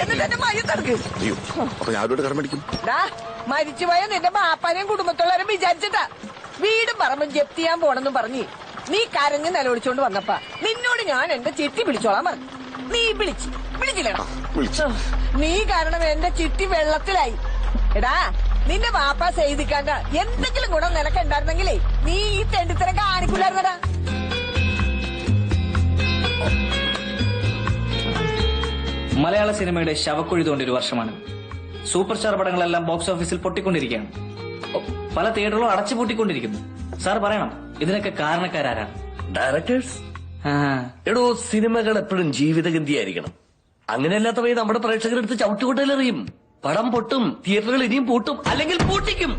എന്നിട്ട് എന്റെ മയ്യത്തെടുക്ക്. അയ്യോ, അപ്പൊ ഞാൻ ആരോട് കടം മേടിക്കും? മരിച്ചുപോയ നിന്റെ ബാപ്പാനെയും കുടുംബത്തുള്ളവരും വിചാരിച്ചിട്ടാ വീടും പറമ്പും ജപ്തി ചെയ്യാൻ പോണെന്നും പറഞ്ഞ് നീ കരഞ്ഞ് നിലവിളിച്ചോണ്ട് വന്നപ്പ നിന്നോട് ഞാൻ എന്റെ ചിട്ടി വിളിച്ചോളാൻ പറഞ്ഞു. നീ വിളിച്ചില്ലടാ. നീ കാരണം എന്റെ ചിട്ടി വെള്ളത്തിലായി. എടാ, നിന്റെ ബാപ്പ ചെയ്തിക്കാണ്ട എന്തെങ്കിലും ഗുണം നിനക്ക് ഉണ്ടായിരുന്നെങ്കിലേ നീ ഈ തെണ്ടിത്തരം കാണിക്കൂലായിരുന്നടാ. മലയാള സിനിമയുടെ ശവക്കുഴി തോണ്ടിയൊരു വർഷമാണ്. സൂപ്പർ സ്റ്റാർ പടങ്ങളെല്ലാം ബോക്സ് ഓഫീസിൽ പൊട്ടിക്കൊണ്ടിരിക്കുകയാണ്. പല തിയേറ്ററുകളും അടച്ചുപൂട്ടിക്കൊണ്ടിരിക്കുന്നു. സാർ പറയണം, ഇതിനൊക്കെ കാരണക്കാരാരാണ്? ഡയറക്ടേഴ്സ്. എടോ, സിനിമകൾ എപ്പോഴും ജീവിതഗന്ധിയായിരിക്കണം. അങ്ങനെയല്ലാത്ത നമ്മുടെ പ്രേക്ഷകരെടുത്ത് ചവിട്ടുകൊട്ടലെറിയും. പടം പൊട്ടും, തിയേറ്ററുകൾ ഇനിയും പൂട്ടും, അല്ലെങ്കിൽ പൂട്ടിക്കും.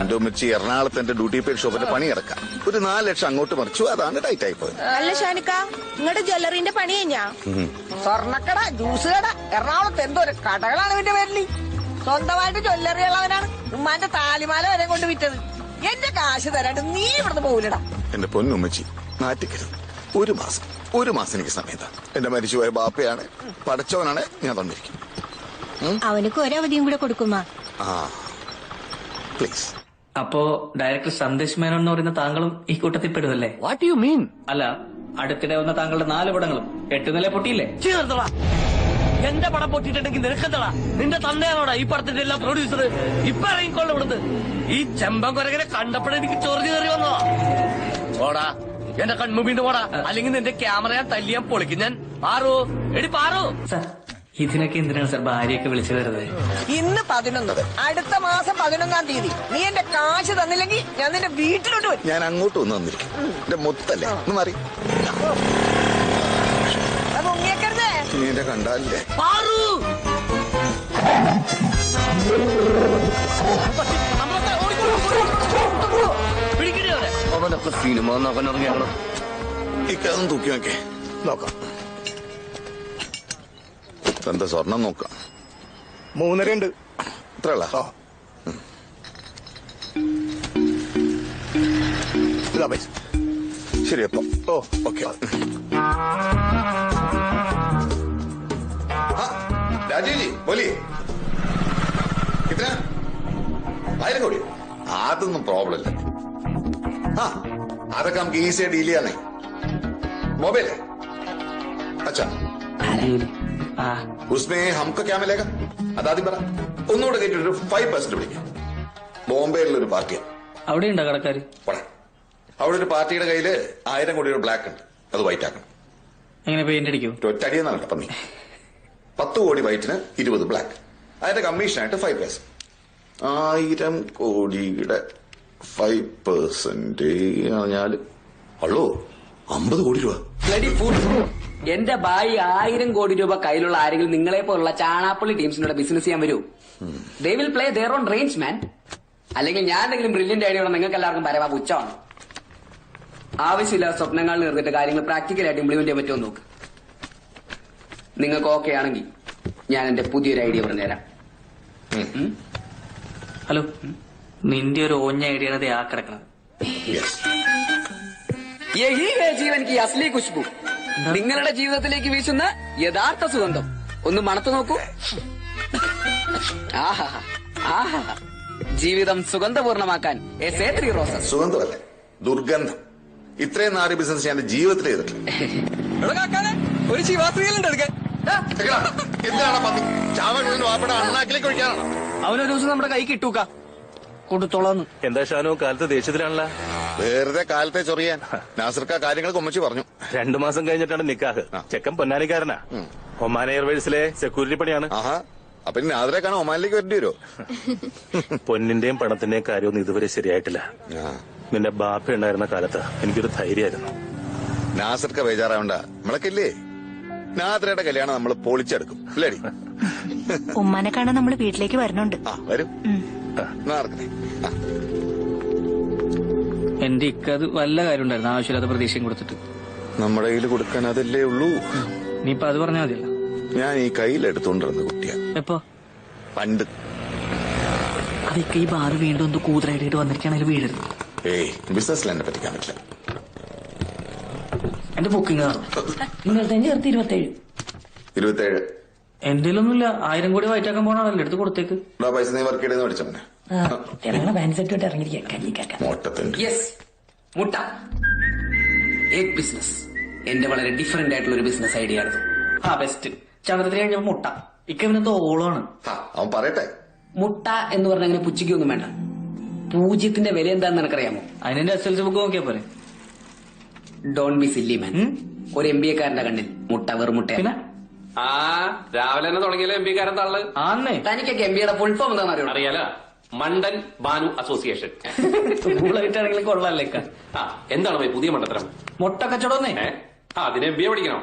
എന്തോ മിച്ചി, എറണാകുളത്ത് എന്റെ ഡ്യൂട്ടി പെയ്ഡ് ഷോപ്പിന്റെ പണി കിടക്കാം. ഒരു 4 ലക്ഷം അങ്ങോട്ട് മറിച്ചു, അതാണ് ടൈറ്റ് ആയി പോയത്. അല്ല ഷാനിക്ക, നിങ്ങളുടെ ജ്വല്ലറിന്റെ പണി കഴിഞ്ഞാ? സ്വർണ്ണക്കട, ജ്യൂസ് കട, എറണാകുളത്ത് എന്തോ ഒരു കടകളാണ് ഇവന്റെ പേരിൽ. സ്വന്തമായിട്ട് ജ്വല്ലറി ഉള്ളവനാണ് ഉമ്മാന്റെ താലിമാല വരെ കൊണ്ട് വിറ്റത്. എന്റെ കാശ് തരാണ്ട് നീ ഇവിടുന്ന് പോവില്ലടാ. എന്റെ പൊന്നുമ്മച്ചി, നാറ്റിക്കരുത്. ഒരു മാസം എനിക്ക് സമയത്താ. എന്റെ മരിച്ചുപോയ ബാപ്പയാണ്, പടച്ചവനാണ്, ഞാൻ തന്നിരിക്കും. അവനക്ക് ഒരവധിയും കൂടെ കൊടുക്കുമാ. പ്ലീസ്. അപ്പോ ഡയറക്ടർ സന്ദേശ് മേനോൻ എന്ന് പറയുന്ന താങ്കളും ഈ കൂട്ടത്തിൽ പെടുമല്ലേ? What you mean? അല്ല, അടുത്തിടെ വന്ന താങ്കളുടെ 4 പടങ്ങളും 8 നില പൊട്ടിയില്ലേ? ചേർത്തള, എന്റെ പടം പൊട്ടിയിട്ടുണ്ടെങ്കിൽ നിനക്കെന്തളാ? നിന്റെ തന്നെയാണോടാ ഈ പടത്തിന്റെ എല്ലാം പ്രൊഡ്യൂസർ? ഇപ്പൊ ഇറങ്ങിക്കൊള്ള ഇവിടുന്ന്. ഈ ചെമ്പൻ കൊരകനെ കണ്ടപ്പോഴെനിക്ക് ചൊറിഞ്ഞു കയറി വന്നോ. ഓടാ, എന്റെ കൺമുമ്പിന്റെ പോടാ, അല്ലെങ്കിൽ നിന്റെ ക്യാമറ ഞാൻ തല്ലിയാൻ പൊളിക്കും ഞാൻ. പാറു, എടി പാറു. സാർ, ഇതിനൊക്കെ എന്തിനാണ് സാർ ഭാര്യയൊക്കെ വിളിച്ചു വരുന്നത്? ഇന്ന് 11, അടുത്ത മാസം 11-ാം തീയതി നീ എന്റെ കാശ് തന്നില്ലെങ്കിൽ ഞാൻ നിന്റെ വീട്ടിലോട്ട് വരും. ഞാൻ അങ്ങോട്ട് വന്ന് തന്നിരിക്കും. എന്റെ മുത്തല്ലേ, ഒന്ന് മാറി. അത് ഉങ്ങിയേക്കരുതേ. നീ എന്റെ കണ്ടാലേ. പാറു, പിടിക്കണേ അവനൊക്കെ സിനിമ നോക്കാൻ ഇറങ്ങിയാണ്. ഇതൊന്നും തൂക്കി നോക്കേ, നോക്കാം. എന്താ സ്വർണം നോക്കാം. 3.5 ഇത്രയുള്ള ഇതാ പൈസ. ശരി, അപ്പൊ ഓക്കെ. രാജീവ്ജി बोलिए. कितना? 1000 കോടി. അതൊന്നും പ്രോബ്ലം ഇല്ല. അതൊക്കെ നമുക്ക് ഈസിയായി ഡീൽ ചെയ്യാനേ. മൊബൈൽ അച്ഛാ, उसमें हमको क्या मिलेगा? അതാദ്യം പറ. ഒന്നുകൂടെ കേട്ടിട്ട് 5% വിളിക്കാം. ബോംബെയിലൊരു പാർട്ടിയാണ്. അവിടെയുണ്ടോ കടക്കാര്? അവിടെ ഒരു പാർട്ടിയുടെ കയ്യില് 1000 കോടിയുടെ ബ്ലാക്ക് ഉണ്ട്. അത് വൈറ്റ് ആക്കണം. എങ്ങനെ പെയിന്റ് അടിക്കും? ഒറ്റടിയെന്നാണ് പന്നി. 10 കോടി വൈറ്റിന് 20 ബ്ലാക്ക്. അതിന്റെ കമ്മീഷനായിട്ട് 5%. 1000 കോടിയുടെ 5% പറഞ്ഞാല് അള്ളോ 50 കോടി രൂപ. എന്റെ ഭായി 1000 കോടി രൂപ കയ്യിലുള്ള ആരെങ്കിലും നിങ്ങളെ പോലുള്ള ചാണാപ്പള്ളി ടീംസിനോട് ബിസിനസ് ചെയ്യാൻ വരൂ? They will play there on range man. അല്ലെങ്കിൽ ഞാൻ എന്തെങ്കിലും ബ്രില്യന്റ് ഐഡിയ ഉള്ള നിങ്ങൾക്ക് എല്ലാവർക്കും പരമാ പുച്ഛമാണ്. ആവശ്യമില്ലാത്ത സ്വപ്നങ്ങൾ നിർത്തിയിട്ട് കാര്യങ്ങൾ പ്രാക്ടിക്കലായിട്ട് ഇംപ്ലിമെന്റ് ചെയ്യാൻ പറ്റുമോ നോക്ക്. നിങ്ങൾക്ക് ഓക്കെ ആണെങ്കിൽ ഞാൻ എന്റെ പുതിയൊരു ഐഡിയ പറഞ്ഞുതരാം. ഹലോ, നിന്റെ ഒരു ഓഞ്ഞ ഐഡിയ ആണ് ആ കിടക്കണത്. യഹി ഹേ ജീവൻ കി അസ്ലി ഖുശ്ബു. നിങ്ങളുടെ ജീവിതത്തിലേക്ക് വീശുന്ന യഥാർത്ഥ സുഗന്ധം ഒന്ന് മണത്തു നോക്കൂ. ആഹാ ആഹാ, ജീവിതം സുഗന്ധപൂർണമാക്കാൻ A3 റോസസ്. സുഗന്ധമല്ലേ, ദുർഗന്ധം. ഇത്രയും നാല് ബിസിനസ് ഞാൻ ജീവിതത്തിൽ ചെയ്തിട്ടില്ല. ഒരു ശിവാശ്രീലുണ്ട് എടുക്കാൻ. അണ്ണാക്കിലേക്ക് ഒഴിക്കാനാണോ? അവനൊരു ദിവസം നമ്മുടെ കൈ കിട്ടൂക്ക കൊടുത്തോളാന്ന്. എന്താ ഷാനു, കാലത്ത് ദേഷ്യത്തിലാണല്ലോ? വെറുതെ കാലത്തെ ചൊറിയാൻ. നാസർക്ക കാര്യങ്ങൾ കൊമ്മച്ചി പറഞ്ഞു. 2 മാസം കഴിഞ്ഞിട്ടാണ് നിക്കാഹ്. ചെക്കൻ പൊന്നാനിക്കാരനാ. ഒമാൻ എയർവേഴ്സിലെ സെക്യൂരിറ്റി പണിയാണ്. ആഹാ, അപ്പൊ നാദരക്കാണ് ഒമാനിലേക്ക് വരേണ്ടി വരുമോ? പൊന്നിന്റെയും പണത്തിന്റെയും കാര്യമൊന്നും ഇതുവരെ ശരിയായിട്ടില്ല. നിന്റെ ബാപ്പ ഉണ്ടായിരുന്ന കാലത്ത് എനിക്കൊരു ധൈര്യമായിരുന്നു. നാസർക്ക ബേജാറാവണ്ട, നമ്മളൊക്കെ നാദരയുടെ കല്യാണം നമ്മൾ പൊളിച്ചെടുക്കും. അല്ലേടി? ഉമ്മാനെ കാണാൻ നമ്മള് വീട്ടിലേക്ക് വരണുണ്ട്. വരും. നടക്കണേ. എന്റെ ഇക്കത് വല്ല കാര്യം ഉണ്ടായിരുന്നു, ആവശ്യമില്ലാത്ത പ്രതീക്ഷയും കൊടുത്തിട്ട്. നമ്മുടെ കയ്യിൽ കൊടുക്കാൻ അതല്ലേ ഉള്ളൂ. നീ ഇപ്പൊ അത് പറഞ്ഞാൽ മതിയല്ല. ഞാൻ ഈ കയ്യിലെടുത്തോണ്ടിരുന്ന കുട്ടിയാ. എപ്പോ? പണ്ട്. അതൊക്കെ ഈ ബാറ് വീണ്ടും ഒന്ന് കൂതറായിട്ട് വന്നിരിക്കുകയാണെങ്കിൽ വീഴരുത്. ബിസിനസ്സിൽ എന്നെ പറ്റിക്കാൻ പറ്റില്ല. എന്റെ ബുക്കിംഗ് നിങ്ങൾ തന്നെ 27. എന്റെ ഒന്നുമില്ല. 1000 കോടി വയറ്റാക്കാൻ പോണാണല്ലോ, എടുത്ത് കൊടുത്തേക്ക്. പൈസ നീ വർക്ക് ചെയ്തെന്ന് പഠിച്ചവനെ പാൻസെറ്റ് ഇറങ്ങിയിരിക്കാം കഞ്ഞിക്കാക്ക. മോട്ടത്തുണ്ട്. യെസ്, മുട്ട. എഗ് ബിസിനസ് എന്റെ വളരെ ഡിഫറെന്റ് ആയിട്ടുള്ള ഒരു ബിസിനസ് ഐഡിയ ആയിരുന്നു. ആ ബെസ്റ്റ്. ചന്ദ്രത്തിന് കഴിഞ്ഞ മുട്ട ഇക്കവിനത്തെ ഓളാണ്. അവൻ പറയട്ടെ. മുട്ട എന്ന് പറഞ്ഞ അങ്ങനെ പുച്ഛിക്കൊന്നും വേണ്ട. പൂജ്യത്തിന്റെ വില എന്താന്ന് നിനക്കറിയാമോ? അതിന്റെ SLC ബുക്ക് നോക്കിയാ പോരെ. ഡോൺ ബി സില്ലി മാൻ. ഒരു MBA കാരന്റെ കണ്ണിൽ മുട്ട വെറും മുട്ടയല്ല. പിന്നെ ആ രാവിലെ തന്നെ തുടങ്ങിയല്ലോ MBA കാരൻ തള്ളു. ആന്നേ. തനിക്കൊക്കെ MBA ഫുൾ ഫോം എന്താണെന്ന് അറിയാം? അറിയാല, മണ്ടൻ ബാനു അസോസിയേഷൻ. സ്കൂളായിട്ടാണെങ്കിലും കൊള്ളാല്ലേ. ആ എന്താണ് പോയി പുതിയ മണ്ടത്തരം? മുട്ട കച്ചവടം. അതിന് MBA പഠിക്കണോ?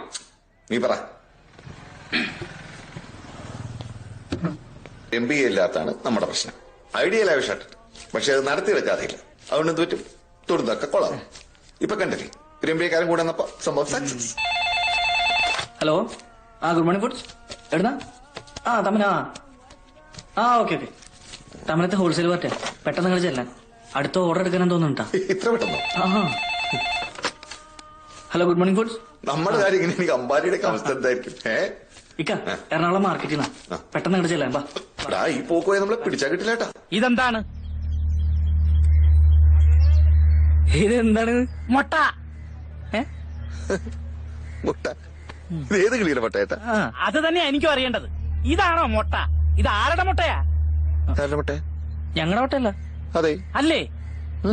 നീ പറ. MBA ഇല്ലാത്താണ് നമ്മുടെ പ്രശ്നം. ഐഡിയ ലാവിഷാട്ട്, പക്ഷെ അത് നടത്തിയെടുക്കാതെയില്ല. അതുകൊണ്ട് എന്ത് പറ്റും? തൊടുന്നൊക്കെ കൊള്ളാം. ഇപ്പൊ കണ്ടില്ലേ ഒരു MBA കാരൻ കൂടെ വന്നപ്പോ സംഭവം സക്സസ്. ഹലോ, ആ ഗുഡ് മോർണിംഗ് ഫുഡ്സ്. എവിടുന്നാ? ആ തമിഴ്. ആ ഓക്കെ ഓക്കെ. തമിഴത്തെ ഹോൾസെയിൽ പാർട്ടിയാ. പെട്ടെന്ന് നിങ്ങൾ ചെല്ലാൻ. അടുത്ത ഓർഡർ എടുക്കാനെന്ന് തോന്നുന്നുണ്ടാ. ഇത്ര പെട്ടെന്നോ? Hello good morning foods. നമ്മുടെ കാര്യം ഇങ്ങനെ എനിക്ക് അമ്പാരിയുടെ അവസ്ഥ എന്തായിരിക്കും? ഇക്ക എറണാകുളം മാർക്കറ്റിൽ നിന്നാ. പെട്ടെന്ന് നിങ്ങൾ ചെല്ലാൻ പാ. ഈ പോക്കോയെ നമ്മളെ പിടിച്ചാ കിട്ടില്ലേട്ടാ. ഇതെന്താണ്? ഇതെന്താണ്? മുട്ട. മുട്ട. ഇത് ഏത് കിളിയുടെ മുട്ടയേട്ടാ? അത് തന്നെയാ എനിക്കും അറിയേണ്ടത്. ഇതാണോ മുട്ട? ഇത് ആരുടെ മുട്ടയാ? ആരുടെ മുട്ട? ഞങ്ങളുടെ മുട്ടയല്ല. അതെ. അല്ലേ?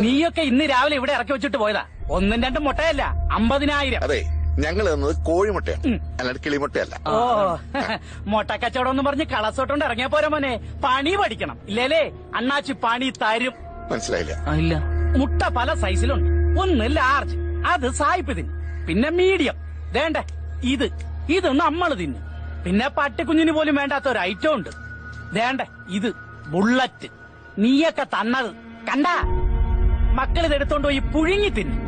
നീയൊക്കെ ഇന്ന് രാവിലെ ഇവിടെ ഇറക്കി വെച്ചിട്ട് പോയതാ. 1-2 മുട്ടയല്ല, 50,000. അതെ, ഞങ്ങൾ തന്നത് കോഴിമുട്ടയാണ്, അല്ലാണ്ട് കിളിമുട്ടയല്ല. ഓ, മുട്ട കച്ചവടം എന്ന് പറഞ്ഞ് കളസോട്ടോണ്ട് ഇറങ്ങിയ പോരാ മോനെ. പണി പഠിക്കണം. ഇല്ലേലേ അണ്ണാച്ചി പണി തരും. മനസ്സിലായില്ല? ഇല്ല. മുട്ട പല സൈസിലുണ്ട്. ഒന്ന് ലാർജ്, അത് സായിപ്പ് തിന്നും. പിന്നെ മീഡിയം, വേണ്ടേ ഇത് നമ്മൾ തിന്നും. പിന്നെ പട്ടിക്കുഞ്ഞിന് പോലും വേണ്ടാത്ത ഒരു ഐറ്റം ഉണ്ട്. വേണ്ടേ ഇത് ബുള്ളറ്റ്. നീയൊക്കെ തന്നത് കണ്ട. മക്കളിത് എടുത്തോണ്ട് പോയി പുഴുങ്ങി തിന്നും.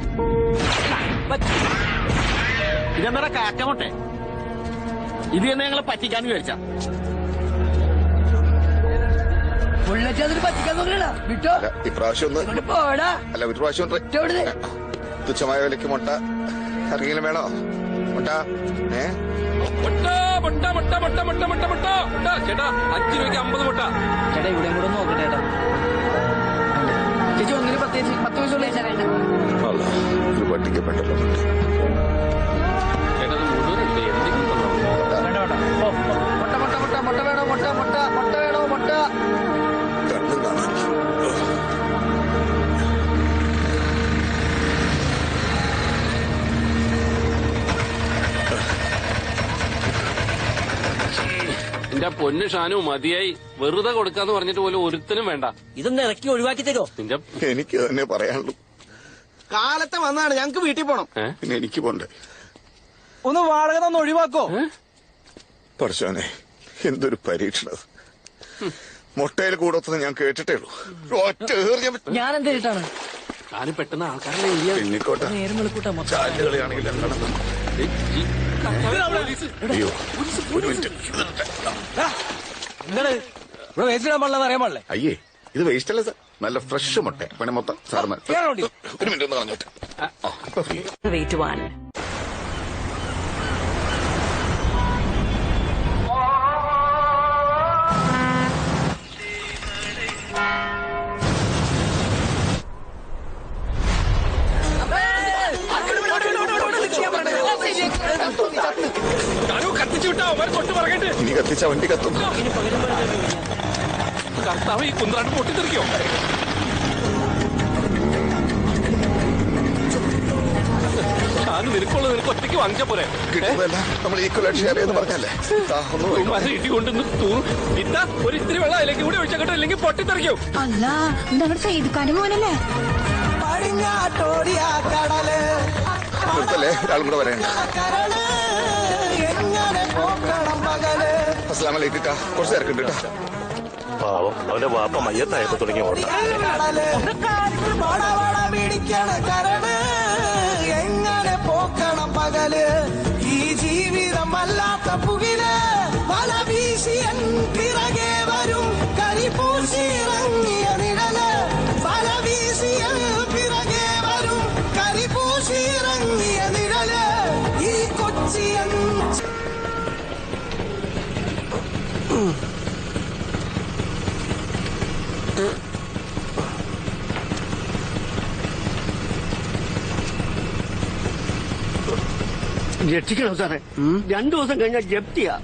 ഇതെന്താ കാക്കമുട്ടെ? ഇത് തന്നെ ഞങ്ങളെ പറ്റിക്കാന്ന് വിചാരിച്ച. ബുള്ളറ്റ് അതിന് പറ്റിക്കാൻ നോക്കണ വിട്ടോ. ഇപ്രാവശ്യം ഒന്ന് പോടാ. അല്ല, ഒരു പ്രാവശ്യം തുച്ഛമായ വിലക്ക് മുട്ട ആർക്കെങ്കിലും വേണോ? മുട്ട മുട്ട മുട്ട മുട്ട മുട്ട മുട്ട മുട്ട മുട്ട ചേട്ടാ 5 രൂപയ്ക്ക് 50 മുട്ട. ചേട്ടാ ഇവിടെ കൂടെ നോക്കട്ടെ ചേട്ടാ. ചേച്ചി ഒന്നിന് 10 പൈസ അല്ല, ഒരു പട്ടിക്കപ്പെട്ടല്ലോ മുട്ട. ചേട്ടാ അത് മുഴുവനുണ്ട്. എന്തെങ്കിലും തന്നോ? മുട്ട മുട്ട മുട്ട മുട്ട വേണോ? മുട്ട മുട്ട മുട്ട വേണോ? മുട്ട കണ്ണും കാണാൻ. നിന്റെ പൊന്ന് ഷാനു മതിയായി. വെറുതെ കൊടുക്കാന്ന് പറഞ്ഞിട്ട് പോലും ഒരുത്തനും വേണ്ട. ഇതൊന്ന് ഇറക്കി ഒഴിവാക്കി തരുമോ? നിന്റെ എനിക്ക് തന്നെ പറയാനുള്ളൂ. കാലത്തെ വന്നാണ് ഞങ്ങക്ക് വീട്ടിൽ പോണം. പിന്നെ എനിക്ക് പോണ്ടേ? ഒന്ന് വാടക തന്ന് ഒഴിവാക്കോ? പഠിച്ചോനെ, എന്തൊരു പരീക്ഷണത്. മുട്ടയിൽ കൂടത്തൊന്നും ഞാൻ കേട്ടിട്ടേ ഉള്ളൂ. ഒറ്റ ഞാൻ എന്ത് ചെയ്തിട്ടാണ്? ഷാനു പെട്ടെന്ന് ആൾക്കാരെ പിന്നിക്കോട്ടെ. നേരം വിളിക്കൂട്ടാ മൊത്തം. ചാലുകളിയാണെങ്കിൽ അയ്യോ, ഒരു മിനിറ്റ്. എന്താണ് ഇവിടെ വേസ്റ്റ് ഇടാൻ പാടില്ലെന്ന് അറിയാൻ പാടില്ലേ? അയ്യേ, ഇത് വേസ്റ്റ് അല്ല സാർ, നല്ല ഫ്രഷ് മുട്ട. പിന്നെ മൊത്തം സാർമാർ ഒരു മിനിറ്റ് ഒന്ന് പറഞ്ഞോട്ടെ. വെയിറ്റ് 1. കത്തിച്ചു വിട്ടാ അവരെ തൊട്ട് പറയട്ടെ. ഇനി കത്തിച്ച വണ്ടി കത്തും. കർത്താവ് ഈ കുന്ത്രാണ്ട് പൊട്ടിത്തെറിക്കോ? ഷാനു നിനക്കുള്ളത് നിനക്ക് ഒറ്റയ്ക്ക് വാങ്ങിച്ച പോരെ? കിട്ടുന്നതല്ല നമ്മൾ ഈക്വലായിട്ട് ഷെയർ ചെയ്ത് പറഞ്ഞല്ലേ. ഇടി കൊണ്ടൊന്ന് ഇത്താ ഒരു ഇത്തിരി വെള്ളം അതിലേക്ക് കൂടി ഒഴിച്ചോട്ടെ, അല്ലെങ്കിൽ പൊട്ടിത്തെറിക്കോ? അല്ല, ഇതവിടെ ചെയ്തുക്കാനും പോലല്ലേ? നിർത്തല്ലേ, ഒരാളും കൂടെ വരേണ്ട. അസ്സലാമലൈക്കും. കുറച്ച് തിരക്കുണ്ട് കേട്ടോ. പാവം, അവന്റെ വാപ്പ മയ്യത്തായപ്പോ തുടങ്ങി ഓട്ടം. എങ്ങനെ പോക്കണം പകല് ഈ ജീവിതം വല്ലാത്ത പുകില് വല വീശിയൻ പിറകെ വരും കരിപൂശിറങ്ങിയ നിഴല് വല വീശിയൻ പിറകെ വരും കരിപൂശിറങ്ങിയ നിഴല് ഈ കൊച്ചിയൻ രക്ഷിക്കണം സാറേ. 2 ദിവസം കഴിഞ്ഞാൽ ജപ്തിയാ.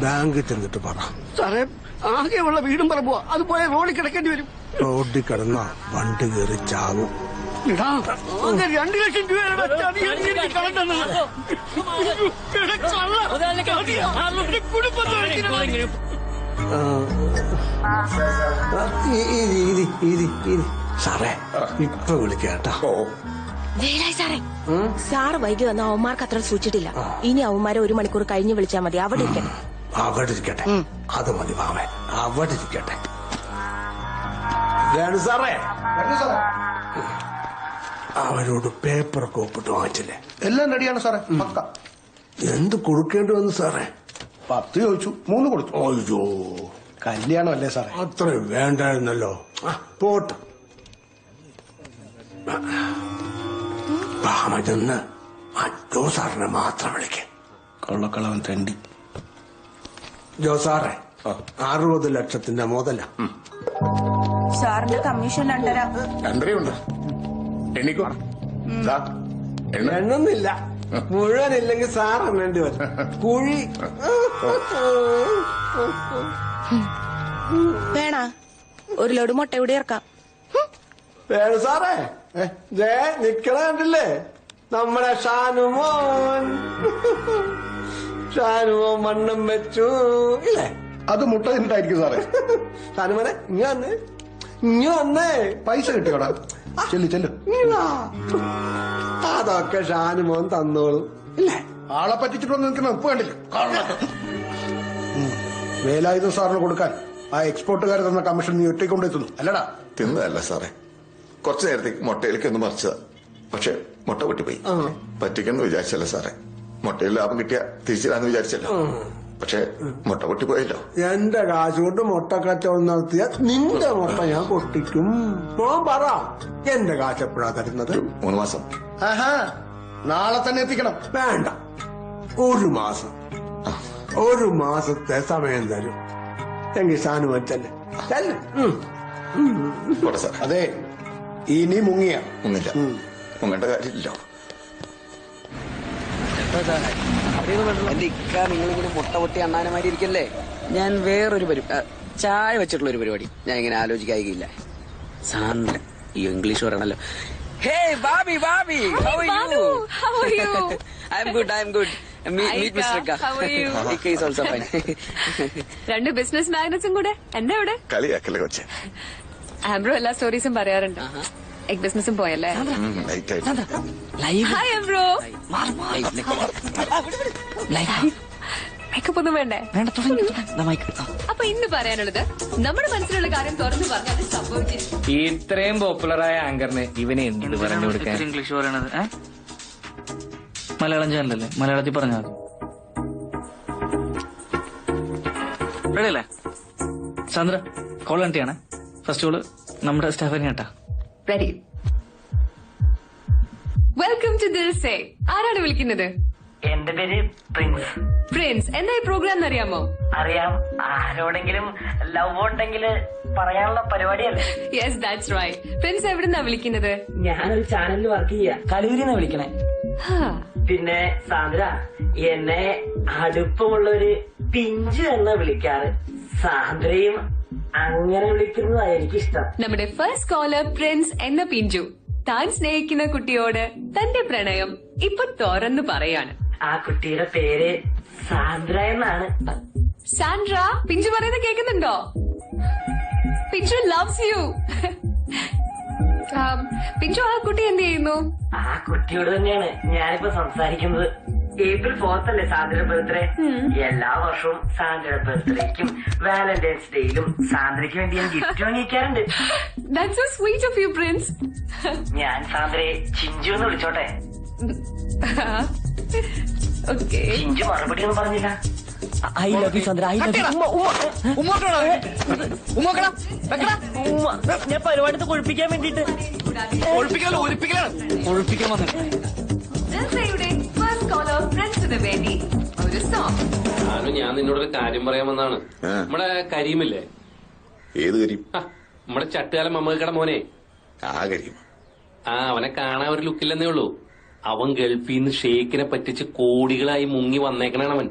ബാങ്കിൽ ചെന്നിട്ട് പറ. സാറേ, ആകെയുള്ള വീടും പറമ്പോ അത് പോയ റോഡിൽ കിടക്കേണ്ടി വരും. റോഡിൽ കിടന്ന വണ്ടി കയറി ചാവും. എടാ, ആകെ 2 ലക്ഷം രൂപയുടെ എനിക്ക് കടം തന്നത്. എടാ, കള്ള. ആരുടെ കുടുംബത്തെ സാറേ ഇപ്പൊ വിളിക്കാട്ടോ. വേലായി സാറേ, സാറ് വൈകി വന്ന അവന്മാർക്ക് അത്ര സൂചിച്ചിട്ടില്ല. ഇനി അവന്മാരെ 1 മണിക്കൂർ കഴിഞ്ഞ് വിളിച്ചാൽ മതി. അവിടെ ഇരിക്കട്ടെ. അവിടെ ഇരിക്കട്ടെ. അത് മതി മാമേ, അവിടെ ഇരിക്കട്ടെ. സാറേ, അവരോട് പേപ്പറൊക്കെ ഒപ്പിട്ട് വാങ്ങിച്ചില്ലേ? എല്ലാം റെഡിയാണ് സാറേ. പക്ക. എന്ത് കൊടുക്കേണ്ടി വന്നു സാറേ? 10 ചോദിച്ചു, 3 കൊടുത്തു. അയ്യോ, കല്യാണം അല്ലേ സാറേ? അത്രയും വേണ്ടായിരുന്നല്ലോ. പോട്ടെ. പാമചെന്ന് ജോ സാറിനെ മാത്രം വിളിക്കേ. കൊള്ളക്കളവൻ തെണ്ടി. ജോ സാറേ, 60 ലക്ഷത്തിന്റെ മുതല. സാറിന്റെ കമ്മീഷൻ 2.5. 2.5 എണ്ണിക്കോ. എണ്ണൊന്നില്ല, മുഴുവനില്ലെങ്കിൽ സാർ എണ്ണേണ്ടി വരും. കുഴി വേണ 1 ലോഡ് മുട്ട ഇവിടെ ഇറക്കാം. വേണം സാറേ. നിക്കണ കണ്ടില്ലേ നമ്മുടെ ഷാനുമോൻ. ഷാനുമോൻ മണ്ണും വെച്ചു ഇല്ലേ? അത് മുട്ട തിന്നിട്ടായിരിക്കും സാറേ. ഷാനുമോനെ ഇങ്ങ വന്നേ. പൈസ കിട്ടിയോടാ. ചെല്ലു. അതൊക്കെ ഷാനുമോൻ തന്നോളും ഇല്ലേ? ആളെ പറ്റിച്ചിട്ടൊന്നും നിൽക്കുന്ന ഉപ്പ് കണ്ടില്ല. വേലായുധം സാറിന് കൊടുക്കാൻ ആ എക്സ്പോർട്ടുകാർ തന്ന കമ്മീഷൻ നീ ഒറ്റക്കൊണ്ടെത്തുന്നു അല്ലടാ? തിന്നതല്ല സാറേ, കുറച്ചു നേരത്തേക്ക് മുട്ടയിലേക്ക് ഒന്ന് മറിച്ചതാ. പക്ഷെ മുട്ട പൊട്ടിപ്പോയി. പറ്റിക്കെന്ന് വിചാരിച്ചല്ല സാറേ. മുട്ടയിൽ ലാഭം കിട്ടിയ തിരിച്ചിടാന്ന് വിചാരിച്ചല്ലോ. പക്ഷെ മുട്ട പൊട്ടിപ്പോയല്ലോ. എന്റെ കാശ് കൊണ്ട് മുട്ട കച്ചവടം നടത്തിയ നിന്റെ മുട്ട ഞാൻ പൊട്ടിക്കും. മോൻ പറ, എന്റെ കാശ് എപ്പോഴാ തരുന്നത്? 3 മാസം. ആഹാ, നാളെ തന്നെ എത്തിക്കണം. വേണ്ട, 1 മാസം. 1 മാസത്തെ സമയം തരും. എങ്കിൽ ഷാനു വെച്ചല്ലേ പോട്ടെ സാർ. അതെ, ഇനി മുങ്ങിയ മുങ്ങില്ല. മുങ്ങേണ്ട കാര്യമില്ലല്ലോ. എന്റെ ഇക്ക നിങ്ങളിങ്ങനെ മുട്ട പൊട്ടി അണ്ണാനമാരി ഇരിക്കല്ലേ? ഞാൻ വേറൊരു ചായ വെച്ചിട്ടുള്ള ഒരു പരിപാടി ഞാൻ ഇങ്ങനെ ആലോചിക്കായില്ല. സാന്ദ്ര ഈ ഇംഗ്ലീഷ് പറയണല്ലോ. ഹേ ബാബി, how are you? I'm good. Meet Mr. Ka. How are you? Ika is also fine. 2 business മാഗ്നറ്റ്സും കൂടെ എന്റെ അവിടെ. കളിയാക്കല്ലേ കൊച്ചെ. ആംബ്രോ എല്ലാ സ്റ്റോറീസും പറയാറുണ്ട്. എഗ് ബിസിനസ്സും പോയല്ലേ? ഹായ് ആംബ്രോ. മേക്കപ്പ് ഒന്നും വേണ്ടേ? അപ്പൊ ഇന്ന് പറയാനുള്ളത് നമ്മുടെ മനസ്സിലുള്ള കാര്യം തുറന്നു പറഞ്ഞാൽ അത് സംഭവിച്ചിരിക്കും. ഇത്രയും പോപ്പുലറായ ആങ്കറിന് ഇവനെ എന്ത് പറഞ്ഞു കൊടുക്കാൻ? ഇംഗ്ലീഷ് പറയണത് മലയാളം ചാനലല്ലേ, മലയാളത്തിൽ പറഞ്ഞാൽ മതി. റെഡിയല്ലേ ചന്ദ്ര? കോൾ കണ്ടിയാണ്. ഫസ്റ്റ് കോള് നമ്മുടെ സ്റ്റെഫനി കേട്ടാ. റെഡി. Welcome to Dil Se. ആരാണ് വിളിക്കുന്നത്? എന്റെ പേര് പ്രിൻസ്. എന്താ ഈ പ്രോഗ്രാം അറിയാമോ? അറിയാം. ആരോടെങ്കിലും ലവ് ഉണ്ടെങ്കിൽ പറയാനുള്ള പരിപാടിയല്ലേ? Yes, that's right. പ്രിൻസ് എവിടുന്നാ വിളിക്കുന്നത്? ഞാനൊരു ചാനലിൽ വർക്ക് ചെയ്യാ. കലൂരിന്നാ വിളിക്കണേ. പിന്നെ സാന്ദ്ര, എന്നെ അടുപ്പമുള്ളൊരു പിഞ്ചു എന്നാ വിളിക്കാറ്. സാന്ദ്രയും അങ്ങനെ വിളിക്കുന്നതാ എനിക്കിഷ്ടം. നമ്മുടെ ഫസ്റ്റ് കോളർ പ്രിൻസ് എന്ന പിഞ്ചു താൻ സ്നേഹിക്കുന്ന കുട്ടിയോട് തന്റെ പ്രണയം ഇപ്പൊ തുറന്നു പറയാണ്. ആ കുട്ടിയുടെ പേര് സാന്ദ്ര എന്നാണ്. സാൻഡ്ര, പിഞ്ചു പറയുന്നത് കേൾക്കുന്നുണ്ടോ? പിഞ്ചു ലവ്സ് യു. പിഞ്ചു, ആ കുട്ടി എന്ത് ചെയ്യുന്നു? ആ കുട്ടിയോട് തന്നെയാണ് ഞാനിപ്പോ സംസാരിക്കുന്നത്. April 4th അല്ലേ സാന്ദ്രയുടെ ബർത്ത്ഡേ? എല്ലാ വർഷവും സാന്ദ്രയുടെ ബർത്ത്ഡേക്കും വാലന്റൈൻസ് ഡേയിലും സാന്ദ്രയ്ക്ക് വേണ്ടി ഞാൻ ഗിഫ്റ്റ് വാങ്ങിക്കാറുണ്ട്. That's so sweet of you, Prince. ഞാൻ സാന്ദ്രയെ ചിഞ്ചു എന്ന് വിളിച്ചോട്ടെ? Okay. ചിഞ്ചു മറുപടി ഒന്നും പറഞ്ഞില്ല. I love you Sandra, I love you. ഞാൻ പരിപാടി കൊഴിപ്പിക്കാൻ വേണ്ടിട്ട് ഒഴിപ്പിക്കാൻ വന്നിട്ട് ദിൽസയുടെ ഫസ്റ്റ് കോളർ പ്രിൻസിന് വേണ്ടി ഒരു സോങ്. ഷാനു, ഞാൻ നിന്നോടൊരു കാര്യം പറയാമെന്നാണ്. നമ്മുടെ കരീമില്ലേ? ഏത് കരീം? നമ്മുടെ ചട്ടുകാലം മമ്മക്കട മോനെ. ആ കരീം. അവനെ കാണാൻ ഒരു ലുക്കില്ലെന്നേ ഉള്ളൂ. അവൻ ഗൾഫിൽ നിന്ന് ഷെയ്ഖിനെ പറ്റിച്ച് കോടികളായി മുങ്ങി വന്നേക്കണാണ് അവൻ.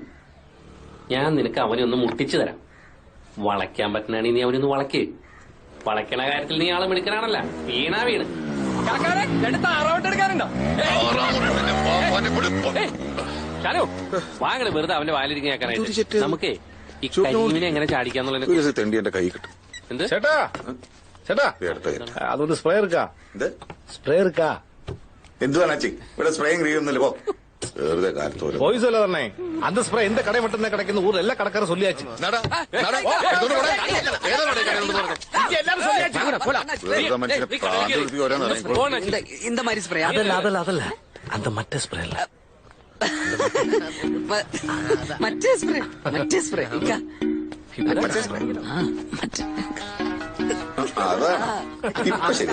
ഞാൻ നിനക്ക് അവനെ ഒന്ന് മുട്ടിച്ചു തരാം. വളയ്ക്കാൻ പറ്റണാണ് നീ അവനൊന്ന് വളയ്ക്ക്. വളയ്ക്കണ കാര്യത്തിൽ നീ ആള് മിടുക്കനാണല്ല. വീണാ വീണ്. ഷാനു, വാങ്ങണ വെറുതെ അവന്റെ വാലിരിക്കാൻ കേൾക്കാനായിട്ട്. നമുക്കേ ഈ കരീമിനെ എങ്ങനെ ചാടിക്കാന്നുള്ള തെണ്ടി എന്റെ കൈ കിട്ടും. എന്ത് ചേട്ടാ ചേട്ടാ, അതൊന്ന് സ്പ്രേ എടുക്കാ. സ്പ്രേ എടുക്കാ. എന്തുവാണാച്ചി ഇവിടെ സ്പ്രേയും ക്രീമൊന്നുമില്ല. പോ വെറുതെ കാലത്തോലും போய் சொல்ல தானே, அந்த ஸ்ப்ரே எந்த கடை மட்டும் தான் கிடைக்குன்னு ஊர்ல எல்லா கடைக்காரரும் சொல்லியாச்சு. இந்த மாதிரி ஸ்ப்ரே அதல்ல அந்த மற்ற ஸ்ப்ரே இல்ல, மற்ற ஸ்ப்ரே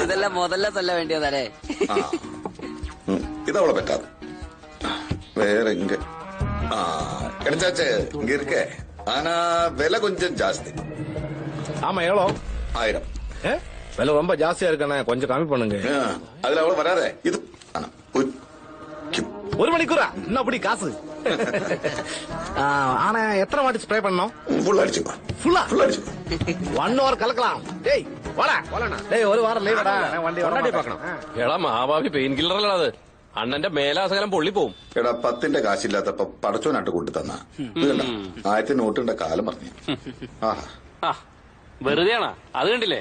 இதெல்லாம் முதல்ல சொல்ல வேண்டியதானே. இதவள பറ്റാது. வேற இங்க கிடைச்சாச்சு. இங்க இருக்க. ஆனா விலை கொஞ்சம் ஜாஸ்தி. ஆமா, எவ்வளோ? 1000. விலை ரொம்ப ஜாஸ்தியா இருக்கானே, கொஞ்சம் கம்மி பண்ணுங்க. அதுல அவ்வளவு வராதே. இது ஒரு மணிக்கூரா இன்னும் அப்படி காசு. ஆனா எத்தனை வாட்டி ஸ்ப்ரே பண்ணோம்? ஃபுல் அடிச்சுக்கோ. ஃபுல்லா அடிச்சுக்கோ. 1 hour கலக்கலாம். டேய் வாடா டேய், ஒரு வாரம் லீவடா. வண்டி பார்க்கணும். എടാ മാവാവി പെയിൻ കില്ലറല്ല അത്. അണ്ണന്റെ മേലാസകലം പൊള്ളി പോവും. എടാ 10ന്റെ കാശില്ലാത്തപ്പോ പടച്ചോനാട്ട് കൊണ്ടു തന്ന 1000 നോട്ടിന്റെ കാലം പറഞ്ഞു. വെറുതെയാണാ അത്? കണ്ടില്ലേ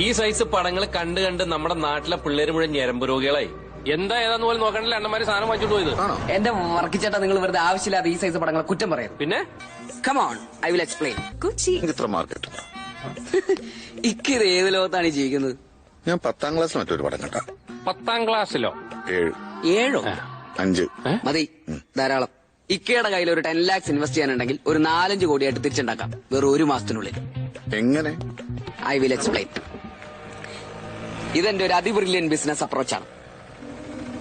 ഈ സൈസ് പടങ്ങൾ കണ്ട് കണ്ട് നമ്മുടെ നാട്ടിലെ പിള്ളേര് മുഴുവൻ ഞരമ്പ് രോഗികളായി. എന്താ ഏതാന്ന് പോലും നോക്കണ്ടല്ലേ അണ്ണന്മാര് സാധനം വാങ്ങിച്ചോണ്ട് പോയത്. എന്റെ വർക്കിച്ചേട്ടാ, നിങ്ങൾ വെറുതെ ആവശ്യമില്ലാതെ ഈ സൈസ് പടങ്ങളെ കുറ്റം പറയും. പിന്നെ come on, I will explain. Kochi ഇത്ര മാർക്കറ്റ്. ഇക്കിത് ഏത് ലോകത്താണ് ജീവിക്കുന്നത്? ഞാൻ 10ാം ക്ലാസ്സിൽ മറ്റൊരു പടം കണ്ട. 10ാം ക്ലാസ്സിലോ? 7 5 മതി, ധാരാളം. ഇക്കയുടെ കയ്യിൽ ഒരു 10 lakhs ഇൻവെസ്റ്റ് ചെയ്യാനുണ്ടെങ്കിൽ ഒരു 4-5 കോടിയായിട്ട് തിരിച്ചുണ്ടാക്കാം വെറും 1 മാസത്തിനുള്ളിൽ. എങ്ങനെ? I will explain. ഇതെന്റെ ഒരു അതിബ്രില്യൻ ബിസിനസ് അപ്രോച്ചാണ്.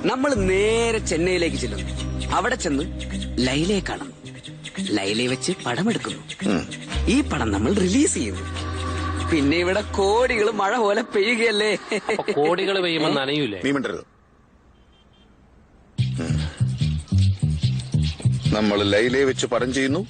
നമ്മൾ നേരെ ചെന്നൈയിലേക്ക് ചെല്ലുന്നു. അവിടെ ചെന്ന് ലൈലയെ കാണുന്നു. ലൈലയെ വെച്ച് പടമെടുക്കുന്നു. ഈ പടം നമ്മൾ റിലീസ് ചെയ്യുന്നു. പിന്നെ ഇവിടെ കോടികൾ മഴ പോലെ പെയ്യുകയല്ലേ. കോടികൾ പെയ്യുമ്പോൾ നനയൂലേ? നീ മിണ്ടരുത്. നമ്മൾ ലൈലയെ വെച്ച് പടം ചെയ്യുന്നു.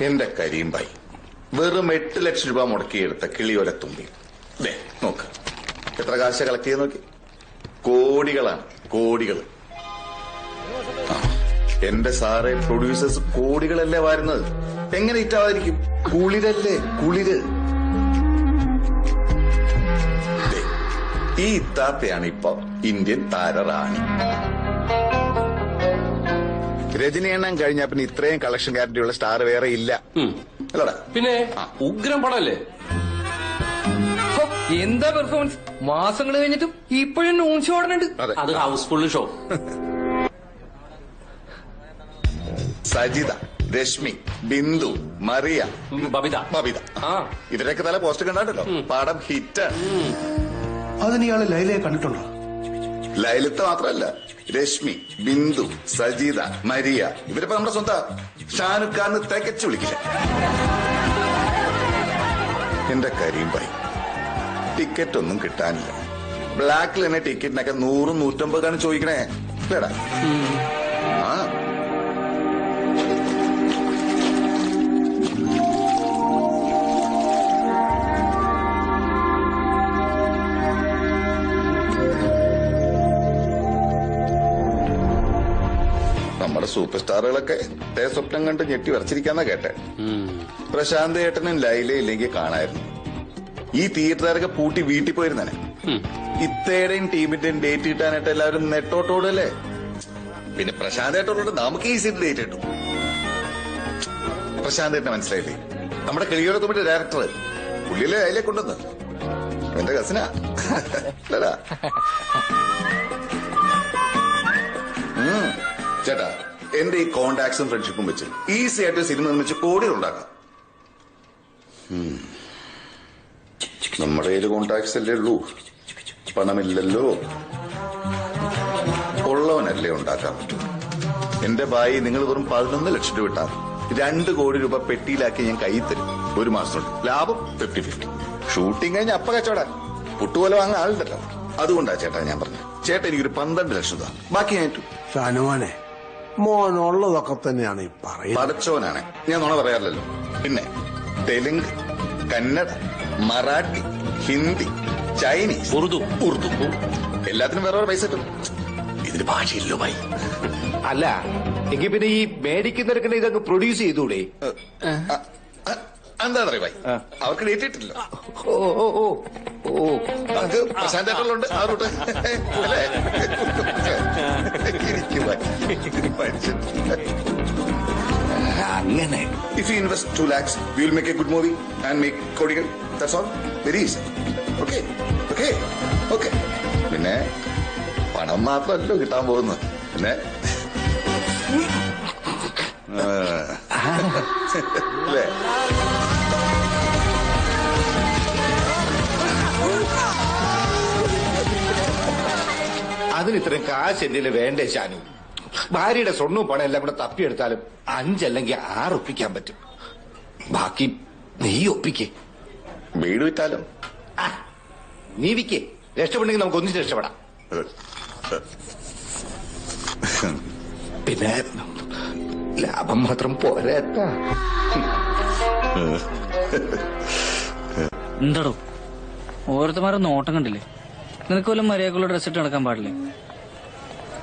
എന്റെ കരീംബായി വെറും 8 ലക്ഷം രൂപ മുടക്കിയെടുത്ത കിളിയോല തുമ്പി. നോക്ക് എത്ര കാശ് കളക്ട് ചെയ്ത് നോക്കി. കോടികളാണ്, കോടികൾ. എന്റെ സാറെ, പ്രൊഡ്യൂസേഴ്സ് കോടികളല്ലേ വാരുന്നത്. എങ്ങനെ ഇറ്റാവാതിരിക്കും? കുളിരല്ലേ, കുളിര്. ഈ ഇത്താത്തയാണ് ഇപ്പൊ ഇന്ത്യൻ താരറാണി. രജനി എണ്ണം കഴിഞ്ഞാ പിന്നെ ഇത്രയും കളക്ഷൻ ഗ്യാരണ്ടി ഉള്ള സ്റ്റാർ വേറെ ഇല്ല. അല്ലടാ? പിന്നെ ഉഗ്രം പടമല്ലേ? എന്താ പെർഫോമൻസ്! മാസങ്ങൾ കഴിഞ്ഞിട്ടും ഇപ്പോഴും നോൺ ഷോ ഓടുന്നുണ്ട്. അത് ഹൗസ്ഫുൾ ഷോ. സജിത, രശ്മി, ബിന്ദു, മറിയ, ബബിത. ഇവരൊക്കെ തല പോസ്റ്റ് കണ്ടാണ്ടല്ലോ. പടം ഹിറ്റ്. അതിന് ഇയാള് ലൈലയെ കണ്ടിട്ടുണ്ടോ? ലൈലത്ത് മാത്രമല്ല, രശ്മി, ബിന്ദു, സജീത, മരിയ, ഇവരിപ്പോ നമ്മുടെ സ്വന്തം ഷാനുഖ് ഖാൻ തികച്ചു വിളിക്കില്ല. എന്റെ കരീംബായി, ടിക്കറ്റ് ഒന്നും കിട്ടാനില്ല. ബ്ലാക്കിൽ തന്നെ ടിക്കറ്റിനൊക്കെ 100-150 ചോദിക്കണേ. ഇല്ലടാ? ആ നമ്മുടെ സൂപ്പർ സ്റ്റാറുകളൊക്കെ സ്വപ്നം കണ്ട് ഞെട്ടി വരച്ചിരിക്കാന്നാ കേട്ടെ. പ്രശാന്ത് ഏട്ടനും ലൈല ഇല്ലെങ്കിൽ കാണായിരുന്നു. ഈ തിയേറ്ററുകാരൊക്കെ പൂട്ടി വീട്ടിൽ പോയിരുന്നെ. ഇത്തേടെയും ടീമിന്റെയും ഡേറ്റ് കിട്ടാനായിട്ട് എല്ലാവരും നെട്ടോട്ടോടല്ലേ. പിന്നെ പ്രശാന്ത് ഏട്ടനോട് നമുക്ക് ഈസിയായിട്ട് ഡേറ്റ് കിട്ടും. പ്രശാന്ത് ഏട്ടനെ മനസ്സിലായില്ലേ? നമ്മുടെ കിളിയോരത്തുമ്പിന്റെ ഡയറക്ടർ പുള്ളിയിലെ ലൈലയെ കൊണ്ടുവന്ന് എന്റെ കസിനാ. ചേട്ടാ, എന്റെ ഈ കോണ്ടാക്ട്സും ഫ്രണ്ട്ഷിപ്പും വെച്ച് ഈസി ആയിട്ട് സിനിമ നിർമ്മിച്ച് കോടികൾ ഉണ്ടാക്കാം. നമ്മുടെ കയ്യിൽ കോണ്ടാക്ട്സ് അല്ലേ ഉള്ളൂ, പണമില്ലല്ലോ. ഉള്ളവനല്ലേ ഉണ്ടാക്കാൻ പറ്റൂ. എന്റെ ഭായി നിങ്ങൾ വെറും 11 ലക്ഷം രൂപ ഇട്ടാൽ 2 കോടി രൂപ പെട്ടിയിലാക്കി ഞാൻ കൈ തരും. 1 മാസത്തോട് ലാഭം 50-50. ഷൂട്ടിംഗ് കഴിഞ്ഞ് അപ്പ കച്ചവട പുട്ടുപോലെ വാങ്ങാൻ ആളുണ്ടല്ലോ. അതുകൊണ്ടാ ചേട്ടാ ഞാൻ പറഞ്ഞു, ചേട്ടാ എനിക്കൊരു 12 ലക്ഷം രൂപ, ബാക്കി ഞാൻ ഏറ്റു. ഷാനുമോനെ, മോനുള്ളതൊക്കെ തന്നെയാണ് ഈ പറയുന്നത്. പടച്ചോനാണ്, ഞാൻ നുണ പറയാറില്ലല്ലോ. പിന്നെ തെലുങ്ക്, കന്നഡ, മറാഠി, ഹിന്ദി, ചൈനീസ്, ഉറുദു എല്ലാത്തിനും വേറെ പൈസ കിട്ടും. ഇതിന് ഭാഷയില്ലോ ഭായി. അല്ല എങ്കിൽ പിന്നെ ഈ മേടിക്കുന്നവർക്ക് ഇതൊക്കെ പ്രൊഡ്യൂസ് ചെയ്തൂടെ? എന്താ പറയാ ഭായി, അവർക്ക് ഡേറ്റ് ഇട്ടില്ല. ഓ ഓ ഓ ഓ നമുക്ക് പ്രശാന്തേട്ടലുണ്ട് ആ റൂട്ട് അല്ലേ? അങ്ങനെ If you invest 2 lakhs, we will make a good movie and make കോടികൾ. That's all. Very easy. Okay. Okay. Okay. പിന്നെ പണം മാത്രമല്ലോ കിട്ടാൻ പോകുന്നത്. പിന്നെ അല്ലേ? അതിന് ഇത്രയും കാശ് എന്റെ വേണ്ടേ ഷാനു? ഭാര്യയുടെ സ്വർണ്ണവും പണം എല്ലാം കൂടെ തപ്പിയെടുത്താലും 5 അല്ലെങ്കിൽ 6 ഒപ്പിക്കാൻ പറ്റും. ബാക്കി നീ ഒപ്പിക്കേ. വീട് വിറ്റാലോ? നീ വിക്കേ, രക്ഷപ്പെടെങ്കിൽ നമുക്ക് ഒന്നിച്ച് രക്ഷപ്പെടാം. പിന്നെ ലാഭം മാത്രം പോരാ. എന്താടോ ഓരോരുത്തന്മാരെ നോട്ടം കണ്ടില്ലേ? നിനക്ക് പോലും മര്യാദക്കുള്ള ഡ്രസ് ഇട്ട് നടക്കാൻ പാടില്ലേ?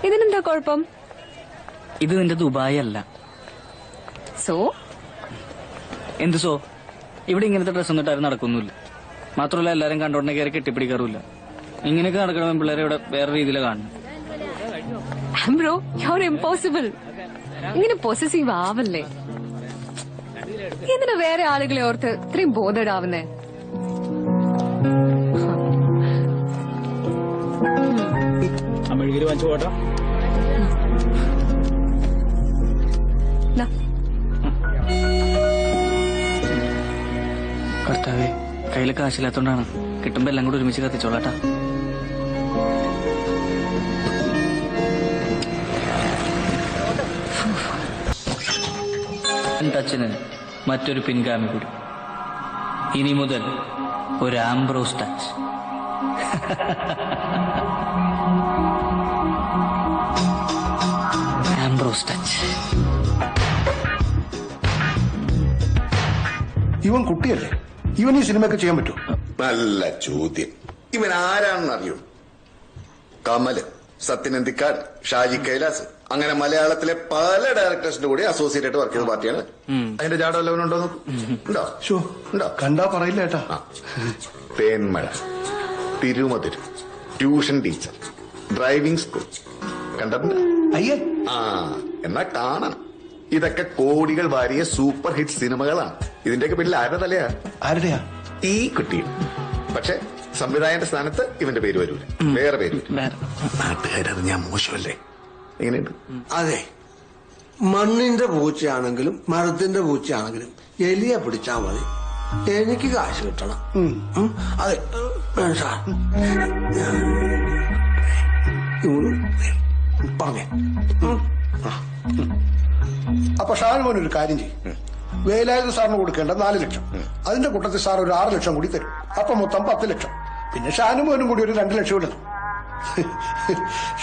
ഇതിനെന്താ കുഴപ്പം? ഇത് നിന്റെ ദുബായ് അല്ല. സോ എന്ത് സോ? ഇവിടെ ഇങ്ങനത്തെ ഡ്രസ് ഒന്നും ഇട്ടാരും നടക്കൊന്നുമില്ല. മാത്രമല്ല എല്ലാരും കണ്ടോണ്ടേ കയറി കെട്ടിപ്പിടിക്കാറില്ല. ഇങ്ങനെയൊക്കെ നടക്കണം പിള്ളേരെ ഇവിടെ വേറെ രീതിയിലാണ് കാണുന്നത്. Bro, you impossible. ഇങ്ങനെ പൊസസീവ് ആവല്ലേ. എന്തിനാ വേറെ ആളുകളെ ഓർത്ത് ഇത്രയും ബോധഡാവുന്നേ? മെഴുകിരി വാങ്ങിച്ചു പോട്ടോ. കർത്താവേ, കയ്യില് കാശില്ലാത്തോണ്ടാണ്. കിട്ടുമ്പോ എല്ലാം കൂടി ഒരുമിച്ച് കത്തിച്ചോളാട്ടാ. ടച്ചിന് മറ്റൊരു പിൻഗാമി കൂടി. ഇനി മുതൽ ഒരു ആംബ്രോസ് ടച്ച്. Ambrose touch. ഇവൻ കുട്ടിയല്ലേ? ഇവൻ ഈ സിനിമയൊക്കെ ചെയ്യാൻ പറ്റുമോ? നല്ല ചോദ്യം. ഇവൻ ആരാണെന്ന് അറിയൂ? കമല്, സത്യനന്ദിക്കാട്, ഷാജി കൈലാസ്, അങ്ങനെ മലയാളത്തിലെ പല ഡയറക്ടേഴ്സിന്റെ കൂടെ അസോസിയേറ്റ് ആയിട്ട് വർക്ക് ചെയ്ത പാർട്ടിയാണ്. അതിന്റെ ജാട വല്ലവനും ഉണ്ടോ നോക്കൂ. ഉണ്ടോ? ഉണ്ടോ? കണ്ടാ പറയില്ല ഏട്ടാ. തേന്മഴ, തിരുമധുരം, ട്യൂഷൻ ടീച്ചർ, ഡ്രൈവിംഗ് സ്കൂൾ കണ്ടിട്ടുണ്ട്? അയ്യേ. എന്നാ കാണണം. ഇതൊക്കെ കോടികൾ വാരിയ സൂപ്പർ ഹിറ്റ് സിനിമകളാണ്. ഇതിന്റെയൊക്കെ പിന്നിൽ ആരുടെ തലയാ? ആരുടെയാ? ഈ കുട്ടി. പക്ഷെ സംവിധായകന്റെ സ്ഥാനത്ത് ഇവന്റെ പേര് വരൂല, വേറെ പേര് വരും. നാട്ടുകാരത് ഞാൻ മോശമല്ലേ? എങ്ങനെയുണ്ട്? അതെ, മണ്ണിന്റെ പൂച്ചയാണെങ്കിലും മരത്തിന്റെ പൂച്ചയാണെങ്കിലും എലിയെ പിടിച്ചാ മതി, എനിക്ക് കാശ് കിട്ടണം. അതെ സാർ, പറഞ്ഞേ. അപ്പൊ ഷാനുമോൻ ഒരു കാര്യം ചെയ്യും. വേലായുധ സാറിന് കൊടുക്കേണ്ട 4 ലക്ഷം, അതിന്റെ കൂട്ടത്തിൽ സാർ ഒരു 6 ലക്ഷം കൂടി തരും. അപ്പൊ മൊത്തം 10 ലക്ഷം. പിന്നെ ഷാനുമോനും കൂടി ഒരു 2 ലക്ഷം ഇടണം.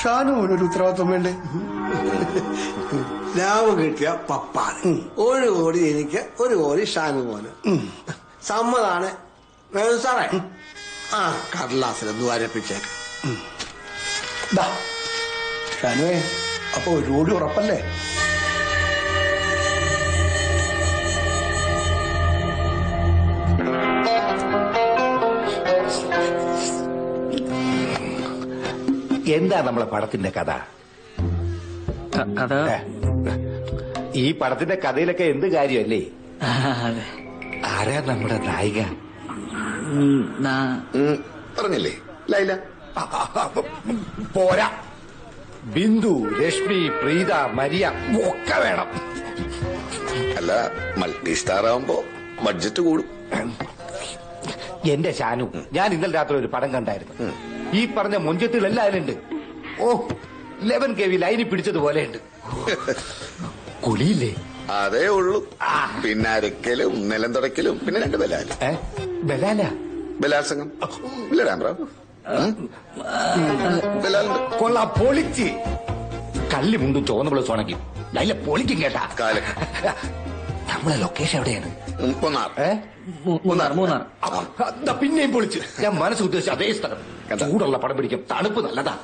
ഷാനുമോനൊരു ഉത്തരവാദിത്വം വേണ്ടേ? ലാഭം കിട്ടിയ പപ്പാണ്. 1 കോടി എനിക്ക്, 1 കോടി ഷാനുമോന്. സമ്മതാണ് വേണം സാറേ. ആ കടലാസിലൊന്ന് വരപ്പിച്ചേക്ക്. ഷാനുവേ, അപ്പൊ 1 കോടി ഉറപ്പല്ലേ? എന്താ നമ്മളെ പടത്തിന്റെ കഥ? കഥ ഈ പടത്തിന്റെ കഥയിലൊക്കെ എന്ത് കാര്യമല്ലേ? ആരാ നമ്മുടെ നായിക? പറഞ്ഞില്ലേ, ലൈല. പോരാ, ബിന്ദു, രശ്മി, പ്രീത, മരിയ ഒക്കെ വേണം. അല്ല, മൾട്ടി സ്റ്റാർ ആവുമ്പോ ബഡ്ജറ്റ് കൂടും. എന്റെ ഷാനു, ഞാൻ ഇന്നലെ രാത്രി ഒരു പടം കണ്ടായിരുന്നു. ഈ പറഞ്ഞ മൊഞ്ചത്തുകളെല്ലാം അതിലുണ്ട്. ഓ, 11 kV ലൈനി പിടിച്ചതുപോലെയുണ്ട്. കുളിയില്ലേ? അതേ ഉള്ളൂ. പിന്നെ അരക്കലും നിലം തുടക്കലും പിന്നെ 2 ബലാല്. ബലാല? ബലാത്സംഗം ഇല്ല രാംബ്രോ. ബലാലുണ്ട്. കൊള്ളാം, പൊളിച്ച്. കള്ളി മുണ്ടും ചോന്ന പ്ലസ് ഉണക്കി നല്ല പൊളിക്കും കേട്ടാ. നമ്മളെ ലൊക്കേഷൻ എവിടെയാണ്? മൂന്നാർ. പിന്നെയും പൊളിച്ച്. ഞാൻ മനസ്സ് ഉദ്ദേശിച്ച അതേ സ്ഥലം. ചൂടുള്ള പടം പിടിക്കും, തണുപ്പ് നല്ലതാ.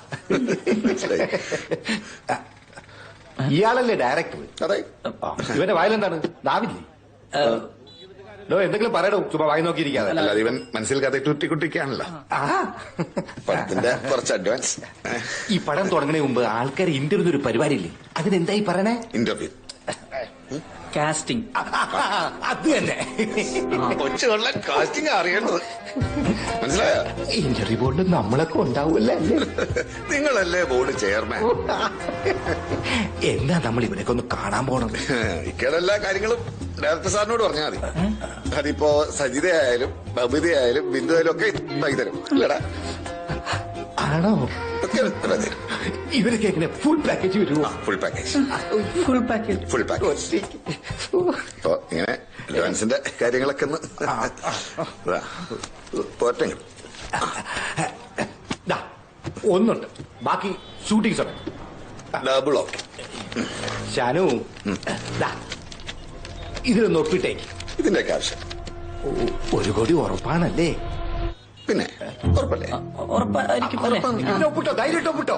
ഇയാളല്ലേ ഡയറക്ടർ? അതെ. ഇവന്റെ വായിലെന്താണ്? നാവില്ലേ? എന്തെങ്കിലും പറയടോ, ചുമ്മാ വായി നോക്കിയിരിക്കാതെ. അല്ലാതെ ഇവൻ മനസ്സിൽ കഥ കുട്ടിക്കാണല്ലോ. പടത്തിന്റെ കുറച്ച് അഡ്വാൻസ്. ഈ പടം തുടങ്ങണേ മുമ്പ് ആൾക്കാർ ഇന്റർവ്യൂ ഒരു പരിപാടി ഇല്ലേ, അതിനെന്തായി പറയണേ? Interview, casting. അത് തന്നെ. കൊച്ചുള്ള കാസ്റ്റിംഗ് അറിയേണ്ടത് മനസ്സിലായോ? ഇന്റർവ്യൂ ബോർഡ് നമ്മളൊക്കെ ഉണ്ടാവൂല്ലേ? നിങ്ങളല്ലേ ബോർഡ് ചെയർമാൻ. എന്താ നമ്മൾ ഇവരൊക്കെ ഒന്ന് കാണാൻ പോണത്? ഇക്കടെ എല്ലാ കാര്യങ്ങളും ഡയറക്ടർ സാറിനോട് പറഞ്ഞാൽ മതി. അതിപ്പോ സജിതയായാലും ബബിതയായാലും ബിന്ദു ആയാലും ഒക്കെ തരും അല്ലടാ? ആണോ? ഇവരൊക്കെ എങ്ങനെ ഫുൾ പാക്കേജ് വരുമോ? Full package. ഇപ്പൊ ഇങ്ങനെ അഡ്വാൻസിന്റെ കാര്യങ്ങളൊക്കെ ഒന്ന് പോറ്റെങ്കിൽ ഒന്നുണ്ട്, ബാക്കി ഷൂട്ടിംഗ് സമയം ഡബിൾ ഓക്കെ. ഷാനു, ഇതിലൊന്ന് ഒപ്പിട്ടേക്ക്. ഇതിന്റെയൊക്കെ ആവശ്യം 1 കോടി ഉറപ്പാണല്ലേ? പിന്നെ ഉറപ്പല്ലേ? ഒപ്പിട്ടോ, ധൈര്യം ഒപ്പിട്ടോ.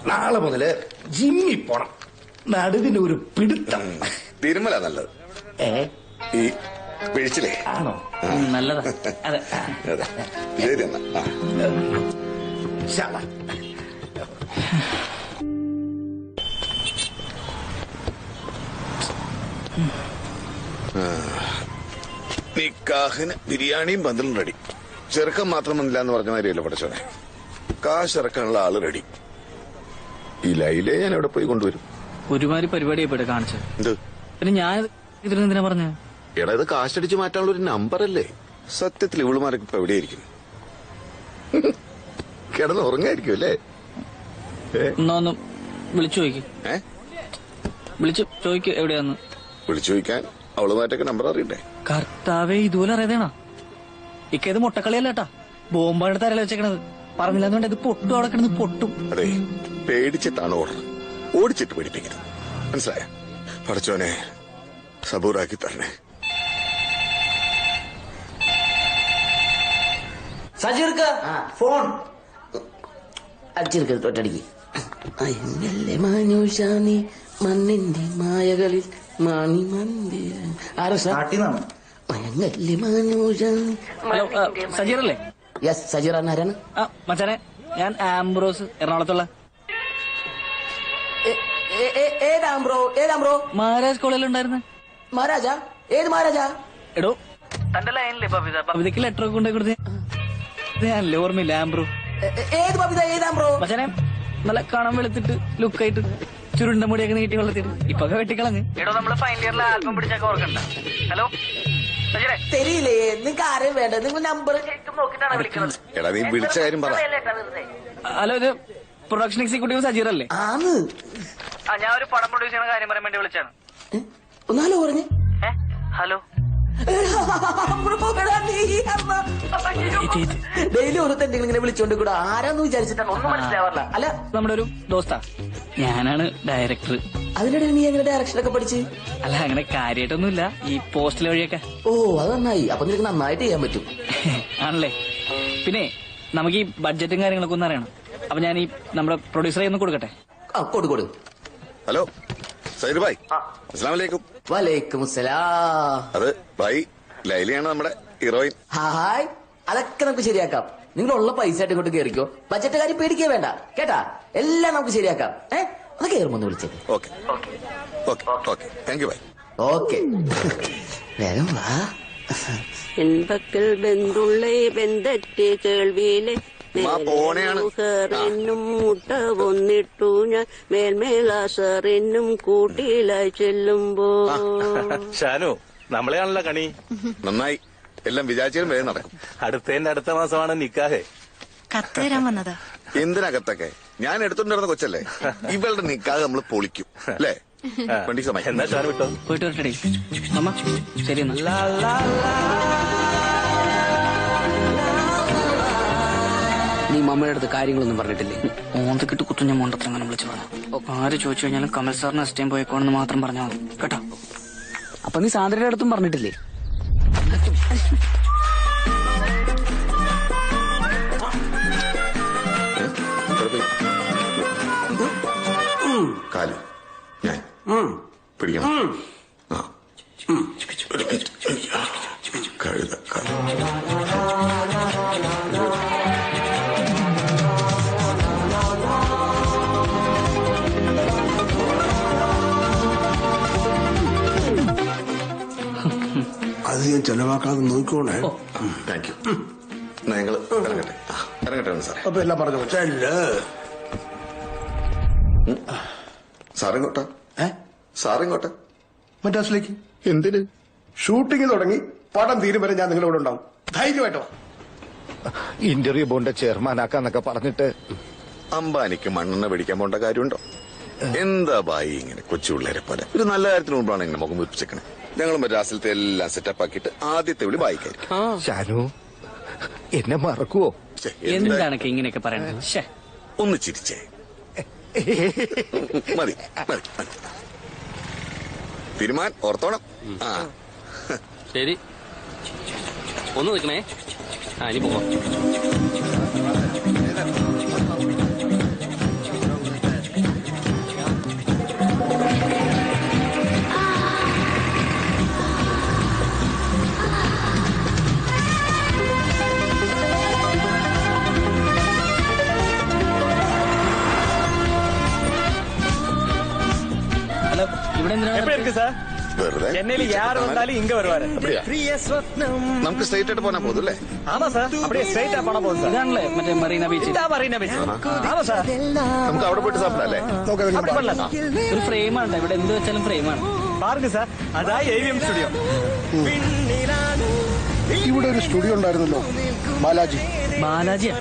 നാളെ മുതല് ജിമ്മി പോണം, നടുവിന് ഒരു പിടുത്തം. തിരുമല നല്ലത്. ഈ പിഴിച്ചില്ലേ? ആണോ? നല്ലതാ. അതെ, ശരി എന്നാ. നിക്കാഹിന് ബിരിയാണിയും പന്തലും റെഡി. ചെറുക്കം മാത്രം വന്നില്ല എന്ന് പറഞ്ഞ മാതിരിയല്ലോ പഠിച്ചോനെ. കാശിറക്കാനുള്ള ആള് റെഡി. ഈ ലൈലെ ഞാൻ എവിടെ പോയി കൊണ്ടുവരും? ഒരുമാതിരി പരിപാടി കാണിച്ചത്. എന്ത്? പിന്നെ ഞാൻ ഇതിനെന്തിനാ പറഞ്ഞ? എടാ, ഇത് കാശടിച്ച് മാറ്റാനുള്ള ഒരു നമ്പർ അല്ലേ? സത്യത്തിൽ ഇവളുമാരൊക്കെ ഇപ്പൊ എവിടെയായിരിക്കും? കിടന്ന് ഉറങ്ങായിരിക്കും അല്ലേ? എന്നാ ഒന്ന് വിളിച്ചു ചോദിക്കും. വിളിച്ചു ചോദിക്കും എവിടെയാന്ന്. വിളിച്ചു ചോദിക്കാൻ അവളുമായിട്ടൊക്കെ നമ്പർ അറിയണ്ടേ? കർത്താവേ, ഇതുപോലെ അറിയാതേണ ഇക്കത് മുട്ടക്കളിയല്ലേട്ടാ, ബോംബാണ് തരല വെച്ചേക്കണത്. പറഞ്ഞില്ലെന്നുണ്ട് ഇത് പൊട്ടും, അവിടെ കിടന്ന് പൊട്ടും. അതെ, പേടിച്ചിട്ടാണ് ഓടുന്നത്, ഓടിച്ചിട്ട് പേടിപ്പിക്കരുത്. മനസ്സിലായ? പഠിച്ചോനെ സബൂറാക്കി തരണേ. സജീർക്ക് ഫോൺ അടിച്ചെടുക്കരുത്, ഒറ്റടിക്ക്. മാനുഷാനി മണ്ണിന്റെ മായകളിൽ മാണി മന്ദിര. ഹലോ, സജീറല്ലേ? യെസ്, സജീർ. ആരാണ്? മച്ചാനെ, ഞാൻ ആംബ്രോസ്, എറണാകുളത്തുള്ള. ഏതാംബ്രോ? മഹാരാജ് കോളേജിൽ ഉണ്ടായിരുന്നു. മഹാരാജാ? ഏത് മഹാരാജാ? എടോ, തന്റെ ലൈനില്ലേ ബബിതയ്ക്ക് ലെറ്റർ ഒക്കെ കൊണ്ടേ കൊടുത്തേ? ഞാനല്ലേ, ഓർമ്മയില്ല? ആംബ്രോ. ഏത് ബബിത? ഏതാംബ്രോ? മച്ചാനെ, നല്ല കാണാൻ വെളുത്തിട്ട് ലുക്കായിട്ട് ചുരുണ്ട മുടിയൊക്കെ നീട്ടി വളർത്തിട്ട് ഇപ്പൊക്കെ വെട്ടിക്കളഞ്ഞ്. എടോ, നമ്മള് ഫൈനൽ ഇയറിലെ ആൽബം പിടിച്ചൊക്കെ ഓർക്കണ്ട. ഹലോ, തെരിയില്ലേ? നിങ്ങൾക്ക് ആരെയും വേണ്ട, നിങ്ങൾ നമ്പർ നോക്കിട്ടാണ് വിളിക്കുന്നത്. എടാ, നീ വിളിച്ച കാര്യം പറ. ഹലോ, ഇത് പ്രൊഡക്ഷൻ എക്സിക്യൂട്ടീവ് സജീർ അല്ലേ? ആന്ന്. ഞാൻ ഒരു പടം പ്രൊഡ്യൂസ് ചെയ്യുന്ന കാര്യം പറയാൻ വേണ്ടി വിളിച്ചാണ്. ഒന്നാലോ പറഞ്ഞേ. ഹലോ, ഡെയിലി ഓരോ ഇങ്ങനെ വിളിച്ചോണ്ട് കൂടെ ആരാന്ന് വിചാരിച്ചിട്ടാണ്, ഒന്നും മനസ്സിലാവാറില്ല. അല്ല, നമ്മുടെ ഒരു ദോസ്താ, ഞാനാണ് ഡയറക്ടർ. അതിനിടയിൽ നീ എങ്ങനെ ഡയറക്ഷനൊക്കെ പഠിച്ച്? അല്ല, അങ്ങനെ കാര്യമായിട്ടൊന്നുമില്ല, ഈ പോസ്റ്റിലെ വഴിയൊക്കെ. ഓ, അത് നന്നായി. അപ്പൊ നിനക്ക് നന്നായിട്ട് ചെയ്യാൻ പറ്റും. ആണല്ലേ? പിന്നെ നമുക്ക് ഈ ബഡ്ജറ്റും കാര്യങ്ങളൊക്കെ ഒന്ന് അറിയണം. അപ്പൊ ഞാൻ ഈ നമ്മുടെ പ്രൊഡ്യൂസറെ ഒന്ന് കൊടുക്കട്ടെ? കൊടു. ഹലോ സൈദ് ഭായ്, അസ്സലാമു അലൈക്കും. വലൈക്കും സലാം. അത് ഭായ്, ലൈലയാണ് നമ്മുടെ ഹീറോയിൻ. ഹായ്. അതൊക്കെ നമുക്ക് ശരിയാക്കാം. നിങ്ങളുള്ള പൈസ ആയിട്ട് ഇങ്ങോട്ട് കയറിക്കോ. ബജറ്റ് കാര്യം പേടിക്കേ വേണ്ട കേട്ടാ, എല്ലാം നമുക്ക് ശരിയാക്കാം. അത് കയറുമ്പോ വിളിച്ചത്. Okay, thank you bhai. Okay, വേഗം വാ. എൻപക്കൽ ബന്ധുള്ളേ ബന്ധറ്റെ കേൾവിയിലെ എന്നും മുട്ട വന്നിട്ടു ഞാൻ മേൽമേലാസറിനും കൂട്ടിയിലായി ചെല്ലുമ്പോ. ഷാനു നമ്മളെയാണല്ലോ കണി. നന്നായി, എല്ലാം വിചാരിച്ചാലും വേഗം നടക്കും. അടുത്ത മാസമാണ് നിക്കാഹേ. കത്ത് തരാൻ വന്നതാ. എന്തിനകത്തൊക്കെ ഞാൻ എടുത്തോണ്ടിരുന്ന കൊച്ചല്ലേ, ഇവളുടെ നിക്കാഹ് നമ്മൾ പൊളിക്കും അല്ലേ? വണ്ടി സമയം എന്നാ ഷാനു വിട്ടോ, പോയിട്ട് വരട്ടെ അമ്മ. ശരി എന്നാ. നീ മമ്മയുടെ അടുത്ത് കാര്യങ്ങളൊന്നും പറഞ്ഞിട്ടില്ലേ? ഓന്തക്കിട്ട് കുത്തുഞ്ഞ മോണ്ടത്രങ്ങനെ വിളിച്ചു പറഞ്ഞു. ആര് ചോദിച്ചു കഴിഞ്ഞാലും കമൽ സാറിന് അസ്റ്റേം പോയേക്കോണെന്ന് മാത്രം പറഞ്ഞാൽ മതി കേട്ടോ. അപ്പൊ നീ സാന്ദ്രയുടെ അടുത്തും പറഞ്ഞിട്ടില്ലേ? കാല് ഞാൻ പിടിക്കണം. കഴുത കാല്. അത് ഞാൻ ചെലവാക്കാതെ നോക്കിക്കോണേ. Thank you. ഞങ്ങൾ ഇറങ്ങട്ടെ. ഇറങ്ങട്ടെ സാർ. അപ്പൊ എല്ലാം പറഞ്ഞു ചെല്ല്. സാറിങ്ങോട്ടാ? സാറിങ്ങോട്ടാ? മദ്രാസിലേക്ക്. എന്തിന്? ഷൂട്ടിംഗ് തുടങ്ങി പടം തീരും വരെ ഞാൻ നിങ്ങളുടെ കൂടെ ഉണ്ടാവും. ധൈര്യമായിട്ടോ. ഇന്റർവ്യൂ ബോണ്ട് ചെയർമാനാക്കാന്നൊക്കെ പറഞ്ഞിട്ട് അംബാനിക്ക് മണ്ണെണ്ണ പിടിക്കാൻ പോണ്ട കാര്യമുണ്ടോ? എന്താ ബായി ഇങ്ങനെ കൊച്ചു പിള്ളേരെ പോലെ? ഒരു നല്ല കാര്യത്തിന് മുമ്പാണ് ഇങ്ങനെ മുഖം വീർപ്പിച്ചേക്കണേ. ഞങ്ങൾ മദ്രാസിലത്തെ എല്ലാം സെറ്റപ്പ് ആക്കിയിട്ട് ആദ്യത്തെ വിളി ബായിക്കായിരിക്കും. ഷാനു എന്നെ മറക്കുവോ? എന്താണ് ഇങ്ങനെയൊക്കെ പറയണത്? ഒന്ന് ചിരിച്ചേ. മതി മതി. തീരുമാനം ഓർത്തോണം. ശരി, ഒന്ന് നിൽക്കണേ. ഇനി പോവാം. വെറുതെ നമുക്ക് സ്ട്രേറ്റ് ആയിട്ട് പോകാൻ പോകുന്നല്ലേ? ഇതാണല്ലേ മറ്റേ മറീന ബീച്ച്. നമുക്ക് അവിടെ പോയിട്ട് സാപ്പിടല്ലേ? ഒരു ഫ്രെയിമാണ് ഇവിടെ, എന്ത് വെച്ചാലും ഫ്രെയിമാണ്. ഇവിടെ ഒരു സ്റ്റുഡിയോ ഉണ്ടായിരുന്നല്ലോ, ബാലാജി. ബാലാജിയാ?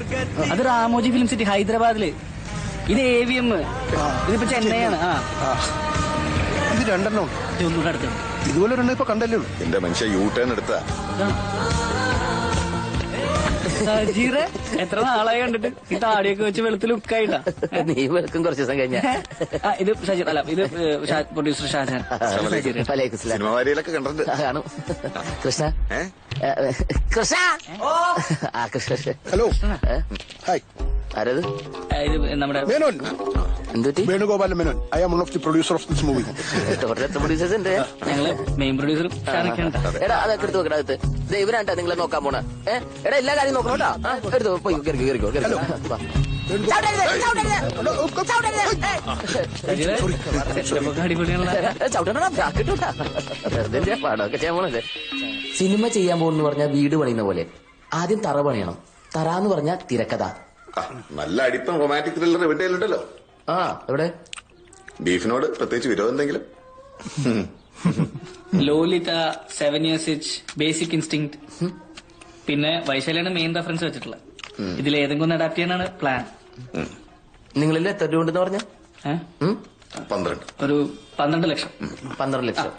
അത് രാമോജി ഫിലിം സിറ്റി ഹൈദരാബാദില്. ഇത് AVM, ഇതിപ്പോ ചെന്നൈയാണ്. ഇത് രണ്ടെണ്ണം ഇതുപോലെ ഒരെണ്ണം ഇപ്പൊ കണ്ടല്ലേ ഉള്ളൂ. എന്റെ മനുഷ്യ യൂട്ടേൺ എടുത്ത സജീറെ എത്ര നാളായി കണ്ടിട്ട്. ഈ താടിയൊക്കെ വെച്ച് വെളുത്ത് ലുക്കായിട്ടാ. നീ വെളുക്കും കുറച്ച് ദിവസം കഴിഞ്ഞ. ഇത് ഷജീർ അല്ല, ഇത് പ്രൊഡ്യൂസർ ഷാജഹാൻ. സിനിമവാരിയിലൊക്കെ കണ്ടിട്ടുണ്ട്. കാണും. Krishna Krishna hello hi. ആരത്? ഇത് നമ്മുടെ മേനോൻ. എന്തുറ്റി? Venugopalan Menon. I am one of the producer of this movie. Producers ഉണ്ട്. ഞങ്ങള് മെയിൻ പ്രൊഡ്യൂസറും ഷാനൊക്കെയാണ്. എടാ അതൊക്കെ എടുത്ത് നോക്കടാ. അത് ഇവരാണ്ടാ നിങ്ങളെ നോക്കാൻ പോണ. എടാ എല്ലാ കാര്യം നോക്കണോട്ടാ. എടുത്തോ, പോയി കേറിക്കോ. സിനിമ ചെയ്യാൻ പോകുന്നു പറഞ്ഞാൽ വീട് പണിയുന്ന പോലെ ആദ്യം തറ പണിയണം. തറാന്ന് പറഞ്ഞാൽ തിരക്കഥ. നല്ല അടിപ്പം റൊമാൻറ്റിക് ത്രില്ലർ എവിടെയുണ്ടല്ലോ. എവിടെ? ബീഫിനോട് പ്രത്യേകിച്ച് വിരോധം എന്തെങ്കിലും? Lolitha, 7 Years Itch, basic instinct, പിന്നെ വൈശാലിയാണ് മെയിൻ റെഫറൻസ് വെച്ചിട്ടുള്ളത്. ഇതിൽ ഏതെങ്കിലും ഒന്ന് അഡാപ്റ്റ് ചെയ്യാനാണ് പ്ലാൻ. നിങ്ങളിൽ എത്ര രൂപ ഉണ്ടെന്ന് പറഞ്ഞ? 12. ഒരു 12 ലക്ഷം. 12 ലക്ഷം.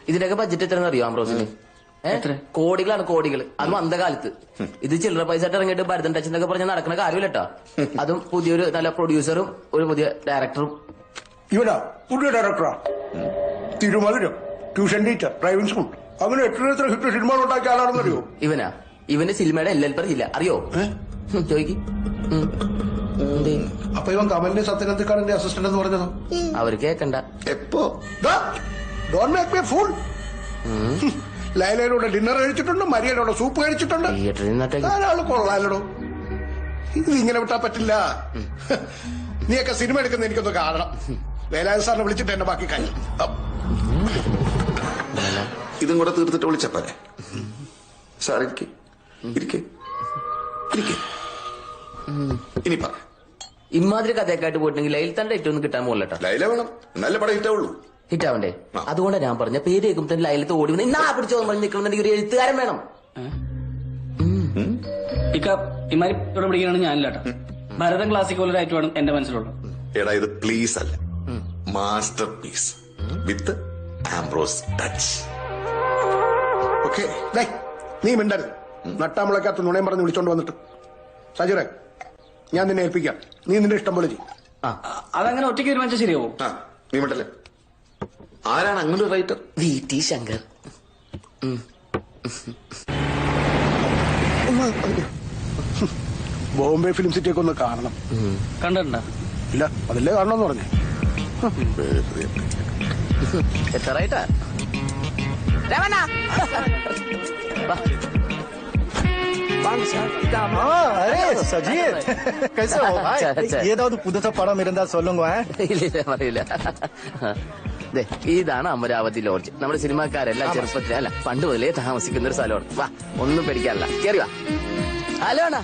ഇതിന്റെയൊക്കെ ബഡ്ജറ്റ് എത്രയെന്ന് അറിയോ ആംബ്രോസിന്? കോടികളാണ് കോടികൾ. അതും അന്ധകാലത്ത്. ഇത് ചില്ലറ പൈസ ഇറങ്ങിയിട്ട് ഭരതൻ ടച്ച് എന്നൊക്കെ പറഞ്ഞാൽ നടക്കുന്ന കാര്യമില്ലട്ടോ. അതും പുതിയൊരു നല്ല പ്രൊഡ്യൂസറും ഒരു പുതിയ ഡയറക്ടറും. ഇവനാ പുതിയ ഡയറക്ടറാ. തിരുമധുരം, ട്യൂഷൻ ടീച്ചർ, ഡ്രൈവിംഗ് സ്കൂൾ, അങ്ങനെ എത്ര ഹിറ്റ് സിനിമകൾ ഉണ്ടാക്കിയ ആളാണെന്നറിയോ? ഇവന് സിനിമയുടെ LL ഇല്ല, അറിയോ? ചോദിക്കും. അപ്പൊ ഇവൻ കമലിന്റെ സത്യനന്ദിക്കാരന്റെ അസിസ്റ്റന്റ് എന്ന് പറഞ്ഞതോ? അവർ കേക്കണ്ട. എപ്പോ? Don't make me fool. ലൈലയിലൂടെ ഡിന്നർ കഴിച്ചിട്ടുണ്ട്, മരിയയിലൂടെ സൂപ്പ് കഴിച്ചിട്ടുണ്ട്. ആള് കൊള്ളാലോ. ഇത് ഇങ്ങനെ വിട്ടാ പറ്റില്ല. നീയൊക്കെ സിനിമ എടുക്കുന്ന എനിക്കൊന്ന് കാണണം. വേലായുധ സാറിനെ വിളിച്ചിട്ട് എന്നെ ബാക്കി കാര്യം. ഇതും കൂടെ തീർത്തിട്ട് വിളിച്ചപ്പോരെ. സാർ ഇരിക്കെ ഇരിക്കെ ഇരിക്കെ. ഇനി പറ. ഇമാതിരി കഥയൊക്കെയായിട്ട് പോയിട്ടുണ്ടെങ്കിൽ ലൈൽ തന്റെ ഏറ്റവും കിട്ടാൻ പോകല്ലോ. ലൈല വേണം, നല്ല പടം ഹിറ്റാവുള്ളൂ. ഹിറ്റാവണ്ടേ? അതുകൊണ്ടാണ് ഞാൻ പറഞ്ഞ പേര് കേൾക്കുമ്പോൾ ലൈലത്ത് ഓടി വന്ന് ഇന്നാ പിടിച്ചോ പറഞ്ഞ് നിൽക്കണമെന്നുണ്ടെങ്കിൽ ഒരു എഴുത്തുകാരൻ വേണം. ഇമാരി ഇവിടെ പിടിക്കാനാണ് ഞാനില്ലാട്ടോ. ഭരതൻ ക്ലാസിക് പോലെ ആയിട്ട് വേണം എന്റെ മനസ്സിലുള്ളത്. എടാ ഇത് പ്ലീസ് അല്ല, മാസ്റ്റർ പീസ് വിത്ത് ആംബ്രോസ് ടച്ച്. ഓക്കെ, നീ മിണ്ടരുത്. നട്ടാമുളക്കാത്ത നുണയം പറഞ്ഞ് വിളിച്ചോണ്ട് വന്നിട്ട്. സജീറെ, ഞാൻ നിന്നെ ഏൽപ്പിക്കാം. നീ നിന്റെ ഇഷ്ടം പോലെ ചെയ്യും. അതങ്ങനെ ഒറ്റയ്ക്ക് തീരുമാനിച്ചാൽ ശരിയാവും. നീ മിണ്ടല്ലേ. ആരാണ് അങ്ങനെ ഒരു writer? VT Shankar. Bombay film സിറ്റിയൊക്കെ ഒന്ന് കാണണം. കണ്ടിട്ടുണ്ടോ? ഇല്ല, അതല്ലേ കാണണമെന്ന് പറഞ്ഞേ. എത്ര റൈറ്റാ? ഏതാവത് പുതുത്ത പടം ഇരുന്നാ സൊല്ലുങ്ക. ഇല്ല പറയില്ല. ഇതാണ് അമരാവതി ലോഡ്ജ്. നമ്മുടെ സിനിമാക്കാരെല്ലാം ചെറുപ്പത്തിൽ അല്ല പണ്ട് മുതലേ താമസിക്കുന്ന ഒരു സ്ഥലമാണ്. വാ, ഒന്നും പേടിക്കാനില്ല, കേറി വാ. ഹലോ അണ്ണാ,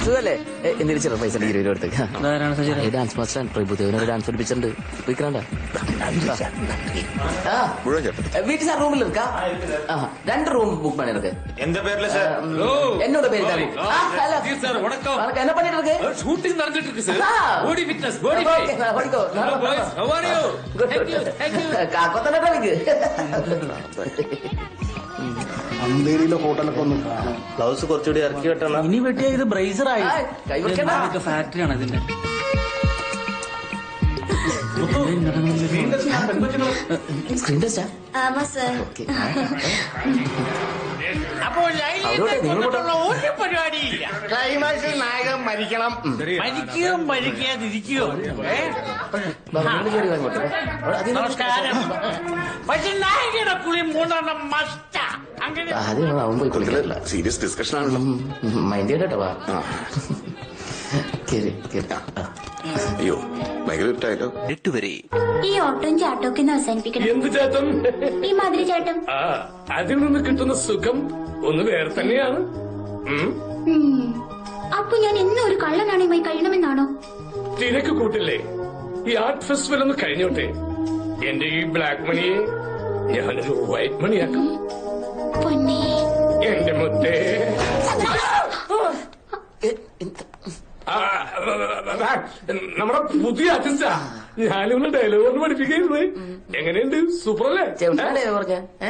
സുഖല്ലേ? എന്തെങ്കിലും ചെറു പൈസ 20 രൂപ എടുത്തേക്ക്. ഡാൻസ് മാസ്റ്റർ പ്രഭുദേവനൊരു ഡാൻസ് പഠിപ്പിച്ചിട്ടുണ്ട്. വിക്രാണ്ട വീട്ടിൽ സാർ റൂമിൽ നിൽക്കാം. 2 റൂം ബുക്ക് பண்ணி இருக்கு. எந்த பேர்ல சார்? என்னோட பேர் தான். ஹலோ சார், வணக்கம். என்ன பண்ணிட்டு இருக்கு? ஷூட்டிங் நடந்துட்டு இருக்கு sir. Body fitness, body okay, ஓடிக்கோ. Hello boys, how are you? Thank you. കാക്കത്തന്നെ കളിക്ക്. അന്തേരിയിലെ ഹോട്ടലൊക്കെ ഒന്ന് കാണാം. ബ്ലൗസ് കുറച്ചുകൂടി ഇറക്കി വെട്ടണം. ഇനി വെട്ടിയ ഇത് ബ്രൈസർ ആയി. ഫാക്ടറിയാണ് ഇതിന്റെ. സ്ക്രീൻ ടെസ്റ്റാ? ആമാ സർ. അപ്പോ ലൈലിനുള്ള ഒരു പരിപാടിയില്ല. ക്ലൈമാക്സിൽ നായകൻ മരിക്കണം. മരിക്കുകയോ മരിക്കാതിരിക്കുകയോ. നമസ്കാരം. പക്ഷെ നായകയുടെ കുളി 3 മസ്റ്റാ. അങ്ങനെ ആദ്യം അവൻ പോയി കുളിക്കില്ല. സീരിയസ് ഡിസ്കഷൻ ആണല്ലോ. മൈൻഡ് ചെയ്യട്ടോ. വാ. അയ്യോ, ഭയങ്കര ഇട്ടായിട്ടോ. 8 വരെ ഈ ഓട്ടം ചാട്ടമൊക്കെ ഒന്ന് അവസാനിപ്പിക്കണം. എന്ത് ചേട്ടൻ? ഈ മാതിരി ചാട്ടം. അതിൽ നിന്ന് കിട്ടുന്ന സുഖം ഒന്ന് വേറെ തന്നെയാണ്. അപ്പൊ ഞാൻ എന്നും ഒരു കള്ളനാണയമായി കഴിയണമെന്നാണോ? തിരക്ക് കൂട്ടില്ലേ? ഈ ആർട്ട് ഫെസ്റ്റിവൽ ഒന്ന് കഴിഞ്ഞോട്ടെ. എന്റെ ഈ ബ്ലാക്ക് മണിയെ ഞാനൊരു വൈറ്റ് മണിയാക്കും. പൊന്നേ, എന്റെ മുത്തേ. നമ്മുടെ പുതിയ ആർട്ടിസ്റ്റാ. ഞാനിവിടെ ഡയലോഗ് ഒന്ന് പഠിപ്പിക്കുന്നത്. എങ്ങനെയുണ്ട്? സൂപ്പർ അല്ലേ?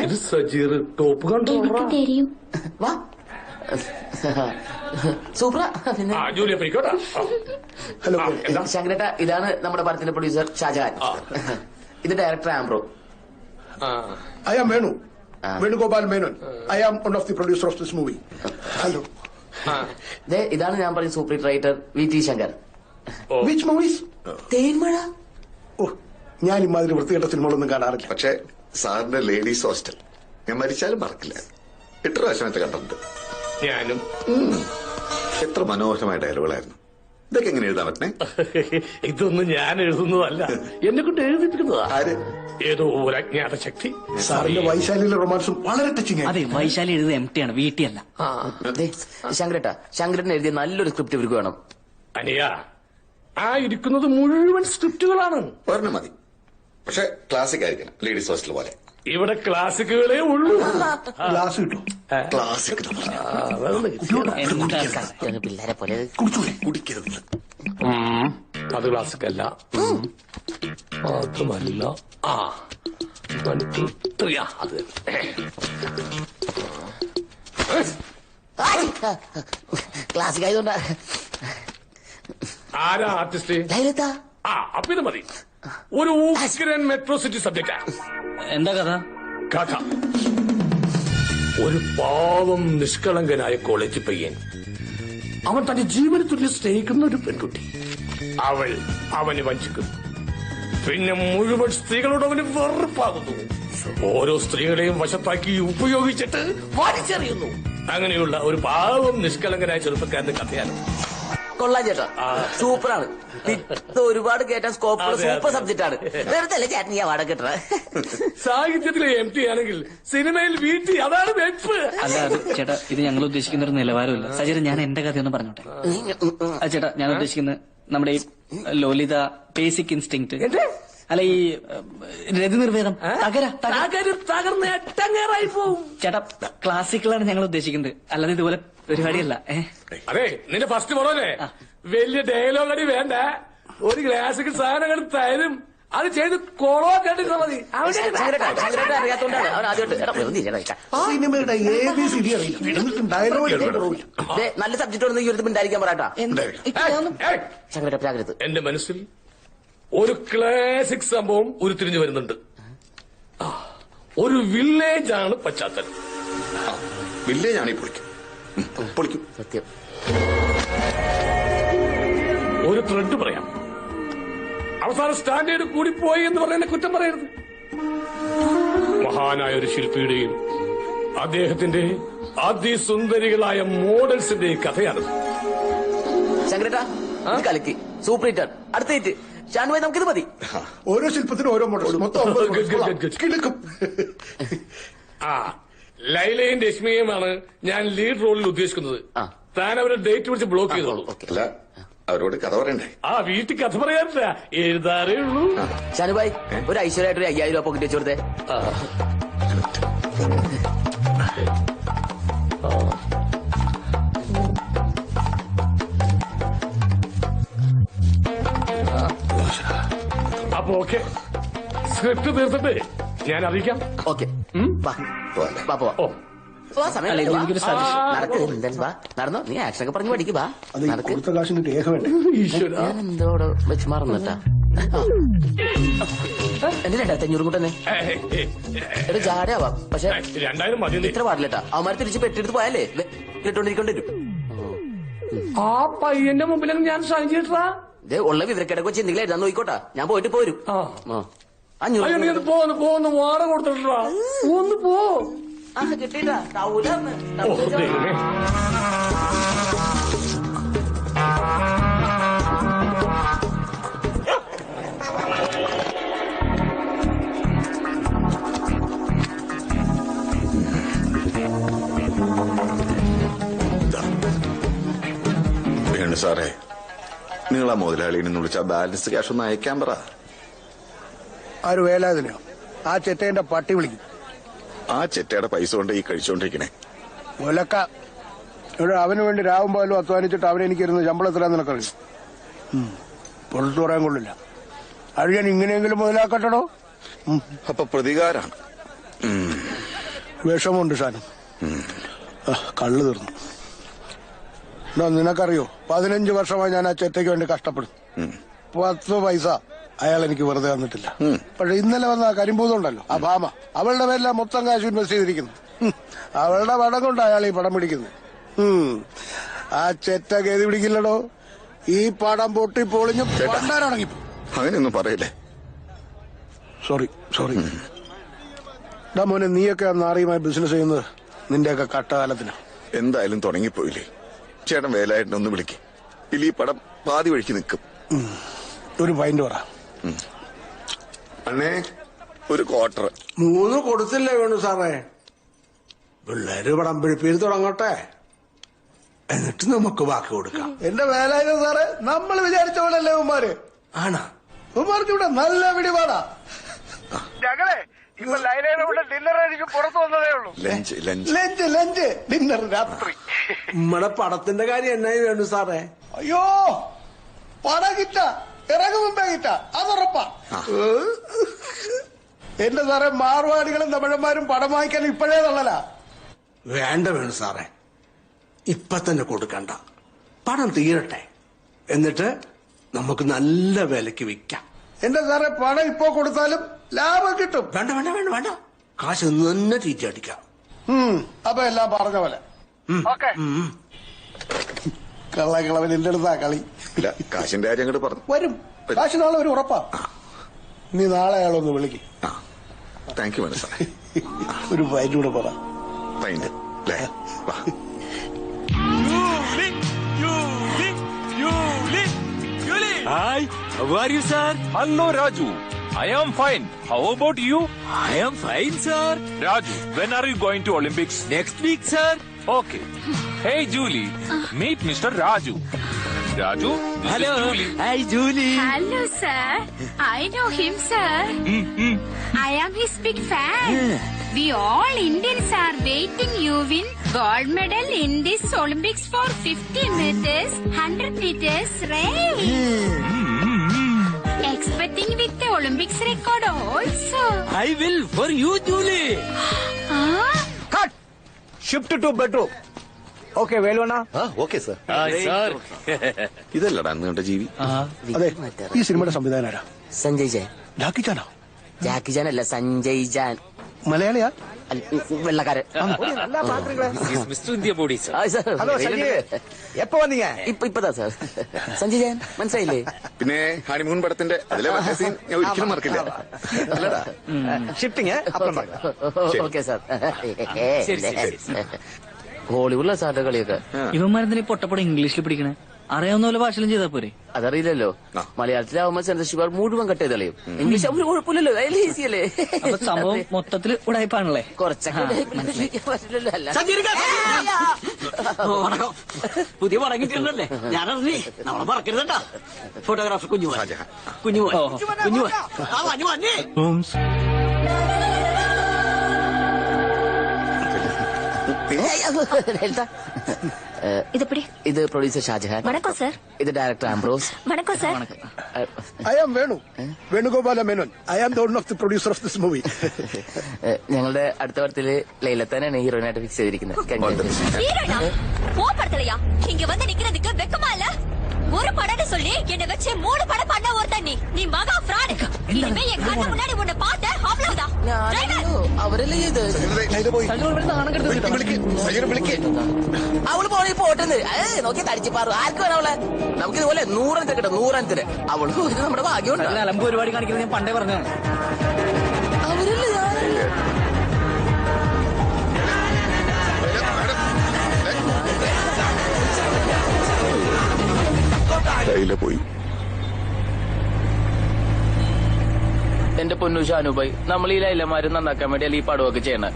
ഇത് സജീർ ടോപ്പ് കണ്ടോ? വാ, സൂപ്പർ. ജൂലിയ പോയിക്കോട്ടെ. ഹലോ ശങ്കരേട്ട, ഇതാണ് നമ്മുടെ പടത്തിന്റെ പ്രൊഡ്യൂസർ ഷാജഹാൻ. ഇത് director Ambro. I am Venu. Venugopal Menon. I am one of the producers of this movie. Hello. ഇതാണ് ഞാൻ പറഞ്ഞ super writer VT Shankar. Which movies? തേന്മഴ. ഓ, ഞാൻ ഇമാതിരി വൃത്തികെട്ട സിനിമകളൊന്നും കാണാറില്ല. പക്ഷെ സാറിന്റെ ലേഡീസ് ഹോസ്റ്റൽ ഞാൻ മരിച്ചാലും മറക്കില്ല. 8 പ്രാവശ്യമത്തെ കണ്ടിട്ടുണ്ട് ഞാനും. എത്ര മനോഹരമായ ഡയലോഗുകളായിരുന്നു. ഇതൊക്കെ എങ്ങനെ എഴുതാൻ പറ്റണേ? ഇതൊന്നും ഞാൻ എഴുതുന്നതല്ല, എന്നെ കൊണ്ട് എഴുതിപ്പിക്കുന്നതാ. ആര്? ഏതോ ഒരു അജ്ഞാത ശക്തി. സാറിന്റെ വൈശാലിയിലെ റൊമാൻസും വളരെ ടച്ചിങ് അതെ, വൈശാലി എഴുതുക MT ആണ്, VT അല്ല. ശങ്കരേട്ട, ശങ്കരൻ എഴുതിയ നല്ലൊരു സ്ക്രിപ്റ്റ് ഇവർക്ക് വേണം. അനിയ, ആ ഇരിക്കുന്നത് മുഴുവൻ സ്ക്രിപ്റ്റുകളാണ്. ഒരെണ്ണം മതി, പക്ഷെ ക്ലാസിക് ആയിരിക്കണം, ലേഡീസ് ഹോസ്റ്റൽ പോലെ. ഇവിടെ ക്ലാസിക്കുകളേ ഉള്ളൂ. ക്ലാസ് കിട്ടും. ക്ലാസിക് പിള്ളേരെ പോലെ കുടിക്കരുത്. അത് ക്ലാസിക്കല്ല. അതുമല്ല. അത് ക്ലാസിക് ആയതുകൊണ്ടാ. ആരാ ആർട്ടിസ്റ്റ്? അപ്പൊ ഇത് മതി. ഒരു ഉഗ്രൻ മെട്രോ സിറ്റി സബ്ജക്റ്റാ. എന്താ കഥ? കഥ ഒരു പാവം നിഷ്കളങ്കനായ കോളേജ് പയ്യൻ. അവൻ തന്റെ ജീവന് തുല്യം സ്നേഹിക്കുന്ന ഒരു പെൺകുട്ടി. അവൾ അവനെ വഞ്ചിക്കുന്നു. പിന്നെ മുഴുവൻ സ്ത്രീകളോട് അവന് വെറുപ്പാകുന്നു. ഓരോ സ്ത്രീകളെയും വശത്താക്കി ഉപയോഗിച്ചിട്ട് വലിച്ചെറിയുന്നു. അങ്ങനെയുള്ള ഒരു പാവം നിഷ്കളങ്കനായ ചെറുപ്പക്കാരന്റെ കഥയാണ്. കൊള്ളാം ചേട്ടാ, സൂപ്പറാണ്. ഇത് ഒരുപാട് കേട്ടാൻ സ്കോപ്പ് സൂപ്പർ സബ്ജക്റ്റ് ആണ്. വെറുതെ അല്ലേ ചേട്ടൻ ഈ അവാർഡ് കിട്ടണ. സാഹിത്യത്തിലെ MT ആണെങ്കിൽ സിനിമയിൽ VT, അതാണ് വെപ്പ്. അല്ല അത് ചേട്ടാ, ഇത് ഞങ്ങൾ ഉദ്ദേശിക്കുന്ന ഒരു നിലവാരമില്ല. സജീര, ഞാൻ എന്റെ കഥ ഒന്ന് പറഞ്ഞോട്ടെ. ചേട്ടാ, ഞാൻ ഉദ്ദേശിക്കുന്നത് നമ്മുടെ ഈ ലോലിത, ബേസിക് ഇൻസ്റ്റിങ്ക്ട്, അല്ല ഈ രതിനിർവേദം, തകർന്നേറായി പോവും. ചേട്ടാ, ക്ലാസിക്കലാണ് ഞങ്ങൾ ഉദ്ദേശിക്കുന്നത്, അല്ലാതെ ഇതുപോലെ പരിപാടിയല്ല. അതെ, നിന്റെ ഫസ്റ്റ് പടമല്ലേ, വലിയ ഡയലോഗ് അടി വേണ്ട. ഒരു ക്ലാസിക്കൽ സാധനങ്ങൾ തരും, അത് ചെയ്ത് കൊളവാക്കേണ്ടിരുന്ന മതി. അറിയാത്തോണ്ടാണ് അവൻ ആദ്യമായിട്ട് സിനിമയുടെ ABCD അറിയില്ല. നല്ല സബ്ജക്ട് ഒന്നും ഈ ഒരു ഉണ്ടായിരിക്കാൻ പറയാട്ടാ. എന്റെ മനസ്സിൽ ഒരു ക്ലാസിക് സംഭവം ഉരുത്തിരിഞ്ഞു വരുന്നുണ്ട്. ഒരു വില്ലേജ് ആണ് പശ്ചാത്തലം. വില്ലേജ് ആണ് ഈ പൊളിക്കും. സത്യം. ഒരു ത്രെഡ് പറയാം. അവസാനം സ്റ്റാൻഡേർഡ് കൂടിപ്പോയി എന്ന് പറഞ്ഞ കുറ്റം പറയരുത്. മഹാനായ ഒരു ശില്പിയുടെയും അദ്ദേഹത്തിന്റെ അതിസുന്ദരികളായ മോഡൽസിന്റെയും കഥയാണത്. ശങ്കരേട്ടാ, കലക്കി സൂപ്പർ ഹിറ്റ്. അടുത്ത ഹിറ്റ് ഷാനുമായി, നമുക്കിത് മതി. ഓരോ ശില്പത്തിനും ഓരോ മോഡൽ, മൊത്തം ലൈലയും രശ്മിയുമാണ് ഞാൻ ലീഡ് റോളിൽ ഉദ്ദേശിക്കുന്നത്. താൻ അവരെ ഡേറ്റ് പിടിച്ച് ബ്ലോക്ക് ചെയ്തോളൂ. അവരോട് കഥ പറയണ്ടേ? വീട്ടിൽ കഥ പറയാറില്ല, എഴുതാറേ ഉള്ളൂ. ഷാനുഭായ്, ഒരു ഐശ്വര്യമായിട്ട് ഒരു 5000 രൂപ പോക്കറ്റ് വെച്ചു കൊടുത്തേ. അപ്പൊ ഓക്കെ, സ്ക്രിപ്റ്റ് തീർത്തിട്ട് ഞാൻ അറിയിക്കാം. ഓക്കെ, നടന്നോ, നീ ആക്ഷനൊക്കെ പറഞ്ഞു പഠിക്കുക. എന്തോടെ വെച്ച് മറന്നിട്ടാ എന്റെ 2500 കൂട്ടന്നെ ഒരു ജാടയാവാം. പക്ഷെ 2000 മതി. ഇത്ര പാടില്ലട്ടാ, അവന്മാര് തിരിച്ച് പെട്ടെടുത്ത് പോയാലേ കേട്ടോണ്ടിരിക്കേണ്ടി വരും. ആ പയ്യന്റെ മുമ്പിൽ ഞാൻ സൈൻ ചെയ്തിട്ടാ ഉള്ള വിവരക്കിടക്ക് വെച്ച് എന്തെങ്കിലും എഴുതാൻ നോക്കിക്കോട്ടാ. ഞാൻ പോയിട്ട് പോരും. 500 പോന്ന് വാടക കൊടുത്തിട്ടാ. ഒന്ന് പോ. കിട്ടിട്ടാ വേണു സാറേ, നിങ്ങൾ ആ മുതലാളിനെ വിളിച്ച ബാലൻസ് ക്യാഷ് ഒന്ന് അയക്കാൻ പറ. ആര് വേലാതിനെയോ? ആ ചെറ്റേന്റെ പട്ടി വിളിക്കും. ആ ചെറ്റയുടെ പൈസ കൊണ്ട് ഈ കഴിച്ചോണ്ടിരിക്കണേ ഒലക്ക. അവന് വേണ്ടി രാവും പോലും അധ്വാനിച്ചിട്ട് അവനെനിക്കിരുന്ന് ശമ്പളത്തിലാ നിനക്കറിയും. പുറത്തു പറയാൻ കൊള്ളില്ല. അഴിയാൻ ഇങ്ങനെയെങ്കിലും മുതലാക്കട്ടോ. അപ്പൊ പ്രതികാരാണ്. വിഷമുണ്ട് ഷാനും. കള്ളു തീർന്നു. നിനക്കറിയോ, 15 വർഷമായി ഞാൻ ആ ചെറ്റയ്ക്ക് വേണ്ടി കഷ്ടപ്പെടും. 10 പൈസ അയാൾ എനിക്ക് വെറുതെ തന്നിട്ടില്ല. പക്ഷെ ഇന്നലെ വന്ന കരിമ്പൂതുണ്ടല്ലോ, ആ ഭാമ, അവളുടെ പേരില മൊത്തം കാശ് ഇൻവെസ്റ്റ് ചെയ്തിരിക്കുന്നു. അവളുടെ പടം കൊണ്ട് അയാൾ ഈ പടം പിടിക്കുന്നത്. ആ ചെറ്റ ഗതി പിടിക്കില്ലടോ. ഈ പടം പൊട്ടി പൊളിഞ്ഞ് പണ്ടാരടങ്ങിപ്പോ. അങ്ങനെയൊന്നും പറയില്ലേ. സോറി. മോനെ, നീയൊക്കെ നാറിയുമായി ബിസിനസ് ചെയ്യുന്നത് നിന്റെയൊക്കെ കട്ടകാലത്തിന്. എന്തായാലും തുടങ്ങിപ്പോയില്ലേ. ചേട്ടൻ വേലായിട്ടിനെ ഒന്ന് വിളിക്കും. ഇല്ല, ഈ പടം പാതി വഴിക്ക് നിൽക്കും. ഒരു പൈന്റ് പറ. അണ്ണേ, ഒരു ക്വാർട്ടർ. 3 കൊടുത്തില്ലേ വേണു സാറേ? പിള്ളേര് പടം പിടിപ്പിൽ തുടങ്ങട്ടെ, എന്നിട്ട് നമുക്ക് ബാക്കി കൊടുക്കാം. എന്റെ വേലായുധ സാറേ, നമ്മൾ വിചാരിച്ച പോലല്ലേ ഉമ്മാര്. ആണോ? ഉമ്മാർക്ക് ഇവിടെ നല്ല പിടിപാടാ. ഞങ്ങളെ ഇപ്പൊ ലൈനയുടെ ഡിന്നർ എനിക്ക് പുറത്തു വന്നതേ ഉള്ളൂ. ലഞ്ച് ഡിന്നർ രാത്രി. നമ്മുടെ പടത്തിന്റെ കാര്യം എന്നായി വേണു സാറേ? അയ്യോ, പടം കിട്ട ഇറങ്ങും മുമ്പേ കിട്ട, അതുറപ്പാ. എന്റെ സാറേ, മാർവാടികളും തമിഴന്മാരും പടം വാങ്ങിക്കാൻ ഇപ്പോഴേ തള്ളല. വേണ്ട വേണു സാറേ, ഇപ്പൊ തന്നെ കൊടുക്കണ്ട. പടം തീരട്ടെ, എന്നിട്ട് നമുക്ക് നല്ല വിലക്ക് വിൽക്കാം. എന്റെ സാറേ, പണം ഇപ്പോ കൊടുത്താലും ലാഭം കിട്ടും. വേണ്ട, കാശ് തന്നെ തീറ്റടിക്കാം. അപ്പൊ എല്ലാം പറഞ്ഞ പോലെ. കള്ളക്കളവൻ എന്റെ അടുത്താ കളി. ഇല്ല, കാശിന്റെ കാര്യം അങ്ങോട്ട് പറഞ്ഞു. വരും, കാശ് നാളെ വരും, ഉറപ്പാ. നീ നാളെ അയാളൊന്ന് വിളിക്കും. താങ്ക് യു വേണു സാറേ. ഒരു പൈന്റ് കൂടെ പറ. പൈന്റ് അല്ലേ? വാ. You Hi, how are you, sir? Hello, Raju. I am fine. How about you? I am fine, sir. Raju, when are you going to Olympics? Next week, sir. Okay. Hey, Julie. Meet Mr. Raju. Raju, this Hello. is Julie. Hi, Julie. Hello, sir. I know him, sir. I am his big fan. We all Indians are waiting you win gold medal in this Olympics for 50 meters, 100 meters race. Expecting with the Olympics record also. I will for you, Julie. Cut. Shift to bedroom. Okay, വേലുവണ്ണ. Okay sir. Hi, sir. ഇതല്ലടാ അന്ന് കണ്ട ജീവി. അതെ, ഈ സിനിമയുടെ സംവിധാനം ആരാ? സഞ്ജയ് ജാൻ. ജാക്കി ചാനോ? ജാക്കി ജാൻ അല്ല, സഞ്ജയ് ജാൻ. മലയാളിയാ? വെള്ളക്കാരൻ. Mr. India Body, sir. Hello Sanjay, എപ്പോ വന്നീங்க? ഇപ്പതാ സാർ. സഞ്ജയ് ജാൻ മനസ്സിലായില്ലേ? പിന്നെ ഹണിമൂൺ പടത്തിന്റെ അതിലെ മറ്റേ സീൻ ഞാൻ ഒരിക്കലും മറക്കില്ല. അല്ലടാ ഷിഫ്റ്റിങ് അപ്പുറം ഓക്കെ സാർ. ഹോളിവുഡിലെ സാറിന്റെ കളിയൊക്കെ ഇവന്മാരെന്തിനാ പൊട്ടപ്പടം ഇംഗ്ലീഷിൽ പിടിക്കണേ? അറിയാവുന്ന പോലെ ഭാഷയിലും ചെയ്താൽ പോരെ? അതറിയില്ലല്ലോ. മലയാളത്തിലാവുമ്പോ സെൻസർഷിപ്പ് മുഴുവൻ കട്ട് ചെയ്ത് കളയും. ഇംഗ്ലീഷ് ആവുമ്പോൾ കുഴപ്പമില്ലല്ലോ, അതിൽ ഈസിയല്ലേ. അപ്പൊ സംഭവം മൊത്തത്തിൽ ഉടായ്പാണല്ലേ? കുറച്ചൊക്കെ പറ്റില്ലല്ലോ. അല്ല പുതിയ പടം കിട്ടിയിട്ടുണ്ടല്ലേ? ഞാനറിഞ്ഞേ, നമ്മളെ മറക്കരുതട്ടാ. ഫോട്ടോഗ്രാഫർ കുഞ്ഞുമോൻ. ഇത് പ്രൊഡ്യൂസർ ഷാജഹാൻ. വണക്കം സർ. ഇത് ഡയറക്ടർ ആംബ്രോസ്. വണക്കം sir. I am Venu. Venugopala Menon. I am the one of the producer of this movie. ഞങ്ങളുടെ അടുത്ത പടത്തില് ലൈലത്താനാണ് ഹീറോയിനായിട്ട് ഫിക്സ് ചെയ്തിരിക്കുന്നത്. போப்படுத்தலையா? இங்க வந்து நிக்கிறதுக்கு வெக்கமா இல்ல? ஒரு படம்னு சொல்லி என்ன வச்சு 3 படம் பண்ண ஒருத்தன் நீ மகா ஃப்ராட். இனிமே என் கண்ணு முன்னாடி உன்னை பார்த்த அவ்வளவுதான். അവരല്ലേ ഇത്? അവള് പോണി പോട്ടെന്ന് നോക്കി തടിച്ചു പാറു. ആർക്ക് വേണം അവളെ? നമുക്ക് ഇതുപോലെ 100 കിട്ടും, 100 അവള് ഇത് നമ്മുടെ ഭാഗ്യമുണ്ട്. അലമ്പ് പരിപാടി കാണിക്കുന്നത് ഞാൻ പണ്ടേ പറഞ്ഞതാണ്. അവരല്ലേ പോയി. എന്റെ പൊന്നു ഷാനുഭായി, നമ്മൾ ഈ ലൈലമാരും നന്നാക്കാൻ വേണ്ടി അല്ല ഈ പടമൊക്കെ ചെയ്യണേ.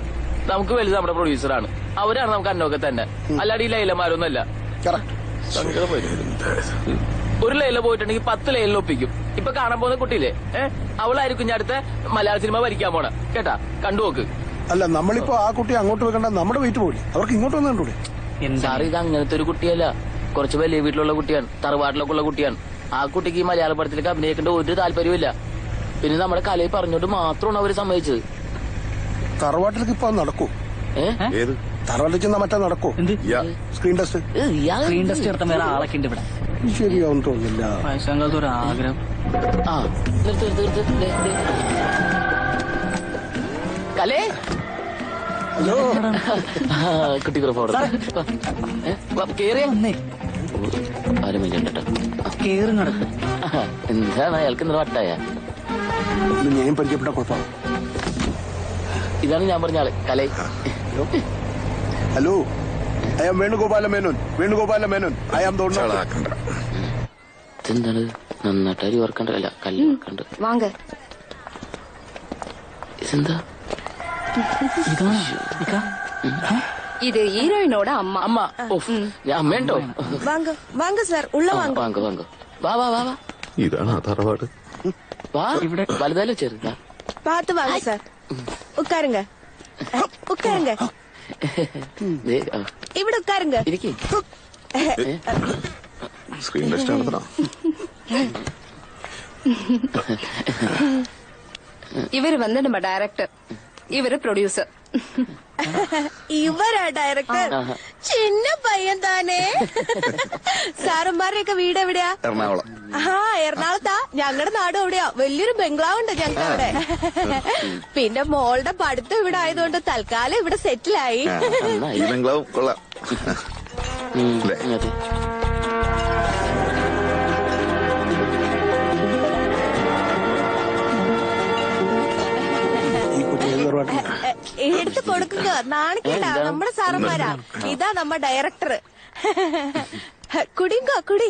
നമുക്ക് വലുത് നമ്മുടെ പ്രൊഡ്യൂസറാണ്. അവരാണ് നമുക്ക് അന്നൊക്കെ തന്നെ. അല്ലാതെ ഈ ലൈലമാരൊന്നുമല്ല. ഒരു ലൈല പോയിട്ടുണ്ടെങ്കിൽ 10 ലൈലിൽ ഒപ്പിക്കും. ഇപ്പൊ കാണാൻ പോകുന്ന കുട്ടിയില്ലേ, അവളായിരിക്കും ഞാൻ അടുത്ത മലയാള സിനിമ ഭരിക്കാൻ പോണ. കേട്ടാ, കണ്ടുപോക്ക്. അല്ല, നമ്മളിപ്പോ ആ കുട്ടി അങ്ങോട്ട് വെക്കണ്ട, നമ്മുടെ വെയിറ്റ് പോയി. അവർക്ക് ഇങ്ങോട്ട് വന്ന് കണ്ടൂടെ? സാർ, ഇത് അങ്ങനത്തെ ഒരു കുട്ടിയല്ല. കുറച്ച് വലിയ വീട്ടിലുള്ള കുട്ടിയാണ്, തറവാട്ടിലൊക്കെ ഉള്ള കുട്ടിയാണ്. ആ കുട്ടിക്ക് ഈ മലയാള പടത്തിലേക്ക് അഭിനയിക്കേണ്ട ഒരു താല്പര്യമില്ല. പിന്നെ നമ്മുടെ കലയിൽ പറഞ്ഞോണ്ട് മാത്രമാണ് അവര് സമ്മതിച്ചത്. തറവാട്ടിലേക്ക് ഇപ്പൊ നടക്കൂ? തറവാട്ടിൽ ചെന്നാ മറ്റാ നടക്കൂ? സ്ക്രീൻ ടെസ്റ്റ് എടുത്ത വേറെ ആളൊക്കെ ഉണ്ട് ഇവിടെ. ശരിയാവും തോന്നില്ല. വയസ്സാകാത്ത ഒരു ആഗ്രഹം. കലേ, ഹലോ കുട്ടി ഫോട്ടോ കേറിയ എന്താണ് അയാൾക്ക് ഇന്നലെ വട്ടായ? ഞാൻ പരിചയപ്പെട്ട കുഴപ്പം. ഇതാണ് ഞാൻ പറഞ്ഞ ആള്, Kalai. Hello, I am Venugopala Menon. Venugopala Menon. I am ഇതെന്താണ് നന്നായിട്ട് അരി ഓർക്കണ്ട, അല്ല കല്ല് ഓർക്കണ്ട. വാങ്ങ. ഇതെന്താ? ഇത് ഹീറോയിനോட അമ്മ. അമ്മ അമ്മയുണ്ടോ? വാങ്ങ വാങ്ങ സാർ, ഉള്ള വാങ്ങ. വാങ്ങ വാങ്ങ. വാ വാ വാ വാ. ഇതാണ് തറവാട്. വാ, ഇവിടെ വലുതാലോ ചെറുതാ? പാത്ത് വാങ്ങ സാർ. ഉക്കാരുങ്ക ഉക്കാരുങ്ക. ഇവിടെ ഉക്കാരുങ്ക. സ്ക്രീൻ ടെസ്റ്റ് നടത്തണം. ഇവര് வந்து நம்ம டைரக்டர், ഇവര് പ്രൊഡ്യൂസർ. ഇവരാ ഡയറക്ടർ? ചിന്ന പയ്യൻ താനേ. സാറന്മാരുടെയൊക്കെ വീട് എവിടെയാ? എറണാകുളം. എറണാകുളത്താ? ഞങ്ങളുടെ നാടും എവിടെയാ? വലിയൊരു ബംഗ്ലാവുണ്ട് ഞങ്ങൾക്ക് അവിടെ. പിന്നെ മോളുടെ പഠിത്തം ഇവിടെ ആയതുകൊണ്ട് തൽക്കാലം ഇവിടെ സെറ്റിലായി. ഈ ബംഗ്ലാവ് കൊള്ളാം. എടുത്ത് കൊടുക്കുക, നാണിക്കട്ടാ. നമ്മുടെ സാറന്മാരാ. ഇതാ നമ്മ ഡയറക്ടർ. കുടിങ്കോ കുടി.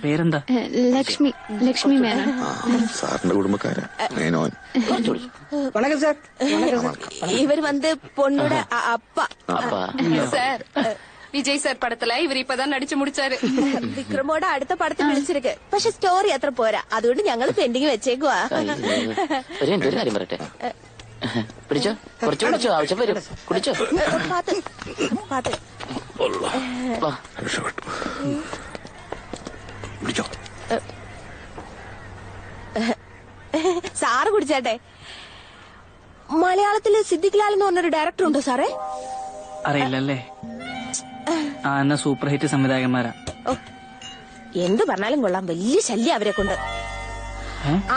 പേരെന്താ? ലക്ഷ്മി മേനോൻ. സാറിന്റെ കുടുംബക്കാരാ മേനോൻ. വണക്കം സാർ. இவர் பொண்ணோட அப்பா. சார் விஜய் சார் படத்துல இவர் இப்பதான் நடிச்சு முடிச்சாரு. വിക്രമോടെ അടുത്ത പടത്തിൽ വിളിച്ചിരിക്കെ. പക്ഷെ സ്റ്റോറി അത്ര പോരാ, അതുകൊണ്ട് ഞങ്ങൾ പെൻഡിങ് വെച്ചേക്കുവാ. ഒരു കാര്യം പറയട്ടെ, പിടിച്ചോ, കുറച്ച് കുടിച്ചോ, ആവശ്യം വരും, കുടിച്ചോ. സാറ് കുടിച്ചാട്ടെ. മലയാളത്തില് സിദ്ദിഖ് ലാൽ എന്ന് പറഞ്ഞൊരു ഡയറക്ടർ ഉണ്ടോ സാറേ? അറിയില്ലല്ലേ? എന്നാ സൂപ്പർ ഹിറ്റ് സംവിധായകന്മാരാ. എന്ത് പറഞ്ഞാലും കൊള്ളാം, വലിയ ശല്യം അവരെ കൊണ്ട്.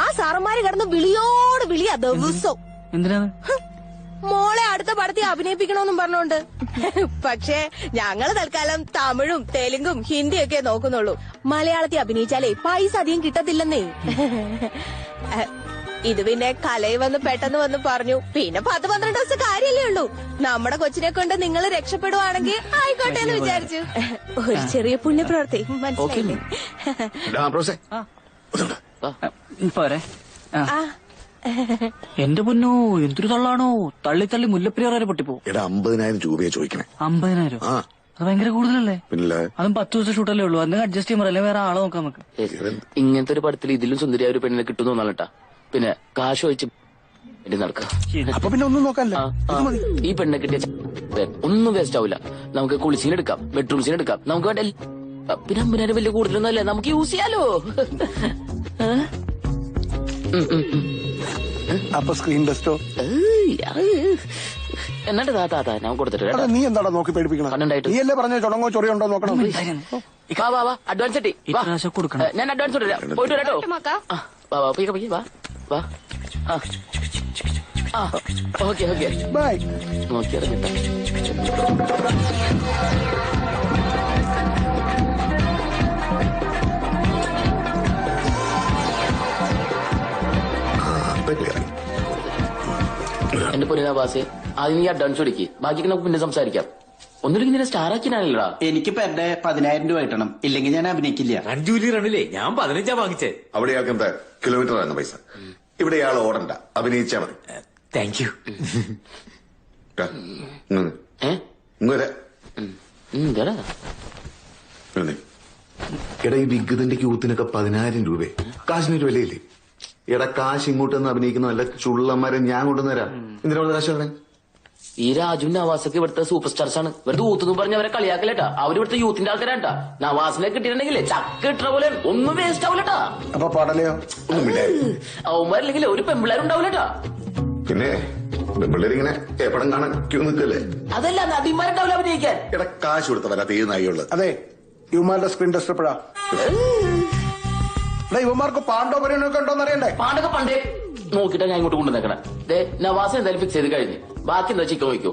ആ സാറന്മാര് കിടന്ന് വിളിയോട് വിളിയാ ദിവസവും. എന്തിനാണ്? മോളെ അടുത്ത പടത്തിൽ അഭിനയിപ്പിക്കണമെന്നും പറഞ്ഞോണ്ട്. പക്ഷേ ഞങ്ങള് തൽക്കാലം തമിഴും തെലുങ്കും ഹിന്ദിയൊക്കെ നോക്കുന്നുള്ളൂ. മലയാളത്തിൽ അഭിനയിച്ചാലേ പൈസ അധികം കിട്ടത്തില്ലെന്നേ. ഇത് പിന്നെ കലയിൽ വന്ന് പെട്ടെന്ന് വന്ന് പറഞ്ഞു. പിന്നെ 10-12 ദിവസം കാര്യല്ലേ ഉള്ളൂ. നമ്മുടെ കൊച്ചിനെ കൊണ്ട് നിങ്ങൾ രക്ഷപ്പെടുവാണെങ്കിൽ ആയിക്കോട്ടെ എന്ന് വിചാരിച്ചു. ഒരു ചെറിയ പുണ്യപ്രവൃത്തി, മനസ്സിലായില്ലേ? പോരെ. എന്റെ പൊന്നോ, എന്തൊരു തള്ളാണോ! തള്ളി തള്ളി മുല്ലപ്പെരിയാർ വരെ പൊട്ടിപ്പോ. 50,000 രൂപയെ ചോദിക്കണേ. 50,000? അത് ഭയങ്കര കൂടുതലല്ലേ? പിന്നെ അതും 10 ദിവസം ഷൂട്ടല്ലേ ഉള്ളൂ. അതിന് അഡ്ജസ്റ്റ് ചെയ്യാൻ പറയല്ലേ, വേറെ ആളെ നോക്കാം നമുക്ക്. ഇങ്ങനത്തെ ഒരു പടത്തിൽ ഇതിലും സുന്ദരിയായ ഒരു പെണ്ണിനെ കിട്ടുന്നു തോന്നാലട്ടാ. പിന്നെ കാശ് ഒഴിച്ച് നടക്കാം. അപ്പൊ പിന്നെ ഒന്നും നോക്കാനില്ല. ഈ പെണ്ണിനെ കിട്ടിയ ഒന്നും വേസ്റ്റ് ആവില്ല. നമുക്ക് കുളിസീൻ എടുക്കാം, ബെഡ്റൂം സീൻ എടുക്കാം, നമുക്ക് വേണ്ട. പിന്നെ 50,000 വലിയ കൂടുതലൊന്നും അല്ലേ, നമുക്ക് യൂസ് ചെയ്യാലോ. അപ്പൊ സ്ക്രീൻ ടെസ്റ്റോ? എന്നിട്ട് താത്താ ഞാൻ കൊടുത്തിട്ട്. നീ എന്താടാ നോക്കി പേടിപ്പിക്കണം? നീ അല്ലേ പറഞ്ഞ ചുണങ്ങോ ചൊറിയുണ്ടോ നോക്കണം. അഡ്വാൻസ് കിട്ടി, ഞാൻ അഡ്വാൻസ് പോയിട്ട് വരാട്ടോ. വാ. Okay bye. നോക്കിയിറങ്ങിട്ടാ. എന്റെ പൊന്നാവാസെ, ആദ്യം നീ അഡ്വാൻസ് കൊടുക്കി, ബാക്കി നമുക്ക് പിന്നെ സംസാരിക്കാം. ഒന്നുമില്ലെങ്കിൽ നിന്നെ സ്റ്റാർ ആക്കിനാണല്ലോടാ. എനിക്ക് പെരുടെ 10,000 രൂപ കിട്ടണം, ഇല്ലെങ്കിൽ ഞാൻ അഭിനയിക്കില്ല. ജൂലി റണ്ണില്ലേ, ഞാൻ 15 വാങ്ങിച്ചേ. അവിടെ ആക്കുന്ന കിലോമീറ്റർ ആണ് പൈസ. ഇവിടെ ഇയാൾ ഓടണ്ട, അഭിനയിച്ചാ മതി. Thank you. എടാ, ഈ വിഗതിന്റെ ക്യൂത്തിനൊക്കെ 10,000 രൂപ. കാശിനൊരു വിലയില്ലേ? എടാ, കാശ് ഇങ്ങോട്ടൊന്ന് അഭിനയിക്കുന്ന നല്ല ചുള്ളന്മാരെ ഞാൻ കൊണ്ടുവന്നരാം. എന്തിനാ കാശ് പറഞ്ഞേ? ഈ രാജു നവാസൊക്കെ ഇവിടുത്തെ സൂപ്പർ സ്റ്റാർസ് ആണ്. ഇവരുടെ യൂത്ത് പറഞ്ഞ് അവരെ കളിയാക്കലേട്ടാ. അവർ ഇവിടുത്തെ യൂത്തിന്റെ ആൾക്കാരാട്ടാ. നവാസിനെ കിട്ടിയിട്ടുണ്ടെങ്കിലേ ചക്ക ഇട്ട പോലെ ഒന്നും വേസ്റ്റ് ആവില്ലട്ടാ. അപ്പൊ പാടലയോ? അവന്മാരില്ലെങ്കിൽ ഒരു പെമ്പിള്ളേരുണ്ടാവില്ലട്ടാ. പിന്നെ പെമ്പിള്ളേരിങ്ങനെ എപ്പടം കാണാൻ ക്യൂ നിൽക്കല്ലേ? അതല്ല, നടിമാരുണ്ടാവില്ല അഭിനയിക്കാൻ. എടാ, കാശ് കൊടുത്തവരാ തീ നായുള്ളത്. അതെ, യുവമാരുടെ സ്ക്രീൻ ടെസ്റ്റ് എപ്പോഴാ? യുവമാർക്ക് പാണ്ടോ പരിണൊക്കെ ഉണ്ടോന്ന് അറിയണ്ടേ? പാണ്ടൊക്കെ പണ്ടേ നോക്കിട്ടാ ഞാൻ ഇങ്ങോട്ട് കൊണ്ടുവന്നേക്കണം. നവാസ് എന്തായാലും ഫിക്സ് ചെയ്ത് കഴിഞ്ഞ് ബാക്കി എന്താ ചിക്കൻ വയ്ക്കോ.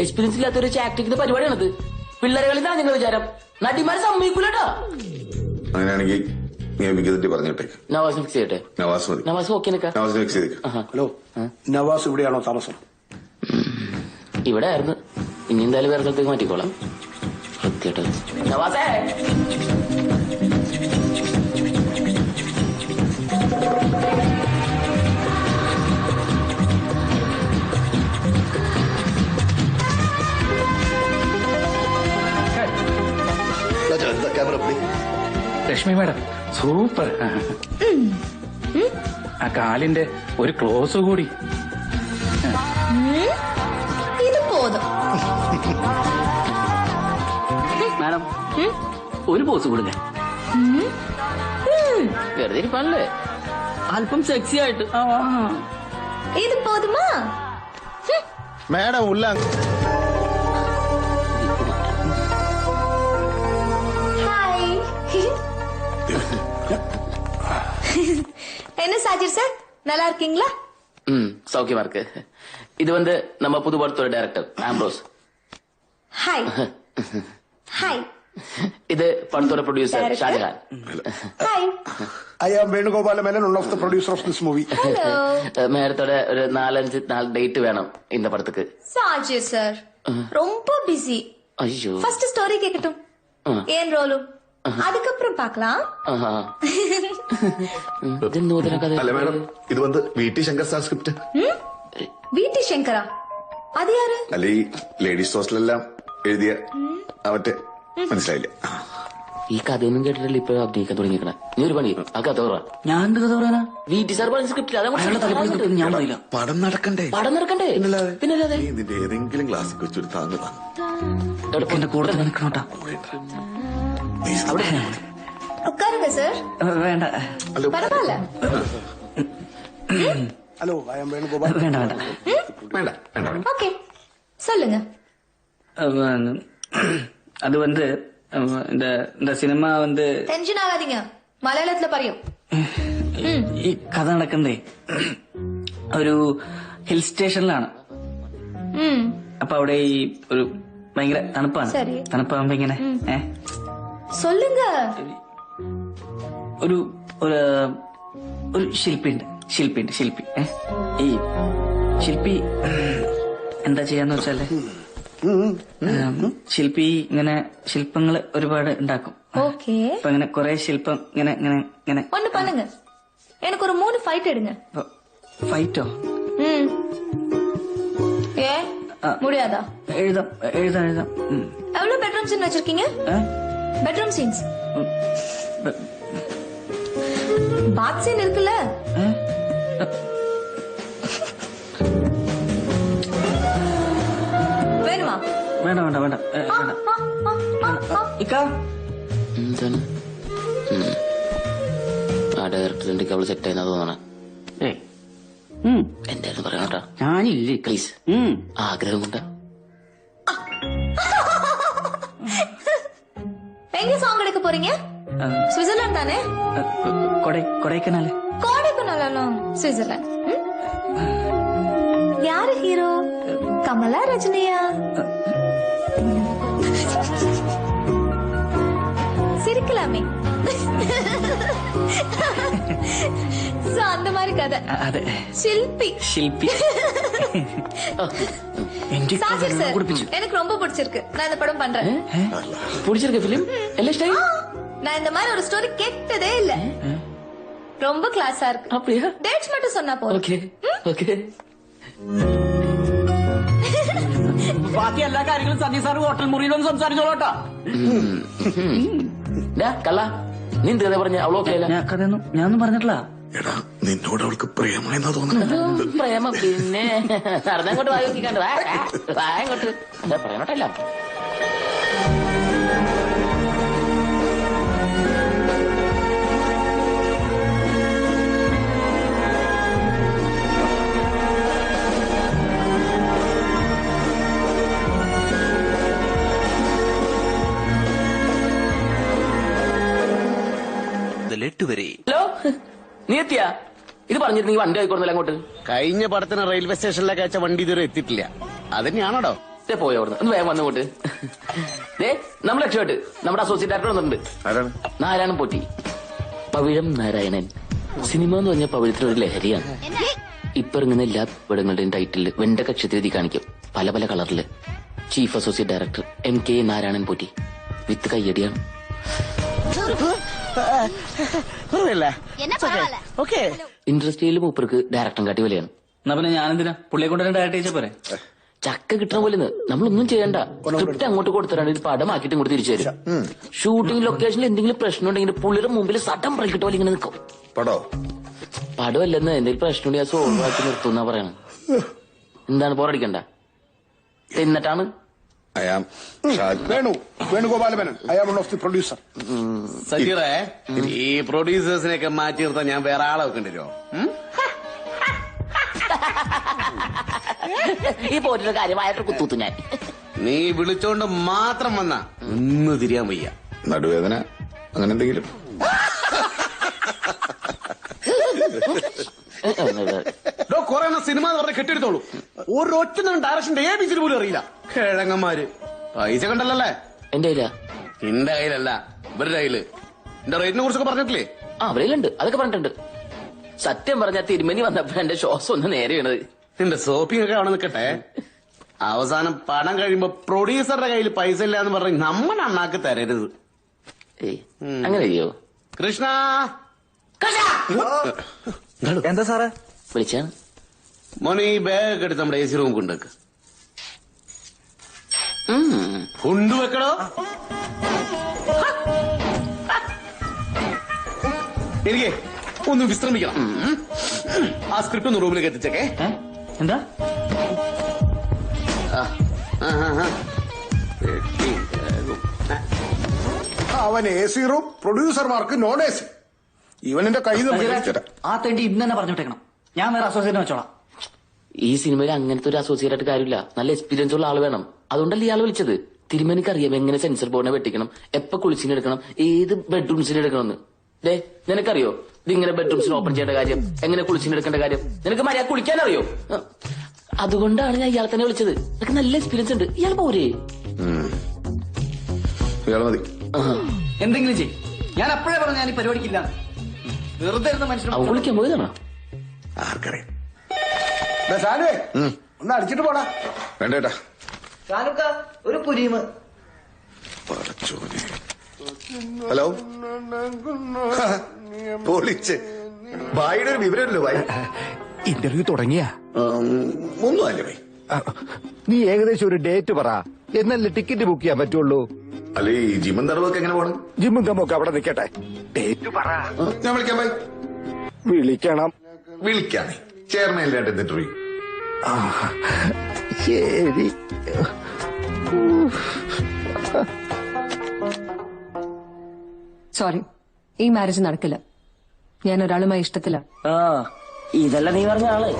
എക്സ്പീരിയൻസ് ഇല്ലാത്ത ഒരു ആക്ടിങ്ങിന്റെ പരിപാടിയാണത്. പിള്ളേരെ കളിന്നാ നിങ്ങൾ വിചാരം. നടിമാരെ സമ്മതിക്കൂലട്ടാ. അങ്ങനെയാണെങ്കിൽ ഞാൻ വിഗതിന്റെ പറഞ്ഞിട്ടേക്ക്. നവാസ് ഫിക്സ് ചെയ്യട്ടെ. നവാസ് മതി. നവാസ് ഓക്കെ നിൽക്കാം. നവാസ് ഫിക്സ് ചെയ്തേക്ക്. ഹലോ, നവാസ് ഇവിടെയാണോ താമസം? ഇവിടെ ആയിരുന്നു. ഇനി എന്തായാലും വേറെ സ്ഥലത്തേക്ക് മാറ്റിക്കോളാം. വൃത്തിയായിട്ട്. നവാസേ, ലക്ഷ്മി മാഡം സൂപ്പർ. ആ കാലിന്റെ ഒരു ക്ലോസ് കൂടി. ഇത് പോതും. മാഡം ഒരു പോസ് കൊടുക്ക. വെറുതെ ഇരിപ്പാണല്ലേ, അല്പം സെക്സി ആയിട്ട്. ഇത് പോതുമാ മാഡം? ഉള്ള என்ன சாஜிர் சார், நல்லா இருக்கீங்களா? சௌக்கியமா இருக்கு. இது நம்ம புது படத்தோட டைரக்டர் ஆம்ப்ரோஸ். ஹாய். ஹாய். ഇത് പടത്തോടെ producer Shahjahan. Hi. I am Venugopala Menon, one of the producer of this movie. മേഡത്തോടെ ഒരു 4-5 ഡേറ്റ് വേണം இந்த படத்துக்கு. சாஜிர் சார் ரொம்ப பிஸி. ஐயோ. ஃபர்ஸ்ட் ஸ்டோரி கேக்கட்டும். ஏன் ரோலும் அதுக்கப்புறம் பார்க்கலாம். അല്ല മാഡം, ഇത് വന്ന് VT Shankar sir script. VT சங்கரா அது யாரு? അല്ല, ഈ ലേഡീസ് ഹോസ്റ്റലെല്ലാം എഴുതിയ മറ്റേ മനസ്സിലായില്ല. ഈ കഥയൊന്നും കേട്ടിട്ടില്ല ഇപ്പൊ അഭിനയിക്കാൻ തുടങ്ങിക്കണേ. നീ ഒരു പണി ആ കഥ പറ. ഞാൻ എന്ത് കഥ പറയാനാ? വീട്ടി സാർ പറഞ്ഞ സ്ക്രിപ്റ്റിൽ ഞാൻ പറയില്ല. പടം നടക്കണ്ടേ? പടം നടക്കണ്ടേ? പിന്നല്ലാതെ ഇതിന്റെ ഏതെങ്കിലും ക്ലാസ്സിൽ വെച്ചൊരു താങ്ങുതാണ്. എന്റെ കൂടെ നിൽക്കണോട്ടാ. உட்காருங்க சார். വേണ്ട பரவாயில்ல. Hello, I M Venugopal. വേണ്ട വേണ്ട വേണ്ട വേണ്ട. ஓகே சொல்லுங்க. அது வந்து இந்த சினிமா வந்து டென்ஷன் ஆகாதீங்க, മലയാളത്തില് പറയൂ. ഈ കഥ നടക്കുന്നതേ ഒരു ഹിൽ സ്റ്റേഷനിലാണ്. അപ്പൊ അവിടെ ഈ ഒരു ഭയങ്കര തണുപ്പാണ്. ശരി. തണുപ്പാകുമ്പോ ഇങ്ങനെ சொல்லுங்க. ഒരു ഒരു ഒരു ശില്പിയുണ്ട്. ഈ ശില്പി എന്താ ചെയ്യാന്ന് വെച്ചാല് ശില്പി ഇങ്ങനെ ശില്പങ്ങൾ ഒരുപാട് ഉണ്ടാക്കും. ஓகே, അപ്പൊ ഇങ്ങനെ കൊറേ ശില്പം ഇങ്ങനെ ஒண்ணு பண்ணுங்க, எனக்கு ஒரு 3 ஃபைட் எடுங்க. ഫൈറ്റോ? ஏ முடியாதா? എഴുതാം. எவ்வளவு பெட்ரூம் சீன் வச்சிருக்கீங்க? Bedroom scenes. பாத் சீன் இருக்குல்ல? வேணுமா? വേണ്ട ഇക്ക എന്താണ് ആ ഡയറക്ടറിന്റെ അവള് സെറ്റ് ആയെന്നാ തോന്നണ. എന്തായാലും പറയണോട്ടാ. ഞാനില്ലേ പ്ലീസ്. ആഗ്രഹം കൊണ്ടാ. எங்க சாங் எடுக்க போறீங்க? சுவிட்சர்லாந்து தானே? കൊടൈക്കനാല്. கோடைக்குனாலும் சுவிட்சர்லாந்து. யாரு ஹீரோ? கமலா, ரஜினியா? சிரிக்கலாமே. சோ அந்த மாதிரி கதை. അതെ, ശില്പി. சாகர் சார், எனக்கு ரொம்ப பிடிச்சிருக்கு. நான் இந்த படம் பண்றேன். பிடிச்சிருக்க பிலிம் எல்லாம் ஸ்டைல். நான் இந்த மாதிரி ஒரு ஸ்டோரி கேட்டதே இல்ல. ரொம்ப கிளாஸா இருக்கு. அப்படியா? டேட்ஸ் மட்டும் சொன்னா போதும். ഓക്കെ. ബാക്കി എല്ലാ കാര്യങ്ങളും സതീഷ് സാർ ഹോട്ടൽ മുറിയിലൊന്നും സംസാരിച്ചോളൂട്ടോ. കള്ള നീ എന്താ പറഞ്ഞ അവളോക്കെ ഞാനൊന്നും പറഞ്ഞിട്ടില്ല. എടാ, നിന്നോട് അവൾക്ക് പ്രേമെന്നാ തോന്നുന്നത്. പ്രേമം പിന്നെ നടന്നങ്ങോട്ട് വായിക്കണ്ട് വായങ്ങോട്ട് പറയണോട്ടല്ല. ഹലോ, നീ എത്തിയാ? ഇത് പറഞ്ഞിട്ട് നീ വണ്ടി ആയിക്കോടുന്നില്ല അങ്ങോട്ട്. കഴിഞ്ഞ പടത്തിന് റെയിൽവേ സ്റ്റേഷനിലേക്ക് അയച്ച വണ്ടി ഇതുവരെ എത്തിയിട്ടില്ല. അതന്നെയാണോടോ? പോയോ അവിടുന്ന്? ഒന്ന് വേഗം വന്നങ്ങോട്ട്. നമ്മൾ രക്ഷപ്പെട്ട് നമ്മുടെ അസോസിയേറ്റ് ഡയറക്ടർ വന്നിട്ടുണ്ട്. നാരായണൻ പോറ്റി, പവിഴം നാരായണൻ. സിനിമ എന്ന് പറഞ്ഞ പവിഴത്തിന് ഒരു ലഹരിയാണ്. ഇപ്പൊ ഇറങ്ങുന്ന എല്ലാ പടങ്ങളുടെയും ടൈറ്റിൽ വെണ്ടക്ക എഴുതി കാണിക്കും, പല പല കളറില്. Chief associate director MK Narayanan Potti with കയ്യടിയാണ്. ഇൻഡസ്ട്രിയിൽ മൂപ്പർക്ക് ഡയറക്ടറും കാട്ടി വിലയാണ്. എന്നാ പിന്നെ ഞാനെന്തിനാ പുള്ളിയെ കൊണ്ടുവരാൻ ഡയറക്ട് ചെയ്യിച്ചാ പോരെ? ചക്ക കിട്ടണ പോലെ നമ്മളൊന്നും ചെയ്യണ്ട. സ്ക്രിപ്റ്റ് അങ്ങോട്ട് കൊടുത്തിട്ടാണ് ഇത് പടമാക്കിയിട്ട് ഇങ്ങോട്ട് തിരിച്ചു തരും. ഷൂട്ടിംഗ് ലൊക്കേഷനിൽ എന്തെങ്കിലും പ്രശ്നം ഉണ്ടെങ്കിൽ പുള്ളിയുടെ മുമ്പിൽ സട്ടം പറയിക്കിട്ട പോലെ ഇങ്ങനെ നിൽക്കും. പടമല്ലെന്ന് എന്തെങ്കിലും പ്രശ്നം ഉണ്ടെങ്കിൽ സോൾവ് ആക്കി നിർത്തുന്നാ പറയണം. എന്താണ് പോരടിക്കണ്ട എന്നിട്ടാണ്. വേണുഗോപാലമേനൻ, I am one of the producer. സജീറേ, ഈ പ്രൊഡ്യൂസേഴ്സിനെയൊക്കെ മാറ്റി നിർത്താൻ ഞാൻ വേറെ ആളെ വെക്കേണ്ടി വരുമോ? ഈ പോറ്റിന്റെ കാര്യമായിട്ട് കുത്തൂത്തു ഞാൻ. നീ വിളിച്ചോണ്ട് മാത്രം വന്ന ഒന്ന് തിരിയാൻ വയ്യ. നടുവേദന അങ്ങനെ എന്തെങ്കിലും? കൊറേ സിനിമ എന്ന് പറഞ്ഞ കെട്ടിയെടുത്തോളൂ. ഒരൊറ്റ ഡയറക്ഷന്റെ ABC പോലും അറിയില്ല. കിഴങ്ങന്മാര് പൈസ കണ്ടല്ലേ? എന്റെ കയ്യില? എന്റെ കയ്യിലല്ല, ഇവരുടെ കയ്യില്. എന്റെ റേറ്റിനെ കുറിച്ചൊക്കെ പറഞ്ഞിട്ടില്ലേ? അവരിലുണ്ട്, അതൊക്കെ പറഞ്ഞിട്ടുണ്ട്. സത്യം പറഞ്ഞ തിരുമനി വന്നപ്പോ എന്റെ ശ്വാസം ഒന്ന് നേരെ വീണത്. നിന്റെ സോപ്പിംഗ് ഒക്കെ അവിടെ നിൽക്കട്ടെ. അവസാനം പണം കഴിയുമ്പോ പ്രൊഡ്യൂസറുടെ കയ്യിൽ പൈസ ഇല്ല എന്ന് പറഞ്ഞ് നമ്മൾ അണ്ണാക്ക് തരരുത്. അങ്ങനെ ചെയ്യോ? കൃഷ്ണ എന്താ സാറേ? വിളിച്ചാണ് മോനെ ഈ ബാഗ് എടുത്ത് നമ്മുടെ AC റൂം കൊണ്ടുവെക്ക്. കൊണ്ടുവെക്കടോ. എനിക്ക് ഒന്ന് വിശ്രമിക്കണം. ആ സ്ക്രിപ്റ്റ് ഒന്ന് റൂമിലേക്ക് എത്തിച്ചേക്കേ. എന്താ? അവൻ AC റൂം, പ്രൊഡ്യൂസർമാർക്ക് നോൺ AC. ഇവനിന്റെ കയ്യിൽ ആ തെണ്ടി ഇന്ന് തന്നെ പറഞ്ഞിട്ടേക്കണം. ഞാൻ വേറെ അസോസിയേറ്റ് വെച്ചോളാം. ഈ സിനിമയിൽ അങ്ങനത്തെ ഒരു അസോസിയേറ്റ് ആയിട്ട് കാര്യമില്ല. നല്ല എക്സ്പീരിയൻസ് ഉള്ള ആള് വേണം. അതുകൊണ്ടല്ലേ ഇയാൾ വിളിച്ചത്. തിരുമേനിക്ക് അറിയാം എങ്ങനെ സെൻസർ ബോർഡിനെ വെട്ടിക്കണം, എപ്പോ കുളിച്ചിന് എടുക്കണം, ഏത് ബെഡ്റൂംസിന് എടുക്കണമെന്ന്. ഡേ നിനക്കറിയോ ഇതിങ്ങനെ ബെഡ്റൂംസിന് ഓപ്പൺ ചെയ്യേണ്ട കാര്യം, എങ്ങനെ കുളിച്ചിന് എടുക്കേണ്ട കാര്യം? നിനക്ക് മര്യാദ കുളിക്കാൻ അറിയോ? അതുകൊണ്ടാണ് ഞാൻ ഇയാളെ തന്നെ വിളിച്ചത്. നിനക്ക് നല്ല എക്സ്പീരിയൻസ് ഉണ്ട്. ഇയാൾ പോരേ? മതി. എന്തെങ്കിലും ചെയ്യും. ഞാൻ അപ്പോഴേ പറഞ്ഞു ഞാൻ ഈ പരിപാടിക്കില്ല. വെറുതെ മനുഷ്യൻ വിളിക്കാൻ പോയതാണോ? ആർക്കറിയാം. ഒന്ന് അടിച്ചിട്ട് പോടാ. വേണ്ടേട്ടാ. ഒരു പുരീമ്. ഹലോ. പൊളിച്ച് ഭായിയുടെ ഒരു വിവരമല്ലോ ഭായി. ഇന്റർവ്യൂ തുടങ്ങിയ ഒന്നും അല്ലേ ഭായി. നീ ഏകദേശം ഒരു ഡേറ്റ് പറ, എന്നല്ലേ ടിക്കറ്റ് ബുക്ക് ചെയ്യാൻ പറ്റുള്ളൂ. അല്ല ഈ ജിമ്മും തടവൊക്കെ എങ്ങനെ പോണം? ജിമ്മും കമ്മൊക്കെ അവിടെ നിൽക്കട്ടെ. ഡേറ്റ് പറ. ഞാൻ വിളിക്കാം ഭായി. വിളിക്കണം. വിളിക്കാന്നേ. Chairman interview. ശരി. സോറി, ഈ മാരേജ് നടക്കില്ല. ഞാൻ ഒരാളുമായി ഇഷ്ടത്തില്ല. ഇതല്ല നീ പറഞ്ഞ ആള്.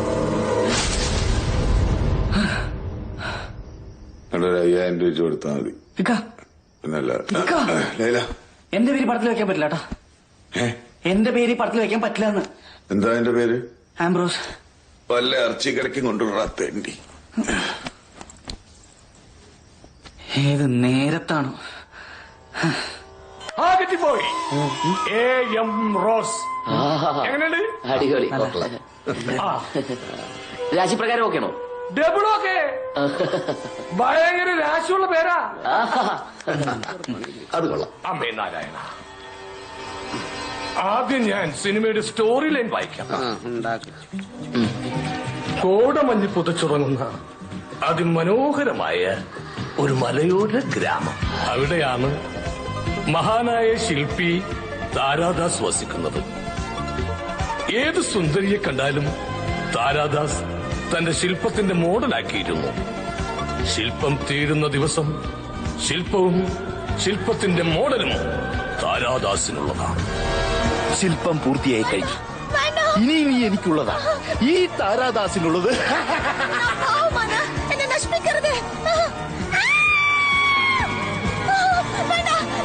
5000 രൂപ കൊടുത്താൽ മതി. എന്റെ പേര് പടത്തിൽ വെക്കാൻ പറ്റില്ല കേട്ടോ. എന്റെ പേര് പടത്തിൽ വെക്കാൻ പറ്റില്ല എന്ന്. എന്താ എന്റെ പേര്? ആംബ്രോസ്. വല്ല ഇറച്ചി കിടക്കി കൊണ്ടുവരാത്തേണ്ടി. ഏത് നേരത്താണോ? പോയി റോസ് എങ്ങനെയുണ്ട്? അടിപൊളി. രാശിപ്രകാരം ഓക്കെയാണോ? Double okay. ഭയങ്കര രാശിയുള്ള പേരാ. അത് കൊള്ളാം. അമ്മേ നാരായണ. ആദ്യം ഞാൻ സിനിമയുടെ സ്റ്റോറി ലൈൻ വായിക്കാം. കോടമഞ്ഞ് പുതച്ചുറങ്ങുന്ന അതിമനോഹരമായ ഒരു മലയോര ഗ്രാമം. അവിടെയാണ് മഹാനായ ശില്പി താരാദാസ് വസിക്കുന്നത്. ഏത് സുന്ദരിയെ കണ്ടാലും താരാദാസ് തന്റെ ശില്പത്തിന്റെ മോഡലാക്കിയിരുന്നു. ശില്പം തീരുന്ന ദിവസം ശില്പവും ശില്പത്തിന്റെ മോഡലും താരാദാസിനുള്ളതാണ്. ശില്പം പൂർത്തിയായി കഴിഞ്ഞു. ഇനിയും ഈ എനിക്കുള്ളതാ. ഈ താരാദാസിനുള്ളത്. എന്നെ നശിപ്പിക്കരുത്.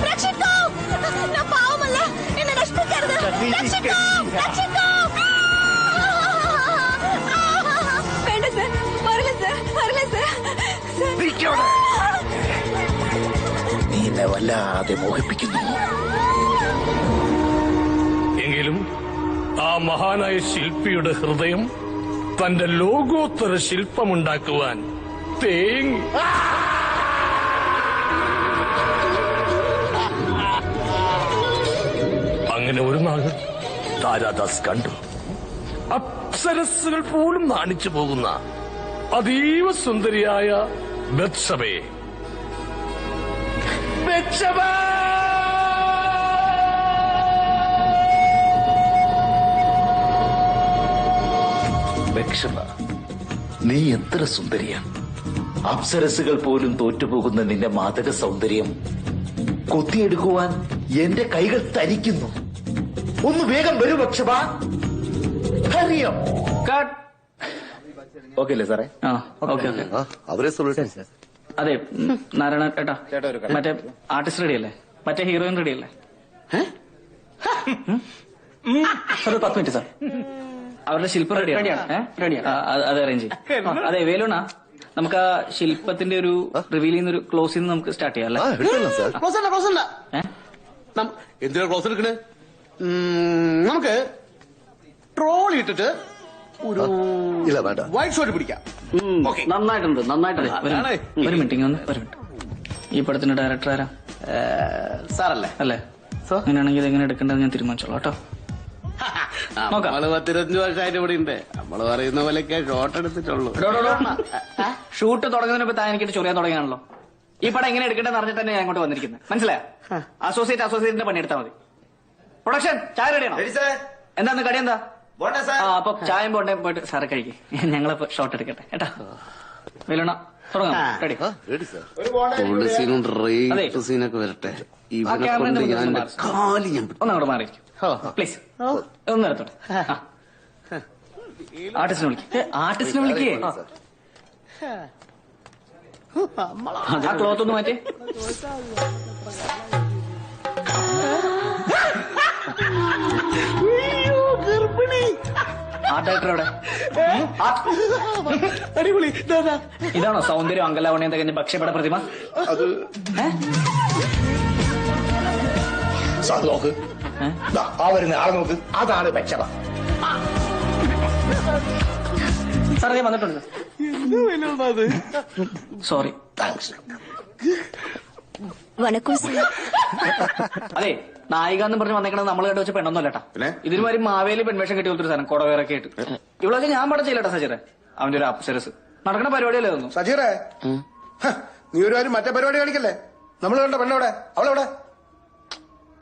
രക്ഷിക്കൂ. ഞാൻ പാവമല്ല. എന്നെ നശിപ്പിക്കരുത്. രക്ഷിക്കൂ. രക്ഷിക്കൂ. വേണ്ട സർ. വരില്ല സർ. വരില്ല സർ. നീ എന്നെ വല്ലാതെ മോഹിപ്പിക്കുന്നു. എങ്കിലും ആ മഹാനായ ശില്പിയുടെ ഹൃദയം തന്റെ ലോകോത്തര ശില്പമുണ്ടാക്കുവാൻ തേങ്ങി. അങ്ങനെ ഒരു നാൾ താരാദാസ് കണ്ടു. അപ്സരസ്സുകൾ പോലും നാണിച്ചു പോകുന്ന അതീവ സുന്ദരിയായ ബത്ശബയെ. ബത്ശബ, നീ എത്ര സുന്ദരിയാണ്. അപ്സരസുകൾ പോലും തോറ്റുപോകുന്ന നിന്റെ മാതക സൗന്ദര്യം കൊത്തിയെടുക്കുവാൻ എന്റെ കൈകൾ തരിക്കുന്നു. ഒന്ന് വേഗം വരൂ ബത്ശബ. അറിയാം. ഓക്കെ അല്ലേ സാറേ? ഓക്കെ. അവരെ അതെ നാരായണ ഏട്ടാ, മറ്റേ ആർട്ടിസ്റ്റ് റെഡി അല്ലേ? മറ്റേ ഹീറോയിൻ റെഡി അല്ലേ? ഒരു 10 മിനിറ്റ് സാർ. അവരുടെ ശില്പം റെഡിയാണ്. അത് അറേഞ്ച് ചെയ്യും. അതെ വേലുണ, നമുക്ക് ആ ശില്പത്തിന്റെ ഒരു റിവീൽ ചെയ്യുന്ന ഒരു ക്ലോസ് ചെയ്യുന്ന നമുക്ക് സ്റ്റാർട്ട് ചെയ്യാം അല്ലേ? എന്തിനാ ക്ലോസ് എടുക്കണേ? നമുക്ക് ട്രോളി ഇട്ടിട്ട് ഒരു വൈറ്റ് ഷോട്ട് പിടിക്കാം. നന്നായിട്ടുണ്ട്. ഒരു മിനിറ്റ്. ഈ പടത്തിന്റെ ഡയറക്ടർ ആരാ? സാറല്ലേ? അല്ലേ? അങ്ങനെയാണെങ്കിൽ എങ്ങനെ എടുക്കേണ്ടത് ഞാൻ തീരുമാനിച്ചോളാം കേട്ടോ. നമ്മള് 10-15 വർഷമായിട്ട് ഇവിടെ ഉണ്ട്. നമ്മള് പറയുന്ന പോലെയൊക്കെ ഷോട്ട് എടുത്തിട്ടുള്ളൂ. ഷൂട്ട് തുടങ്ങുന്നതിന് മുമ്പ് താൻ എനിക്കിട്ട് ചൊറിയാൻ തുടങ്ങിയാണല്ലോ. ഈ പടം എങ്ങനെ എടുക്കേണ്ടതെന്ന് അറിഞ്ഞിട്ട് തന്നെ ഞാൻ അങ്ങോട്ട് വന്നിരിക്കുന്നത്. മനസ്സിലായോ? അസോസിയേറ്റിന്റെ പണിയെടുത്താൽ മതി. പ്രൊഡക്ഷൻ ചായ റെഡിയാണോ? എന്താന്ന് കടി എന്താ? അപ്പൊ ചായം ബോണ്ടയും പോയിട്ട് സാറെ കഴിക്കും. ഞങ്ങളിപ്പോ ഷോട്ട് എടുക്കട്ടെ കേട്ടാ. വേലണ തുടങ്ങാം. റെഡി? സീനുണ്ട്, റേപ്പ് സീനൊക്കെ വരട്ടെ. ഇവനെ കൊണ്ട് ഞാൻ കാലി ഞാൻ ഒന്നങ്ങോട്ട് മാറിയിരിക്കും പ്ലീസ്. ഒന്ന് എടുത്തോട്ടെ. ആർട്ടിസ്റ്റിനെ വിളിക്കേ. ആർട്ടിസ്റ്റിനെ വിളിക്കേ. ആ ക്ലോത്ത് ഒന്ന് മാറ്റി. ആ ഡയറക്ടറോടെ അടിപൊളി. ഇതാണോ സൗന്ദര്യം അങ്കലാവണ്യം തികഞ്ഞ ഭക്ഷ്യപട പ്രതിമ? അത് നോക്ക്, ആ വരുന്ന ആളെ നോക്ക്, അതാണ് ഭക്ഷണ. സാർ ഞാൻ വന്നിട്ടുണ്ട്. സോറി. താങ്ക്സ്. അതെ, നായിക എന്ന് പറഞ്ഞ് വന്നേക്കണത് നമ്മൾ കണ്ടു വെച്ച പെണ്ണൊന്നും അല്ലട്ടാ. ഇതിന് മാതിരി മാവേലി പെൺവേഷം കെട്ടി കൊടുത്തൊരു സാധനം കൊടവേറൊക്കെ ആയിട്ട്. ഇവളൊക്കെ ഞാൻ പടം ചെയ്യലട്ടാ സജീറെ. അവന്റെ ഒരു അപ്സരസ് നടക്കുന്ന പരിപാടിയല്ലേ തോന്നുന്നു. സജീറെ, നീ ഒരു കാര്യം മറ്റേ പരിപാടി കാണിക്കല്ലേ? നമ്മൾ കണ്ട പെണ്ണവിടെ, അവളെവിടെ?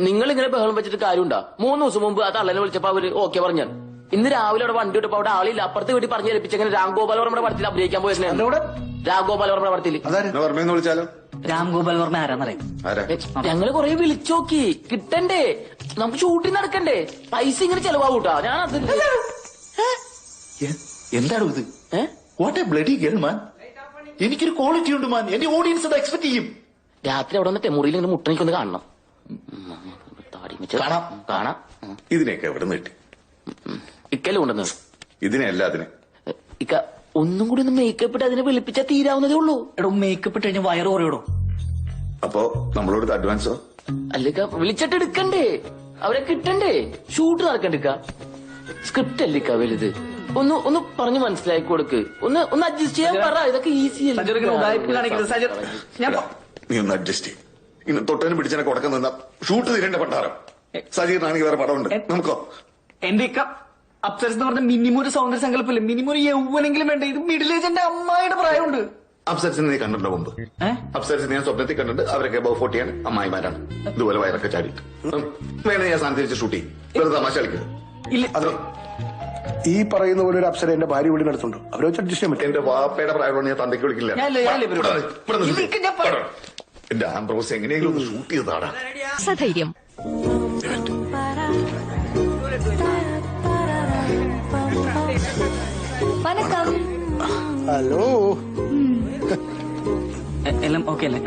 നിങ്ങൾ ഇങ്ങനെ ബഹളം വെച്ചിട്ട് കാര്യമുണ്ടോ? 3 ദിവസം മുമ്പ് ആ തള്ളനെ വിളിച്ചപ്പോ അവര് ഓക്കെ പറഞ്ഞു. ഇന്ന് രാവിലെ അവിടെ വണ്ടി വിട്ടപ്പോ അവിടെ ആളില്ല. അപ്പുറത്ത് വീട്ടിൽ പറഞ്ഞു ഏൽപ്പിച്ചെങ്ങനെ രാംഗോപാൽ വർമ്മയുടെ പടത്തിൽ അഭിനയിക്കാൻ പോയത്. രാംഗോപാൽ വർമ്മയുടെ പടത്തിൽ വിളിച്ചാലോ? രാംഗോപാൽ വർമ്മ ആരാന്നറിയാം? ഞങ്ങള് കൊറേ വിളിച്ചോക്കി, കിട്ടണ്ടേ? നമുക്ക് ഷൂട്ടിംഗ് നടക്കണ്ടേ? പൈസ ഇങ്ങനെ ചെലവാകൂട്ടാ. ഞാൻ എന്താണ് ഇത്? വാട്ട് എ ബ്ലഡി ഗേൾ മാൻ. എനിക്കൊരു ക്വാളിറ്റി ഉണ്ട് മാൻ. എന്റെ ഓഡിയൻസ് അത് എക്സ്പെക്ട് ചെയ്യും. രാത്രി അവിടെ വന്നിട്ട് മുറിയിൽ ഇങ്ങനെ മുട്ടണിക്കൊന്ന് കാണണം. കാണാം. ഇതിനെയൊക്കെ എവിടെ നിന്ന് കിട്ടി? ഇക്കല്ലേ കൊണ്ടുവന്നത് ഇതിനെ എല്ലാത്തിനും. ഇക്ക ഒന്നും കൂടി ഒന്ന് മേക്കപ്പ് ഇട്ട് അതിനെ വിളിപ്പിച്ചാൽ തീരാവുന്നതേ ഉള്ളൂ. എടോ മേക്കപ്പ് ഇട്ട് കഴിഞ്ഞാൽ വയറ് കുറയോടോ. അപ്പോ നമ്മളോട് അഡ്വാൻസോ? അല്ലിക്ക വിളിച്ചിട്ട് എടുക്കണ്ടേ? അവരെ കിട്ടണ്ടേ? ഷൂട്ട് നടക്കണ്ടിക്ക. സ്ക്രിപ്റ്റ് അല്ലിക്ക വലുത്. ഒന്ന് പറഞ്ഞു മനസ്സിലാക്കി കൊടുക്ക്. ഒന്ന് അഡ്ജസ്റ്റ് ചെയ്യാൻ പറ. ഇതൊക്കെ ഈസി നീ ഒന്ന് അഡ്ജസ്റ്റ് ചെയ്യും. ഇന്ന് തൊട്ടതിന് പിടിച്ചതിനെ കൊടുക്കാൻ നിന്ന ഷൂട്ട് തീരേണ്ട പണ്ടാരം. സജീറിനാണെങ്കിൽ വേറെ പടമുണ്ട്. നമുക്കോ? എന്റെ ഇക്ക അപ്സരസ് എന്ന് പറഞ്ഞ മിനിമം ഒരു സൗന്ദര്യ സങ്കല്പമില്ല. മിനിമം ഒരു യൗവനെങ്കിലും വേണ്ട. ഇത് മിഡിൽ ഏജ് എന്റെ അമ്മായിയുടെ പ്രായമുണ്ട്. അപ്സരസിനെ നീ കണ്ടിട്ടുണ്ടോ മുമ്പ്? അപ്സരസിനെ ഞാൻ സ്വപ്നത്തിൽ കണ്ടിട്ട് അവരൊക്കെ അബവ് 40 അമ്മായിമാരാണ്. ഇതുപോലെ വയറൊക്കെ ചാടിയിട്ട് വേണേ ഞാൻ സ്ഥാനം തിരിച്ച് ഷൂട്ട് ചെയ്യും. വെറുതെ തമാശ കളിക്കുന്നത്. ഈ പറയുന്ന പോലെ ഒരു അപ്സര എന്റെ ഭാര്യ വീടിന് അടുത്തുണ്ട്. അവരെ വെച്ച് അഡ്ജസ്റ്റ് ചെയ്യാൻ പറ്റും. എന്റെ വാപ്പയുടെ പ്രായമാണ് ഞാൻ തന്തയ്ക്ക് വിളിക്കില്ല. എന്റെ ആംബ്രോസ് എങ്ങനെയെങ്കിലും ഒന്ന് ഷൂട്ട് ചെയ്തതാണ്. സധൈര്യം. ഹലോ, എല്ലാം ഓക്കെ അല്ലേ?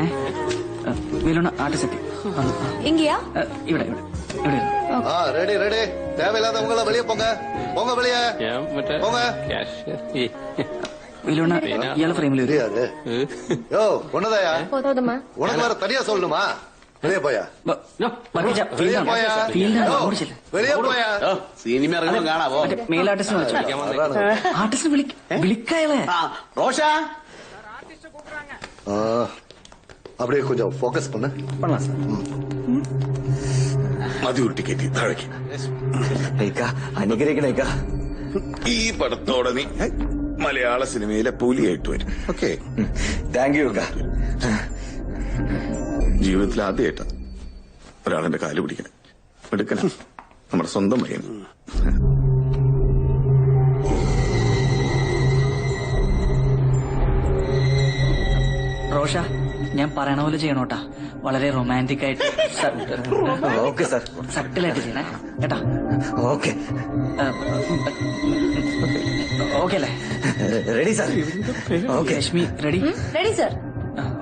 വേലൂണ ആർട്ടിസ്റ്റ് ഇങ്ങയാ ഇവിടെ ഇവിടെ ரெடி ரெடி தேவையில்லாதவங்கள வெளியே போங்க போங்க வெளியே போங்க. വേലൂണ ഇയാളെ ഫ്രെയിമിൽ தெரியாது. யோ ஒண்ணுதாயா? உனக்கு வேற தனியா சொல்லணுமா? வெளியே போயா, வெளியே போயா, வெளியே போயா. സിനിമ ഇറങ്ങുമ്പോൾ കാണാവോ? മെയിൽ ആർട്ടിസ്റ്റിനെ ആർട്ടിസ്റ്റ് വിളിക്കായല്ലേ? റോഷ அப்படியே கொஞ்சம் ஃபோக்கஸ் பண்ணு. பண்ணலாம் சார். മതി ഒരു ടിക്കറ്റ് താഴേക്ക്. അനുഗ്രഹിക്കണേക്ക. ഈ പടത്തോടെ നീ മലയാള സിനിമയിലെ പുലിയായിട്ട് വരും. Okay, thank you. ജീവിതത്തിൽ ആദ്യമായിട്ടാ ഒരാളെന്റെ കാല് പിടിക്കണം. എടുക്കണ നമ്മുടെ സ്വന്തം പയ്യൻ. റോഷ, ഞാൻ പറയണ പോലെ ചെയ്യണോട്ടാ. വളരെ റൊമാൻറ്റിക് ആയിട്ട് ഓക്കെ സാർ. സട്ടിലായിട്ട് ചെയ്യണേ കേട്ടാ. ഓക്കെ ഓക്കെ അല്ലേ? Ready sir. Okay Lakshmi ready? Ready sir.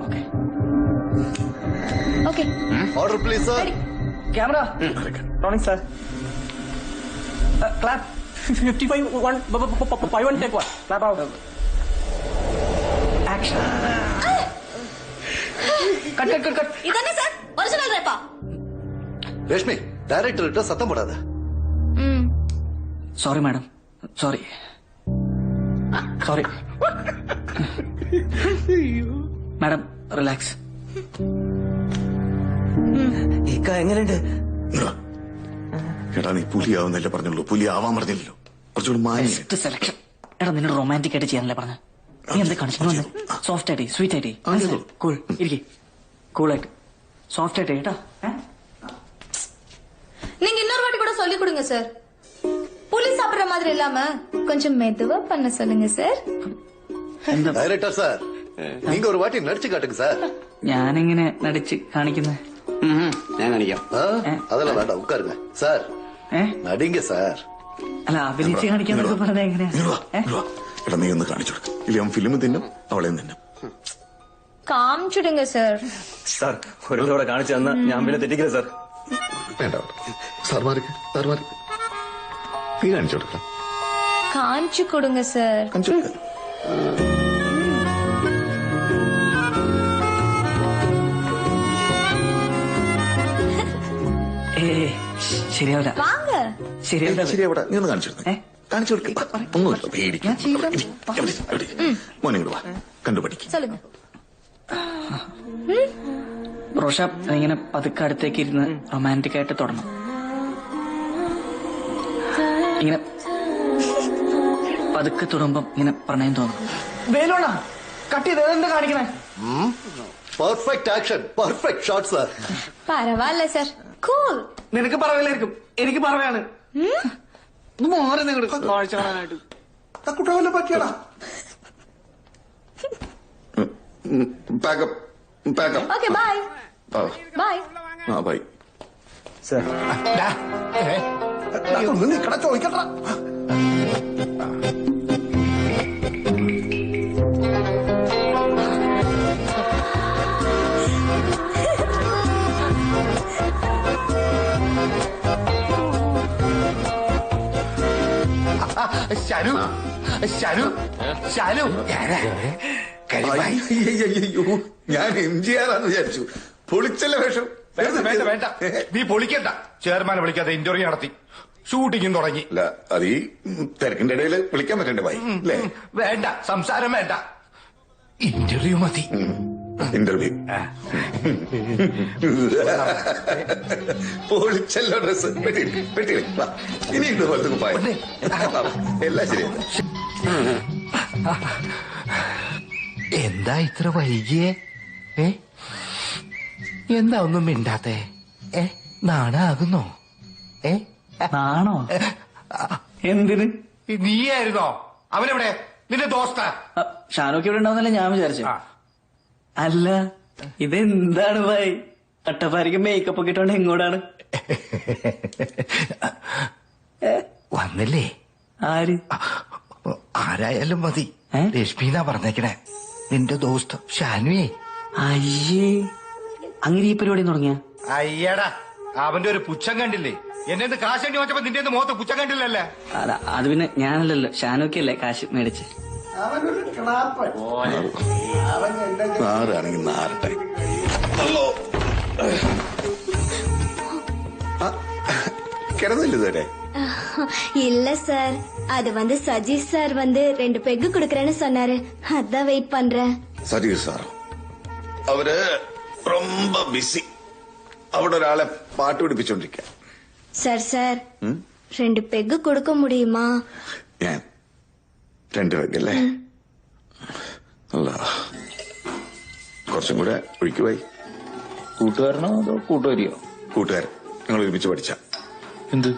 Okay okay. Order please sir. Camera rolling sir. Clap 55 1 take 1 clap out. Action. Cut cut cut cut. ഇതന്നെ സർ ഒറിജിനൽ റേപ്പാ. രശ്മി, ഡയറക്ടർ ഇട്ട് സത്തം പോടാതെ. Sorry madam, sorry sorry madam. Relax. ഇക്ക എങ്ങനെയുണ്ട്? എടാ നീ പുലിയാവുന്നല്ലേ പറഞ്ഞുള്ളൂ, പുലി ആവാൻ പറഞ്ഞില്ലല്ലോ. കുറച്ചുകൂടി ബെസ്റ്റ് സെലക്ഷൻ. എടാ നിന്നോട് റൊമാൻറ്റിക് ആയിട്ട് ചെയ്യാനല്ലേ പറഞ്ഞ? നീ എന്താ കാണിച്ചു? സോഫ്റ്റ് ആയിട്ട് സ്വീറ്റ് ആയിട്ട് കൂൾ ഇരിക്കേ, കൂളായിട്ട് சாஃப்ட் ஆயிட்டா. நீங்க இன்னொரு வாட்டி கூட சொல்லி கொடுங்க சார். புலி சாப்பிடுற மாதிரி இல்லாம கொஞ்சம் மெதுவா பண்ண சொல்லுங்க சார். ഡയറക്ടർ സാർ, நீங்க ஒரு வாட்டி நடிச்சு காட்டுங்க சார். ഞാനെങ്ങനെ നടിച്ച് കാണിക്കുന്നത്? ഞാൻ കാണിക്കാം. അതല്ല വേണ്ട, ഉட்காருங்க സാർ. നടിங்க സാർ. അല്ല അഭിനയിച്ച് കാണിക്കാന്നൊക്കെ പറഞ്ഞ എങ്ങനെയാ? എടാ നീ ഒന്ന് കാണിച്ചു കൊടുക്ക, ഇല്ല അവൻ ഫിലിം തിന്നും അവളെ തിന്നും. കാണിച്ചിടുங்க സാർ. സാർ ഒരു തവണ കാണിച്ചു തന്നാ ഞാൻ പിന്നെ തെറ്റിക്കില്ല സാർ. വേണ്ട സാർ മാറിക്ക്, സാർ മാറി. നീ കാണിച്ചു കൊടുക്കാം. കാണിച്ചു കൊടുங்க സാർ. കാണിച്ചു കൊടുക്ക. ശരിയാവില്ല. വാങ്ങ ശരിയാവില്ല. നീ ഒന്ന് കാണിച്ചു കൊടുക്കേ, കാണിച്ചു കൊടുക്ക. ഒന്നുമില്ല, പേടിക്കും. മോനെ വാ, കണ്ടുപഠിക്കും. சொல்லுங்க. റോഷ ഇങ്ങനെ പതുക്കെ അടുത്തേക്ക് ഇരുന്ന് റൊമാൻറ്റിക് ആയിട്ട് തുടങ്ങും. ഇങ്ങനെ പതുക്കെ തൊടുമ്പം ഇങ്ങനെ പ്രണയം തോന്നും. വേലോണ കട്ട് ചെയ്ത് എന്താ കാണിക്കണേ? Perfect action, perfect shot sir. പരവായില്ല സാർ, കൂൾ. നിനക്ക് പറവില്ലായിരിക്കും, എനിക്ക് പറവയാണ്. മാറി നിങ്ങളുടെ കാഴ്ച കാണാനായിട്ട്. കുട്ടവല്ല പറ്റിയടാ. Okay bye. ബൈ. ബൈ. നിക്കട ചോദിക്കട്ടാ. ഷാനു ഷാനു ഷാനു അയ്യോ, ഞാൻ MGR ആണെന്ന് വിചാരിച്ചു. പൊളിച്ചല്ല വേഷം. വേണ്ട വേണ്ട, നീ പൊളിക്കണ്ട. ചെയർമാനെ വിളിക്കാതെ ഇന്റർവ്യൂ നടത്തി, ഷൂട്ടിങ്ങും തുടങ്ങി. അല്ല അത് ഈ തിരക്കിന്റെ ഇടയിൽ വിളിക്കാൻ പറ്റണ്ടേ ഭായി? അല്ലേ? വേണ്ട, സംസാരം വേണ്ട, ഇന്റർവ്യൂ മതി. ഇന്റർവ്യൂ പൊളിച്ചല്ലോ. ഡ്രസ് പെട്ടി ഇനി ഇതുപോലത്തെ കുപ്പായ എല്ലാം ശരിയാണ്. എന്താ ഇത്ര വൈകിയേ? എന്താ ഒന്നും മിണ്ടാത്തെ? നാണാകുന്നോ? നാണോ? എന്തിന്? നീയായിരുന്നോ അവനെവിടെ? നിന്റെ ദോസ്ത ഷാനോക്ക് ഇവിടെ ഉണ്ടാവുന്നല്ലേ ഞാൻ വിചാരിച്ചു. അല്ല ഇതെന്താണ് ഭായി, കട്ടപ്പാരിക്ക് മേക്കപ്പ് ഒക്കെ ഇട്ടോണ്ട് എങ്ങോട്ടാണ് വന്നില്ലേ? ആര്? ആരായാലും മതി. രശ്മീന പറഞ്ഞേക്കണേ, നിന്റെ ദോസ്ത് ഷാനുവേ. അയ്യേ, അങ്ങനെ ഈ പരിപാടി തുടങ്ങിയ? അയ്യടാ, അവന്റെ ഒരു പുച്ഛം കണ്ടില്ലേ? എന്നെ കാശ് വേണ്ടി വെച്ചപ്പോ നിന്റെ മുഖത്ത് പുച്ഛം കണ്ടില്ലല്ലേ? അല്ല അത് പിന്നെ ഞാനല്ലല്ലോ, ഷാനോക്കല്ലേ കാശ് മേടിച്ച്. നാറാണെങ്കിൽ നാറട്ടെ. കിടന്നില്ല ഇതുവരെ? இல்ல சார், அது வந்து சஜீஷ் சார் வந்து 2 பெக்கு குடுக்கறேன்னு சொன்னாரு, அதான் வெயிட் பண்றேன். സജീവ് സാർ അവര് ரொம்ப ബിസി. അവിടെ ഒരാളെ പാട്ട് പിടിപ്പിച്ചോണ്ടിരിക്ക. சார் 2 பெக்கு கொடுக்க முடியுமா? ഞാൻ 2 വെക്കല്ലേ? അല്ല കുറച്ചും കൂടെ ഒഴിക്കുവായി. കൂട്ടുകാരനോ അതോ കൂട്ടുകാരിയോ? കൂട്ടുകാരൻ. ഞങ്ങൾ ഒരുമിച്ച് പഠിച്ച. എന്ത്?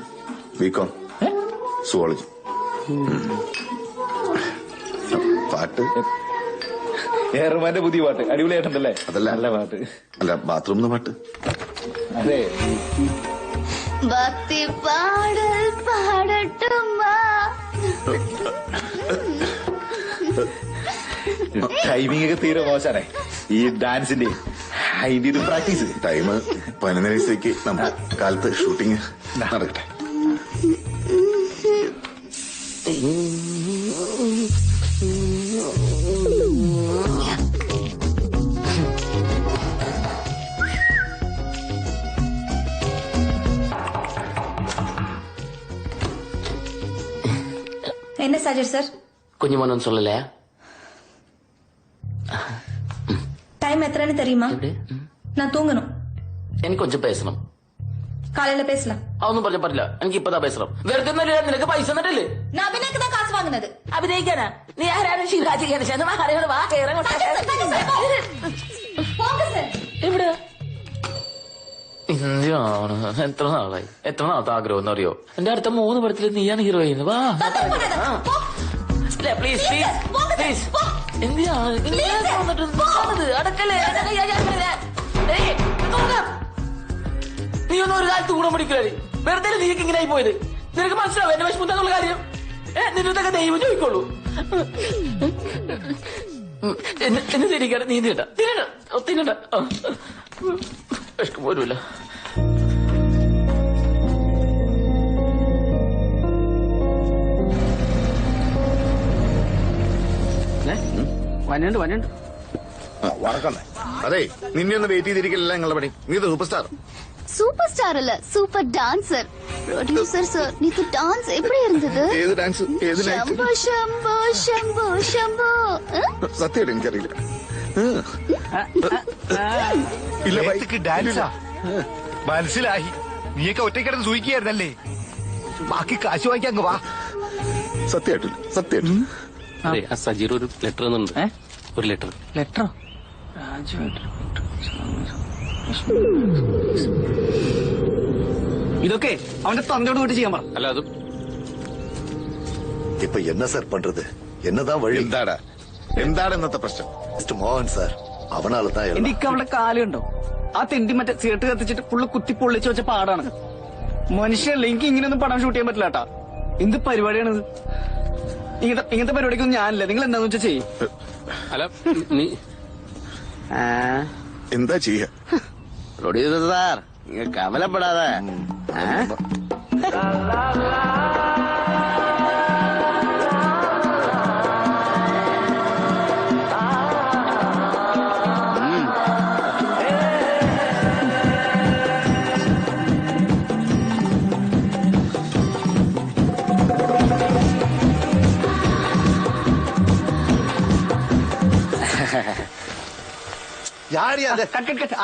BCom zoology. പാട്ട് ഏറുമാന്റെ പുതിയ പാട്ട് അടിപൊളിയായിട്ടുണ്ടല്ലേ? അതല്ല നല്ല പാട്ട്. അല്ല ബാത്റൂമിലെ പാട്ട്. അതെ, பக்தி பாடல் பாடட்டுமா? ടൈമിംഗ് ഒക്കെ തീരെ മോശാണേ ഈ ഡാൻസിന്റെ. അതിന്റെ ഇത് പ്രാക്ടീസ്. ടൈം 11 വയസ്സേക്ക് നമുക്ക് കാലത്ത് ഷൂട്ടിങ് നടക്കട്ടെ. என்ன சஜர் சார்? കുഞ്ഞുമോനൊന്നും சொல்லல. டைம் எத்தனைன்னு தெரியுமா? நான் தூங்கணும். எனக்கு கொஞ்சம் பேசணும். കാലയിல பேசலாம் അതൊന്നും പറഞ്ഞ പറ്റില്ല. എനിക്ക് ഇപ്പതാ പേസണം. വെറുതെ നിനക്ക് പൈസ തന്നിട്ടില്ലേ? நான் அபிநயக்கு தான் காசு வாங்குனது. അഭിനയിക്കാനാ? നീ ആരാണ്? ശിവരാജ് ഗണേശൻ. വാ എവിടെ? എന്തിനാണ്? എത്ര നാളത്തെ ആഗ്രഹം എന്നറിയോ? എന്റെ അടുത്ത 3 പടത്തിൽ നീയാണ് ഹീറോയിൻ. വാ പ്ലീസ് പ്ലീസ് പ്ലീസ്. എന്തിനാണ് അടക്കല്ലേ? നീ ഒന്നും ഒരു കാലത്ത് കൂടെ പിടിക്കില്ലേ? വെറുതെ നീക്ക് ഇങ്ങനെ ആയി പോയത്. നിനക്ക് മനസ്സിലാവും എന്റെ വിഷമത്താന്നുള്ള കാര്യം. നിന്നൊക്കെ ദൈവം ചോദിക്കുള്ളൂ. എന്നെ തിരിക്കാണ്. നീ തിന്നണ്ട വിഷമം പോലുമില്ല. വന്നുണ്ട് വണക്കന്നേ. അതെ, നിന്നെ ഒന്ന് വെയിറ്റ് ചെയ്തിരിക്കില്ല നിങ്ങളുടെ പണി. നീ സൂപ്പർ സ്റ്റാർ. சூப்பர் ஸ்டார் இல்ல, சூப்பர் டான்சர். ப்ரொடியூசர் சார், நீக்கு டான்ஸ் எப்படி இருந்தது? ഏത് ഡാൻസ്? ഏത് നൈറ്റ്? ശംഭോ ശംഭോ ശംഭോ ശംഭോ. സത്യമായിട്ട് എനിക്കറിയില്ല. ഡാൻസാ മനസ്സിലായി. നീയൊക്കെ ഒറ്റക്കിടന്ന് സൂയിക്കുകയായിരുന്നല്ലേ? ബാക്കി കാശ് വാങ്ങിക്കാൻ അങ്ങ് വാ. സത്യമായിട്ടില്ല. അതെ, ആ സജീർ ഒരു ലെറ്റർ തന്നുണ്ട്. ഒരു ലെറ്ററോ? ഇതൊക്കെ അവന്റെ തന്തയോട് കൂട്ടി ചെയ്യാൻ പറ. അല്ല അത് இப்ப என்ன சார் பண்றது? என்னதான் வழி? എന്താണ് ഇന്നത്തെ പ്രശ്നം? மோகன் சார், அவனால தான் எல்லாம். എനിക്ക് അവളുടെ കാലുണ്ടോ? ആ തെണ്ടി മറ്റേ സിഗരറ്റ് കത്തിച്ചിട്ട് ഫുള്ള് കുത്തി പൊള്ളിച്ച് വെച്ച പാടാണ്. മനുഷ്യല്ല, എനിക്ക് ഇങ്ങനെയൊന്നും പടം ഷൂട്ട് ചെയ്യാൻ പറ്റില്ല കേട്ടാ. എന്ത് പരിപാടിയാണിത്? ഇങ്ങനത്തെ പരിപാടിക്കൊന്നും ഞാനില്ല. നിങ്ങൾ എന്താന്ന് വെച്ചാ ചെയ്യും. അല്ല നീ എന്താ ചെയ്യ? പ്രൊഡ്യൂസർ സാർ, നിങ്ങൾ കവലപ്പെടാതെ.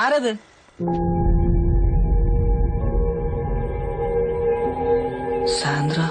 ആരത്? സാന്ദ്ര.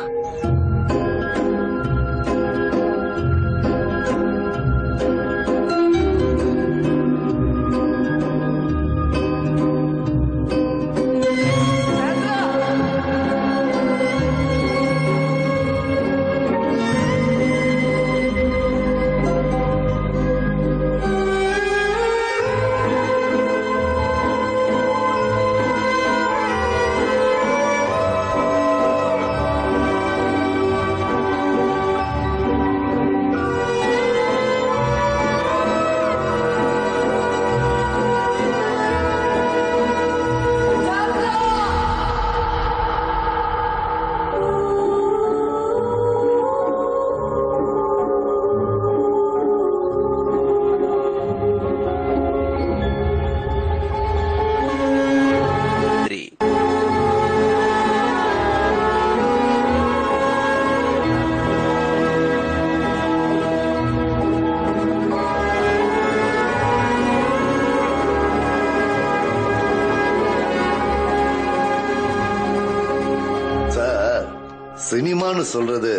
சினிமான்னு சொல்றது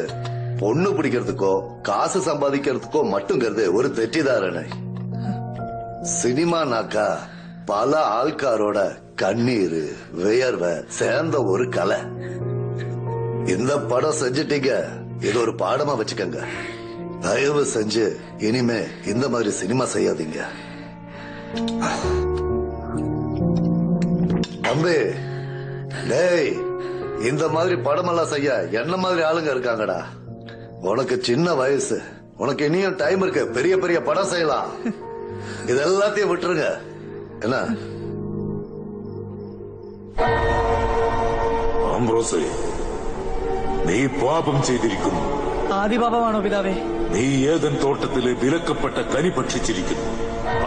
பொண்ணு பிடிக்கிறதுக்கோ காசு சம்பாதிக்கிறதுக்கோ மட்டுங்கிறது ஒரு தெட்டிதாரணை. சினிமானாக்கா பல ஆள்காரோட கண்ணீர் வியர்வை சேர்ந்த ஒரு கலை. இந்த படம் செஞ்சிட்டீங்க, இது ஒரு பாடமா வச்சுக்கங்க. தயவு செஞ்சு இனிமே இந்த மாதிரி சினிமா செய்யாதீங்க. தம்பி, டேய், இந்த மாதிரி படமெல்லாம் செய்ய என்ன மாதிரி ஆளுங்க இருக்காங்கடா. உனக்கு சின்ன வயசு, உனக்கு இனியும் டைம் இருக்கு. பெரிய பெரிய படம் செய்யலாம். இது எல்லாத்தையும் விட்டுருங்க. என்ன ആംബ്രോസേ, നീ പാപം ചെയ്തിരിക്കുന്നു. ആദിപാപമാണോ പിതാവേ? നീ ഏദൻ തോട്ടത്തിലെ വിലക്കപ്പെട്ട കനി ഭക്ഷിച്ചിരിക്കുന്നു.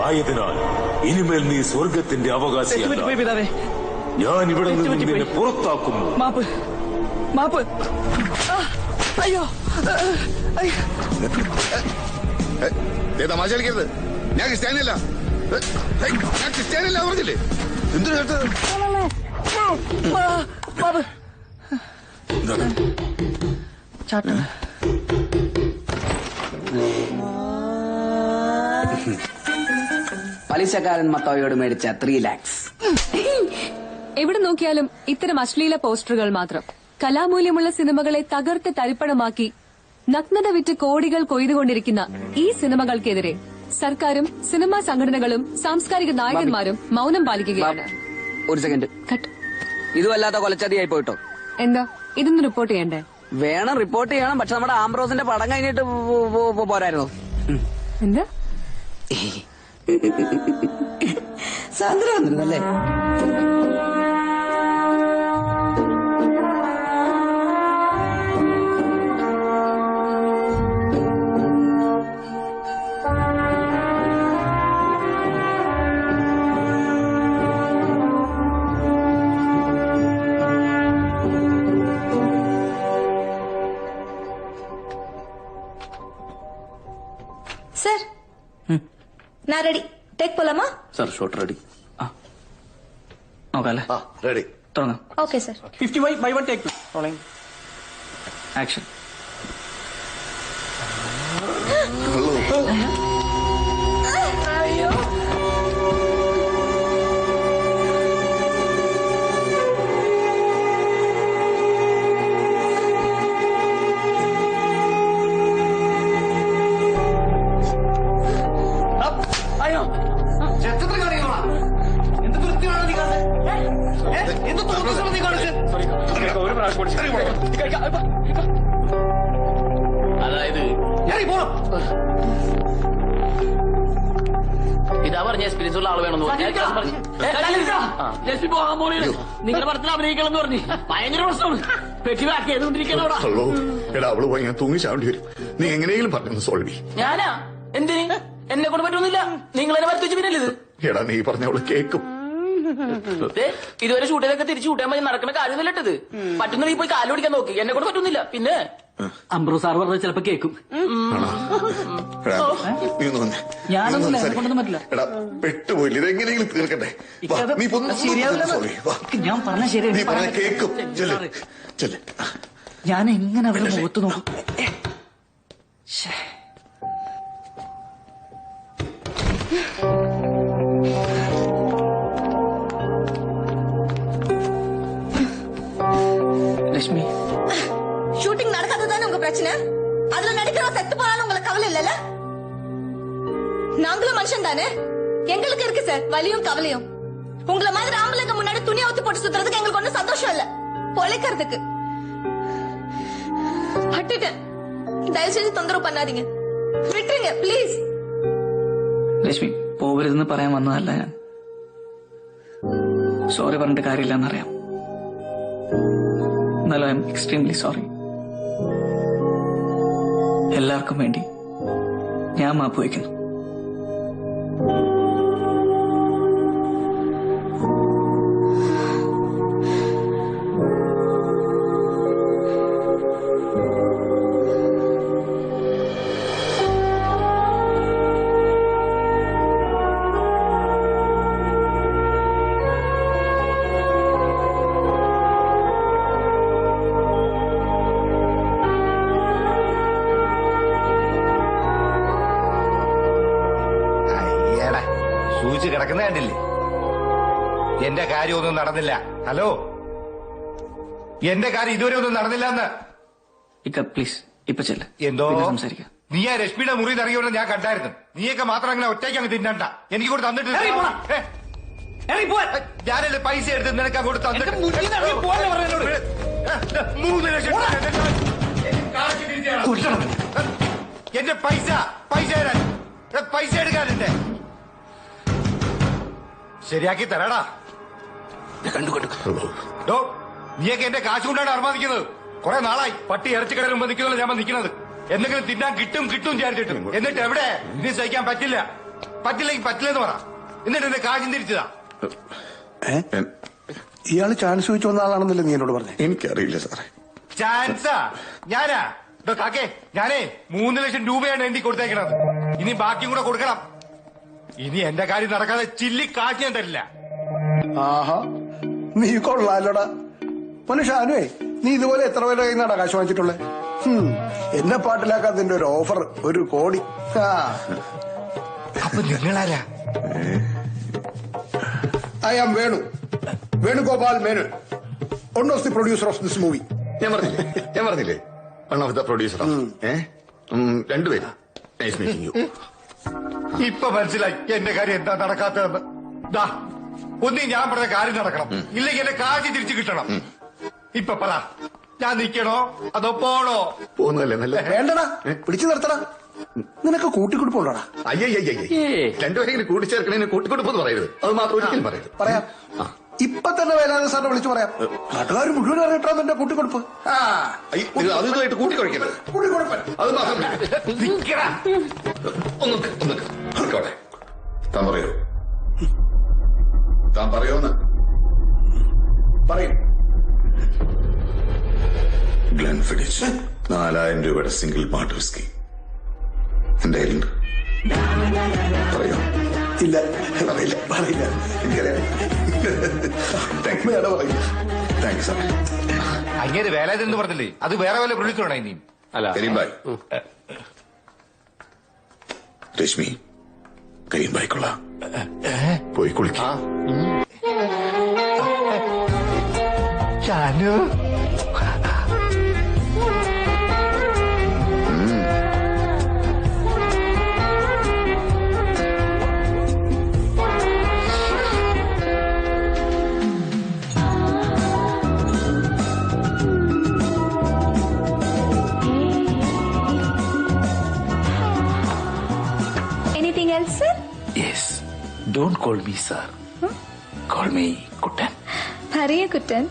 ആയതിനാൽ ഇനിമേൽ നീ സ്വർഗത്തിന്റെ അവകാശിയല്ല. പിതാവേ, ഞാൻ ഇവിടെ നിന്ന് നിന്നെ പുറത്താക്കുന്നു. മാപ്പ്, മാപ്പ്. അയ്യോ, തമാശ കളിക്കരുത്. ഞാൻ ക്രിസ്ത്യാനിയല്ല. ഞാൻ ക്രിസ്ത്യാനിയല്ല പറഞ്ഞില്ലേ? എന്തിനു കേട്ടത്? ബാബു ചാട്ട പലിശക്കാരൻ മത്തോയോട് മേടിച്ച 3 lakhs. എവിടെ നോക്കിയാലും ഇത്തരം അശ്ലീല പോസ്റ്ററുകൾ മാത്രം. കലാമൂല്യമുള്ള സിനിമകളെ തകർത്ത് തരിപ്പണമാക്കി നഗ്നത വിറ്റ് കോടികൾ കൊയ്തുകൊണ്ടിരിക്കുന്ന ഈ സിനിമകൾക്കെതിരെ സർക്കാരും സിനിമാ സംഘടനകളും സാംസ്കാരിക നായകന്മാരും മൌനം പാലിക്കുകയാണ്. ഒരു സെക്കൻഡ്. ഇതുമല്ലാത്ത കൊലച്ചതിയായി പോയിട്ടോ. എന്താ ഇതൊന്ന് റിപ്പോർട്ട് ചെയ്യണ്ടേ? വേണം, റിപ്പോർട്ട് ചെയ്യണം. പക്ഷെ നമ്മുടെ ആംബ്രോസിന്റെ പടം കഴിഞ്ഞിട്ട് പോരായിരുന്നോ? എന്താ സാന്ദ്ര വന്നിരുന്നല്ലേ? சார் நான் ரெடி. டேக் போலாமா? Sir shot ready. നോക്കാല്ലേ? റെഡി. തുടങ്ങാം. Okay sir. 50 take 2 rolling action. ஐயோ അയ്യോ ചെറുപ്പത്തിൽ കാണിക്കണോ? എന്ത് വൃത്തിയാണ് നീ കാണുന്നത്? എന്ത് തോന്നുന്നു നീ കാണിച്ചത്? ഒരു പ്രാവശ്യം അതായത് ഇതാ പറഞ്ഞ എക്സ്പീരിയൻസ് ഉള്ള ആള് വേണമെന്ന് പറഞ്ഞു. പോകാൻ പോണേ നിങ്ങളുടെ പടത്തിൽ അഭിനയിക്കണം എന്ന് പറഞ്ഞു. ഭയങ്കര പ്രശ്നമാണ്. പെട്ടി ബാക്കി ചെയ്തുകൊണ്ടിരിക്കണോടാ. ഹലോ എടാ, അവള് പോയി ഞാൻ തൂങ്ങി ചാവേണ്ടി വരും. നീ എങ്ങനെയെങ്കിലും പറഞ്ഞു സോൾവ് ചെയ്യും. ഞാനാ എന്തിന്? എന്നെ കൊണ്ട് പറ്റൊന്നുമില്ല. നിങ്ങൾ എന്നെ വരുത്തിച്ച് പിന്നെ ഇത് എടാ, നീ പറഞ്ഞ അവള് കേക്കും. ഇതുവരെ ഷൂട്ട് ചെയ്തൊക്കെ തിരിച്ചു ഷൂട്ടാൻ പറ്റി നടക്കുന്ന കാര്യമല്ലട്ടത്. പറ്റുന്ന നീ പോയി കാല് പിടിക്കാൻ നോക്കി. എന്നെ കൊണ്ട് പറ്റുന്നില്ല. പിന്നെ അംബ്രോ സാർ പറഞ്ഞത് ചിലപ്പോ കേക്കും. എടാ, നീ ഒന്ന് വന്നേ. ഞാനൊന്നും എന്നെ കൊണ്ടൊന്നും പറ്റില്ല. എടാ, പെട്ടുപോയില്ല. ഇതെങ്ങനെയെങ്കിലും തീർക്കട്ടെ. വാ, നീ സോറി. ഞാൻ പറഞ്ഞ ശരി. നീ പറഞ്ഞ കേക്കും. ചെല്ല് ചെല്ല്. ഞാൻ എങ്ങനെ അവരുടെ മുഖത്ത് നോക്കും? லட்சுமி, ஷூட்டிங் நடக்காததானே உங்க பிரச்சனை? அதுல நடிக்கிறோம் செத்து போனாலும் உங்களுக்கு கவலை இல்லல? நாங்களும் மனுஷன் தானே, எங்களுக்கு இருக்கு சார் வலியும் கவலையும். உங்களை மாதிரி ஆம்பளைங்க முன்னாடி துணி ஊத்தி போட்டு சுத்துறதுக்கு எங்களுக்கு ஒன்னும் சந்தோஷம் இல்ல, பொழைக்கிறதுக்கு. பட்டுட்டேன், தயவு செய்து தொந்தரவு பண்ணாதீங்க, விட்டுருங்க ப்ளீஸ். ലക്ഷ്മി പോകരുതെന്ന് പറയാൻ വന്നതല്ല ഞാൻ. സോറി പറഞ്ഞിട്ട് കാര്യമില്ലെന്നറിയാം. എന്നാലും ഐ എം എക്സ്ട്രീംലി സോറി. എല്ലാവർക്കും വേണ്ടി ഞാൻ മാപ്പ് വയ്ക്കുന്നു. സൂചിച്ച് കിടക്കുന്ന കണ്ടില്ലേ? എന്റെ കാര്യമൊന്നും നടന്നില്ല. ഹലോ, എന്റെ കാര്യം ഇതുവരെ ഒന്നും നടന്നില്ല എന്ന്. പ്ലീസ് ഇപ്പൊ ചെല്ല്. എന്തോ സംസാരിക്കാം. നീ ആ രശ്മിയുടെ മുറി ഇറങ്ങിയോടെ ഞാൻ കണ്ടായിരുന്നു. നീയൊക്കെ മാത്രം അങ്ങനെ ഒറ്റയ്ക്ക് അങ്ങ് തിന്നണ്ട. എനിക്ക് കൂടെ തന്നിട്ട് ഞാനല്ലേ പൈസ എടുത്ത് നിനക്ക് അങ്ങോട്ട് തന്നിട്ട് 3 ലക്ഷം എന്റെ പൈസ തരാൻ, പൈസ എടുക്കാനുണ്ട്. ശരിയാക്കി തരാടാ. നീയൊക്കെ എന്റെ കാശ് കൊണ്ടാണ് അർമാദിക്കുന്നത്. കുറെ നാളായി പട്ടി ഇറച്ചിക്കടയിൽ മുമ്പ് നിൽക്കുന്നല്ലോ ഞാൻ നിൽക്കുന്നത്. എന്തെങ്കിലും തിന്നാൻ കിട്ടും വിചാരിച്ചിട്ടും. എന്നിട്ട് എവിടെ ഇനി സഹിക്കാൻ പറ്റില്ലെങ്കിൽ പറ്റില്ലെന്ന് പറ. എന്നിട്ട് എന്റെ കാശും തിരിച്ചതാ. ഇയാള് ചാൻസ് ചോദിച്ചു വന്ന ആളാണെന്നല്ലേ നീ എന്നോട് പറഞ്ഞു? എനിക്കറിയില്ല സാറേ. ചാൻസാ? ഞാനാ കാക്കേ, ഞാനേ 3 ലക്ഷം രൂപയാണ് എണ്ണി കൊടുത്തേക്കണത്. ഇനി ബാക്കിയും കൂടെ കൊടുക്കണം. ഇനി എന്റെ കാര്യം നടക്കാതെ ചില്ലി കാശ് ഞാൻ തരില്ല. ആഹാ, നീ കൊള്ളാലോടാ മനുഷ്യാനുവേ. നീ ഇതുപോലെ എത്ര പേരുടെ കയ്യിൽ നിന്നാണ് കാശ് വാങ്ങിച്ചിട്ടുള്ളത്? എന്നെ പാട്ടിലാക്കാൻ നിന്റെ ഒരു ഓഫർ 1 കോടി. അപ്പൊ നിങ്ങളാരാ? I am Venugopal Menon, one of the producer of this movie. ഞാൻ പറഞ്ഞില്ലേ വൺ ഓഫ് ദ പ്രൊഡ്യൂസർ. രണ്ടുപേരും നൈസ് മീറ്റിംഗ് യു. ഇപ്പൊ മനസ്സിലായി എന്റെ കാര്യം എന്താ നടക്കാത്തതെന്ന്. ദാ ഒന്നീ ഞാൻ പറഞ്ഞ കാര്യം നടക്കണം, ഇല്ലെങ്കിൽ എന്റെ കാശ് തിരിച്ചു കിട്ടണം. ഇപ്പൊ പറ, ഞാൻ നിക്കണോ അതോ പോണോ? പോകുന്നതല്ലേ നല്ല. വേണ്ടടാ, പിടിച്ചു നിർത്തടാ. നിനക്ക് കൂട്ടിക്കൊടുപ്പുണ്ടോടാ? അയ്യേ രണ്ടുപേരെങ്കിലും കൂട്ടിച്ചേർക്കണേ കൂട്ടിക്കൊടുപ്പെന്ന് പറയരുത്. അത് മാത്രം ഒരിക്കലും പറയരുത്. പറയാം, ഇപ്പൊ തന്നെ വേലായുധ സാറിനെ വിളിച്ചു പറയാം. നാട്ടുകാർ മുഴുവൻ അറിയട്ടാ എന്റെ കൂട്ടിക്കൊടുപ്പ്. അതുമായിട്ട് കൂട്ടിക്കൊഴിക്കരുത്. കൂട്ടിക്കൊടുപ്പൻ അത് മാത്രം ഒന്നോട്ടെ. താൻ പറയോന്ന് പറയും. ഗ്ലെൻഫിഡിച്ച് 4000 രൂപയുടെ സിംഗിൾ മാൾട്ട് വിസ്കി എന്റെ കയ്യിലുണ്ട്. പറയോ? ഇല്ല, പറയില്ല. എനിക്കറിയാം. Thank you sir. അങ്ങനെ വേലാതെന്ന് പറഞ്ഞില്ലേ, അത് വേറെ വല്ല പ്രൊഡ്യൂസറാണ് ഇനി. കരീംബായ്, രശ്മി, കരീംബായ്ക്കുള്ള പോയി കുളിക്കാം. Chanu Anything else, sir? Yes. Don't call me sir. Call me കുട്ടൻ. പറയൂ കുട്ടൻ.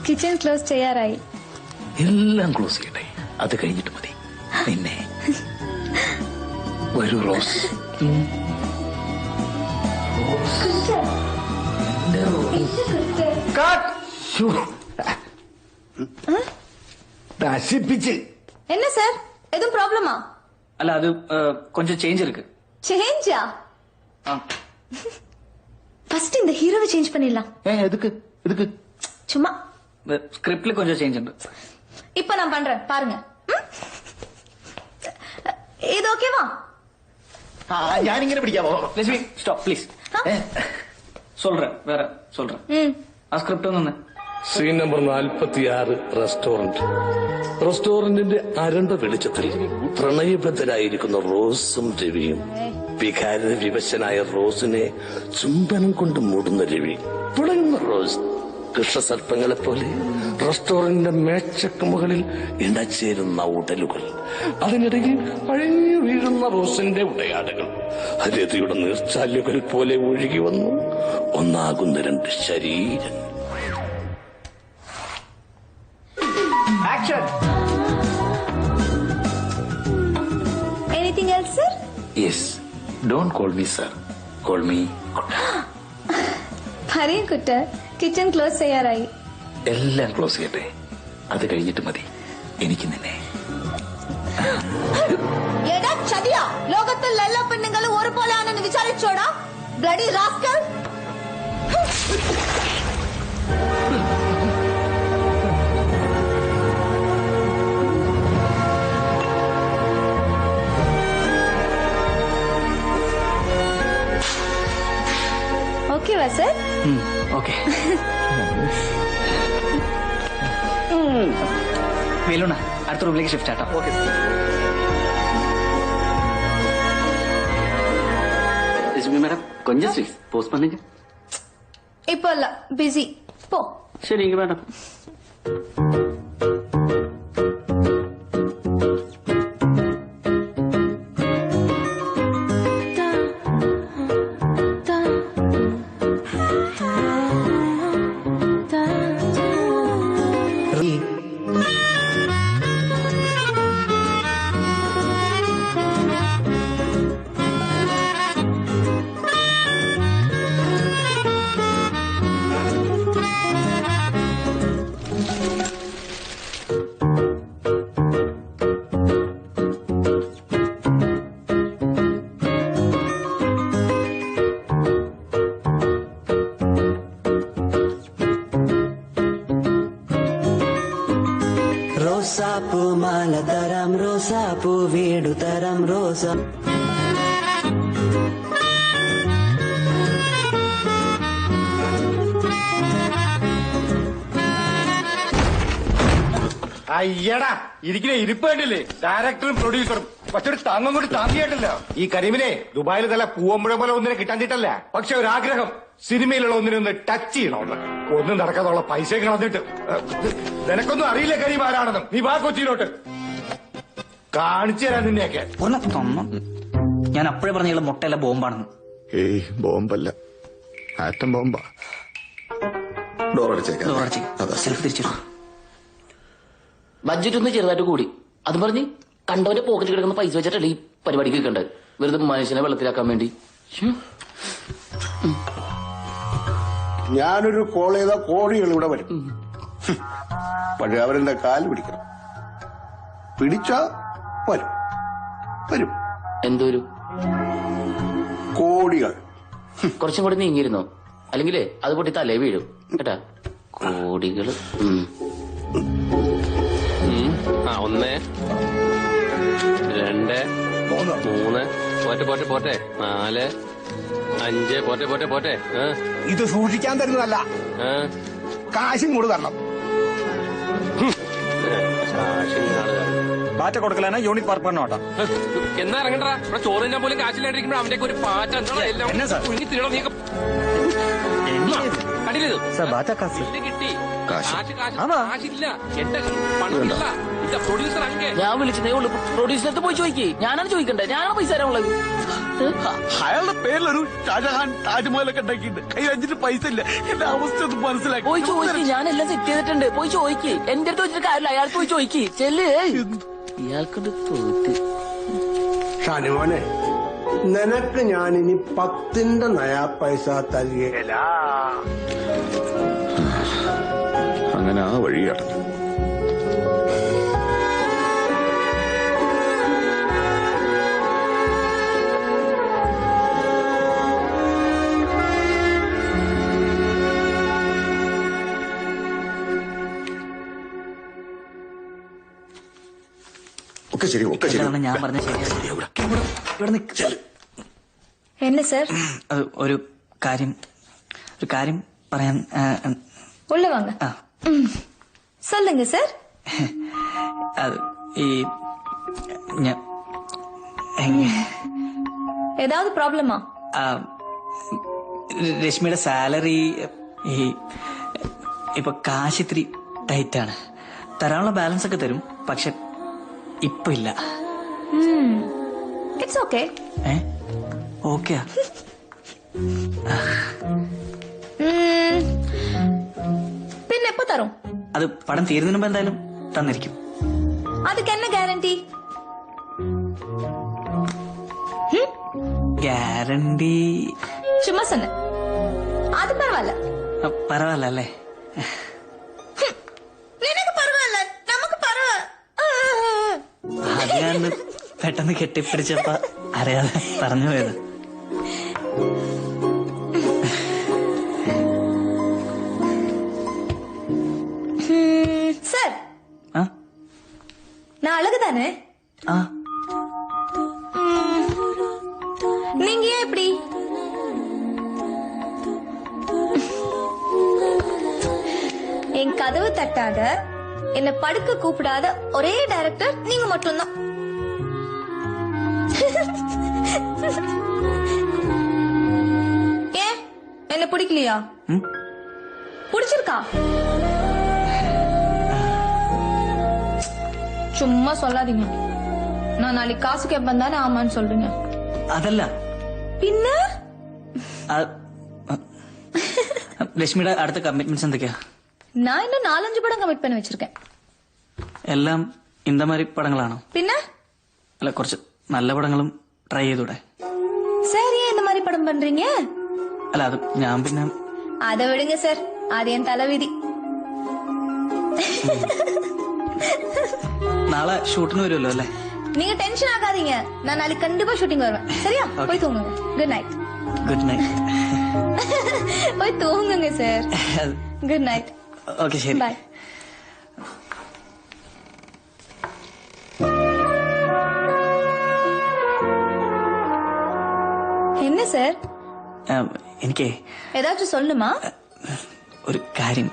Kitchen close ചെയ്യാറായി. എല്ലാം ക്ലോസ് ചെയ്യട്ടെ, അത് കഴിഞ്ഞിട്ട് മതി. നിന്നെ വരൂ റോസ്. നശിപ്പിച്ച്. என்ன சார், எதுவும் ப்ராப்ளமா? அல்ல அது கொஞ்சம் சேஞ்ச் இருக்கு. சேஞ்சா? ஃபர்ஸ்ட் இந்த ஹீரோவை சேஞ்ச் பண்ணிடலாம். எதுக்கு சும்மா ஸ்கிரிப்ட்ல கொஞ்சம் சேஞ்ச் ഉണ്ട്. இப்ப நான் பண்றேன் பாருங்க. இது ஓகேவா? ഞാനിങ്ങനെ പിടിക്കാമോ? Lakshmi stop please. சொல்றேன் வேற சொல்றேன். ആ സ്ക്രിപ്റ്റ് ഒന്ന്. സീൻ നമ്പർ 46, റെസ്റ്റോറന്റിന്റെ അരണ്ട വെളിച്ചത്തിൽ പ്രണയബദ്ധരായിരിക്കുന്ന റോസും രവിയും, വികാര വിവശനായ റോസിനെ ചുംബനം കൊണ്ട് മൂടുന്ന രവി, പുളയുന്ന റോസ് കൃഷ്ണസർപ്പങ്ങളെ പോലെ റെസ്റ്റോറന്റിന്റെ മേച്ചക്ക് മുകളിൽ ഇണചേരുന്ന ഉടലുകൾ, അതിനിടയിൽ അഴിഞ്ഞു വീഴുന്ന റോസിന്റെ ഉടയാടകൾ, രതിയുടെ നീർച്ചാലുകൾ പോലെ ഒഴുകി വന്നു ഒന്നാകുന്ന 2 ശരീരം. Action. Anything else, sir? Yes. Don't call me sir. Call me കുട്ടൻ. പറയൂ കുട്ടൻ. Kitchen close ചെയ്യാറായി. എല്ലാം ക്ലോസ് ചെയ്യട്ടെ, അത് കഴിഞ്ഞിട്ട് മതി എനിക്ക് നിന്നെ. എടാ ചതിയാ, ലോകത്തിൽ എല്ലാ പെണ്ണുങ്ങളും ഒരുപോലെയാണെന്ന് വിചാരിച്ചോടാ ബ്ലഡി റാസ്കൽ. ഓക്കേവാ സർ? ഓക്കെ. വേലുണ്ണ അടുത്ത റൂമിലേക്ക് ഷിഫ്റ്റ് ആട്ടോ. ഓക്കെ. ലക്ഷ്മി മാഡം കൊഞ്ചം സ്വീറ്റ്സ് പോസ്റ്റ് பண்ணுங்க. இப்போ இல்ல, பிஸி. போ. சரிங்க மேடம். Madame Rosa. അയ്യടാ ഇരിക്കുന്ന ഇരിപ്പ് കണ്ടില്ലേ? ഡയറക്ടറും പ്രൊഡ്യൂസറും പക്ഷെ ഒരു താങ്ങും കൂടി താങ്ങിയിട്ടില്ല. ഈ കരീമിനെ ദുബായിൽ തല പൂവമ്പുഴ പോലെ ഒന്നിനെ കിട്ടാഞ്ഞിട്ടല്ല, പക്ഷെ ഒരാഗ്രഹം സിനിമയിലുള്ള ഒന്നിനൊന്ന് ടച്ച് ചെയ്യണമെന്ന്. ഒന്നും നടക്കാതുള്ള പൈസ കളഞ്ഞിട്ട്. നിനക്കൊന്നും അറിയില്ല കരീം ആരാണെന്നും. നീ വാ കൊച്ചിയിലോട്ട് കാണിച്ചു തരാൻ നിന്നെയൊക്കെ. ഞാൻ അപ്പോഴേ പറഞ്ഞ മുട്ടയല്ല ബോംബാണെന്ന്. ഏയ് ബോംബല്ല, ആറ്റം ബോംബാ. ഡോറടിച്ചേക്കാം. സെൽഫ് തിരിച്ചു. ബഡ്ജറ്റ് ഒന്ന് ചെറുതായിട്ട് കൂടി. അത് പറഞ്ഞ് കണ്ടവന്റെ പോക്കറ്റിൽ കിടക്കുന്ന പൈസ വെച്ചിട്ടല്ലേ ഈ പരിപാടിക്ക് വെക്കണ്ടത്. വെറുതെ മനുഷ്യനെ വെള്ളത്തിലാക്കാൻ വേണ്ടി. ഞാനൊരു കോൾ ചെയ്ത കോടികൾ ഇവിടെ വരും. പക്ഷെ അവരെന്റെ കാല് പിടിക്കണം. പിടിച്ചാ വരും വരും. എന്തോരും കോടികൾ. കുറച്ചും കൂടി നീങ്ങിയിരുന്നോ? അല്ലെങ്കിലേ അത് പൊട്ടി തലേ വീഴും കേട്ടാ. കോടികള്. ഒന്ന്, രണ്ട്, മൂന്ന്, പോട്ടെ പോട്ടെ പോട്ടെ, 4, 5, പോട്ടെ പോട്ടെ പോട്ടെ. ഇത് സൂക്ഷിക്കാൻ തരുന്നതല്ല, കാശും കൂടെ തരണം. പാറ്റ കൊടുക്കലാണ് യൂണിറ്റ് പാർക്ക് പറഞ്ഞോട്ടാ. എന്നാ ഇറങ്ങണ്ടാ. ഇവിടെ ചോറ് തിന്നാൻ പോലും കാശില്ലാണ്ടിരിക്കുമ്പോൾ അവന്റെ ഒരു പാറ്റ കിട്ടി. കാശില്ല, എന്റെ പണമില്ല. പ്രൊഡ്യൂസർ അങ്ങേ ഞാൻ വിളിച്ചതേ ഉള്ളൂ. പ്രൊഡ്യൂസറിനടുത്ത് പോയി ചോദിക്കേ. ഞാനാണ് ചോദിക്കണ്ടേ? ഞാനാണ് പൈസ തരാനുള്ളത്. അയാളുടെ പേരിലൊരു ഷാജഹാൻ താജ്മഹലൊക്കെ ഉണ്ടാക്കിയിട്ടുണ്ട്. കയ്യിൽ 5 പൈസ ഇല്ല. എന്റെ അവസ്ഥ ഒന്ന് മനസ്സിലാക്കി. പോയി ചോദിക്കേ. ഞാനെല്ലാം സെറ്റ് ചെയ്തിട്ടുണ്ട്. പോയി ചോദിക്കേ. എന്റെ അടുത്ത് വെച്ചിട്ട് കാര്യമില്ല. അയാൾക്ക് പോയി ചോദിക്കേ. ചെല്ലേ. ഇയാൾക്കുണ്ട് തോറ്റ്. ഷാനുമോനെ, നിനക്ക് ഞാനിനി 10ന്റെ നയാ പൈസ തരികയില്ല. അങ്ങനെ ആ വഴി അടഞ്ഞു. ഒക്കെ ശരി, ഒക്കെ ശരി. ഞാൻ പറഞ്ഞ என்ன சார்? ഒരു കാര്യം പറയാൻ. உள்ள வாங்க. சொல்லுங்க சார். ഈ ஏதாவது ப்ராப்ளமா? രശ്മിയുടെ സാലറി ഇപ്പൊ കാശ് ഇത്തിരി ടൈറ്റാണ്. തരാനുള്ള ബാലൻസ് ഒക്കെ തരും, പക്ഷെ ഇപ്പൊ ഇല്ല. It's okay. ഓക്കെ. പിന്നെ എപ്പോ തരും? അത് പടം തീരുന്നതിന് മുമ്പ് എന്തായാലും തന്നിരിക്കും. அதுக்கு என்ன ഗ്യാരണ്ടി? ഗ്യാരണ്ടി சும்மா சொன்னேன். அது பரவாயில்ல. പരവായില്ല അല്ലേ? നിനക്ക് പരവായില്ല, നമുക്ക് അത് ഞാൻ പെട്ടെന്ന് കെട്ടിപ്പിടിച്ചപ്പോ അറിയാതെ പറഞ്ഞു പോയത്. சார், நான் அழகுதானே? நீங்க ஏன் இப்படி? என் கதவு தட்டாத, என்ன படுக்க கூப்பிடாத ஒரே டைரக்டர் நீங்க மட்டும்தான். ஏன் என்ன பிடிக்கலையா? பிடிச்சிருக்கா? சும்மா சொல்லாதீங்க. நான் நாளைக்கு காசு கேட்பேன் தானே ஆமான்னு சொல்றீங்க. അതല്ല பின்ன ലക്ഷ്മിയുടെ അടുത്ത കമ്മിറ്റ്മെന്റ്സ് എന്തൊക്കെയാ? நான் இன்னும் 4-5 படம் கமிட் பண்ணி வச்சிருக்கேன். എല്ലാം இந்த மாதிரி പടങ്ങളാണോ? பின்ன അല്ല, കുറച്ച് നല്ല പടങ്ങളും ട്രൈ ചെയ്തൂടെ? சரி, இந்த மாதிரி படம் பண்றீங்க? അല്ല, അത് ഞാൻ പിന്നെ அதை விடுங்க சார், அது என் தலைவிதி. നാളെ ഷൂട്ടിന് വരുമല്ലോ അല്ലേ? நீங்க டென்ஷன் ஆகாதீங்க, நான் நாளைக்கு கண்டிப்பா ஷூட்டிங் வருவேன். சரியா? போய் தூங்குங்க. Good night. Good night. போய் தூங்குங்க சார். Good night. ഓക്കെ, ശരി. ബൈ. சார் എനിക്ക് ஏதாச்சும் சொல்லணுமா? ഒരു കാര്യം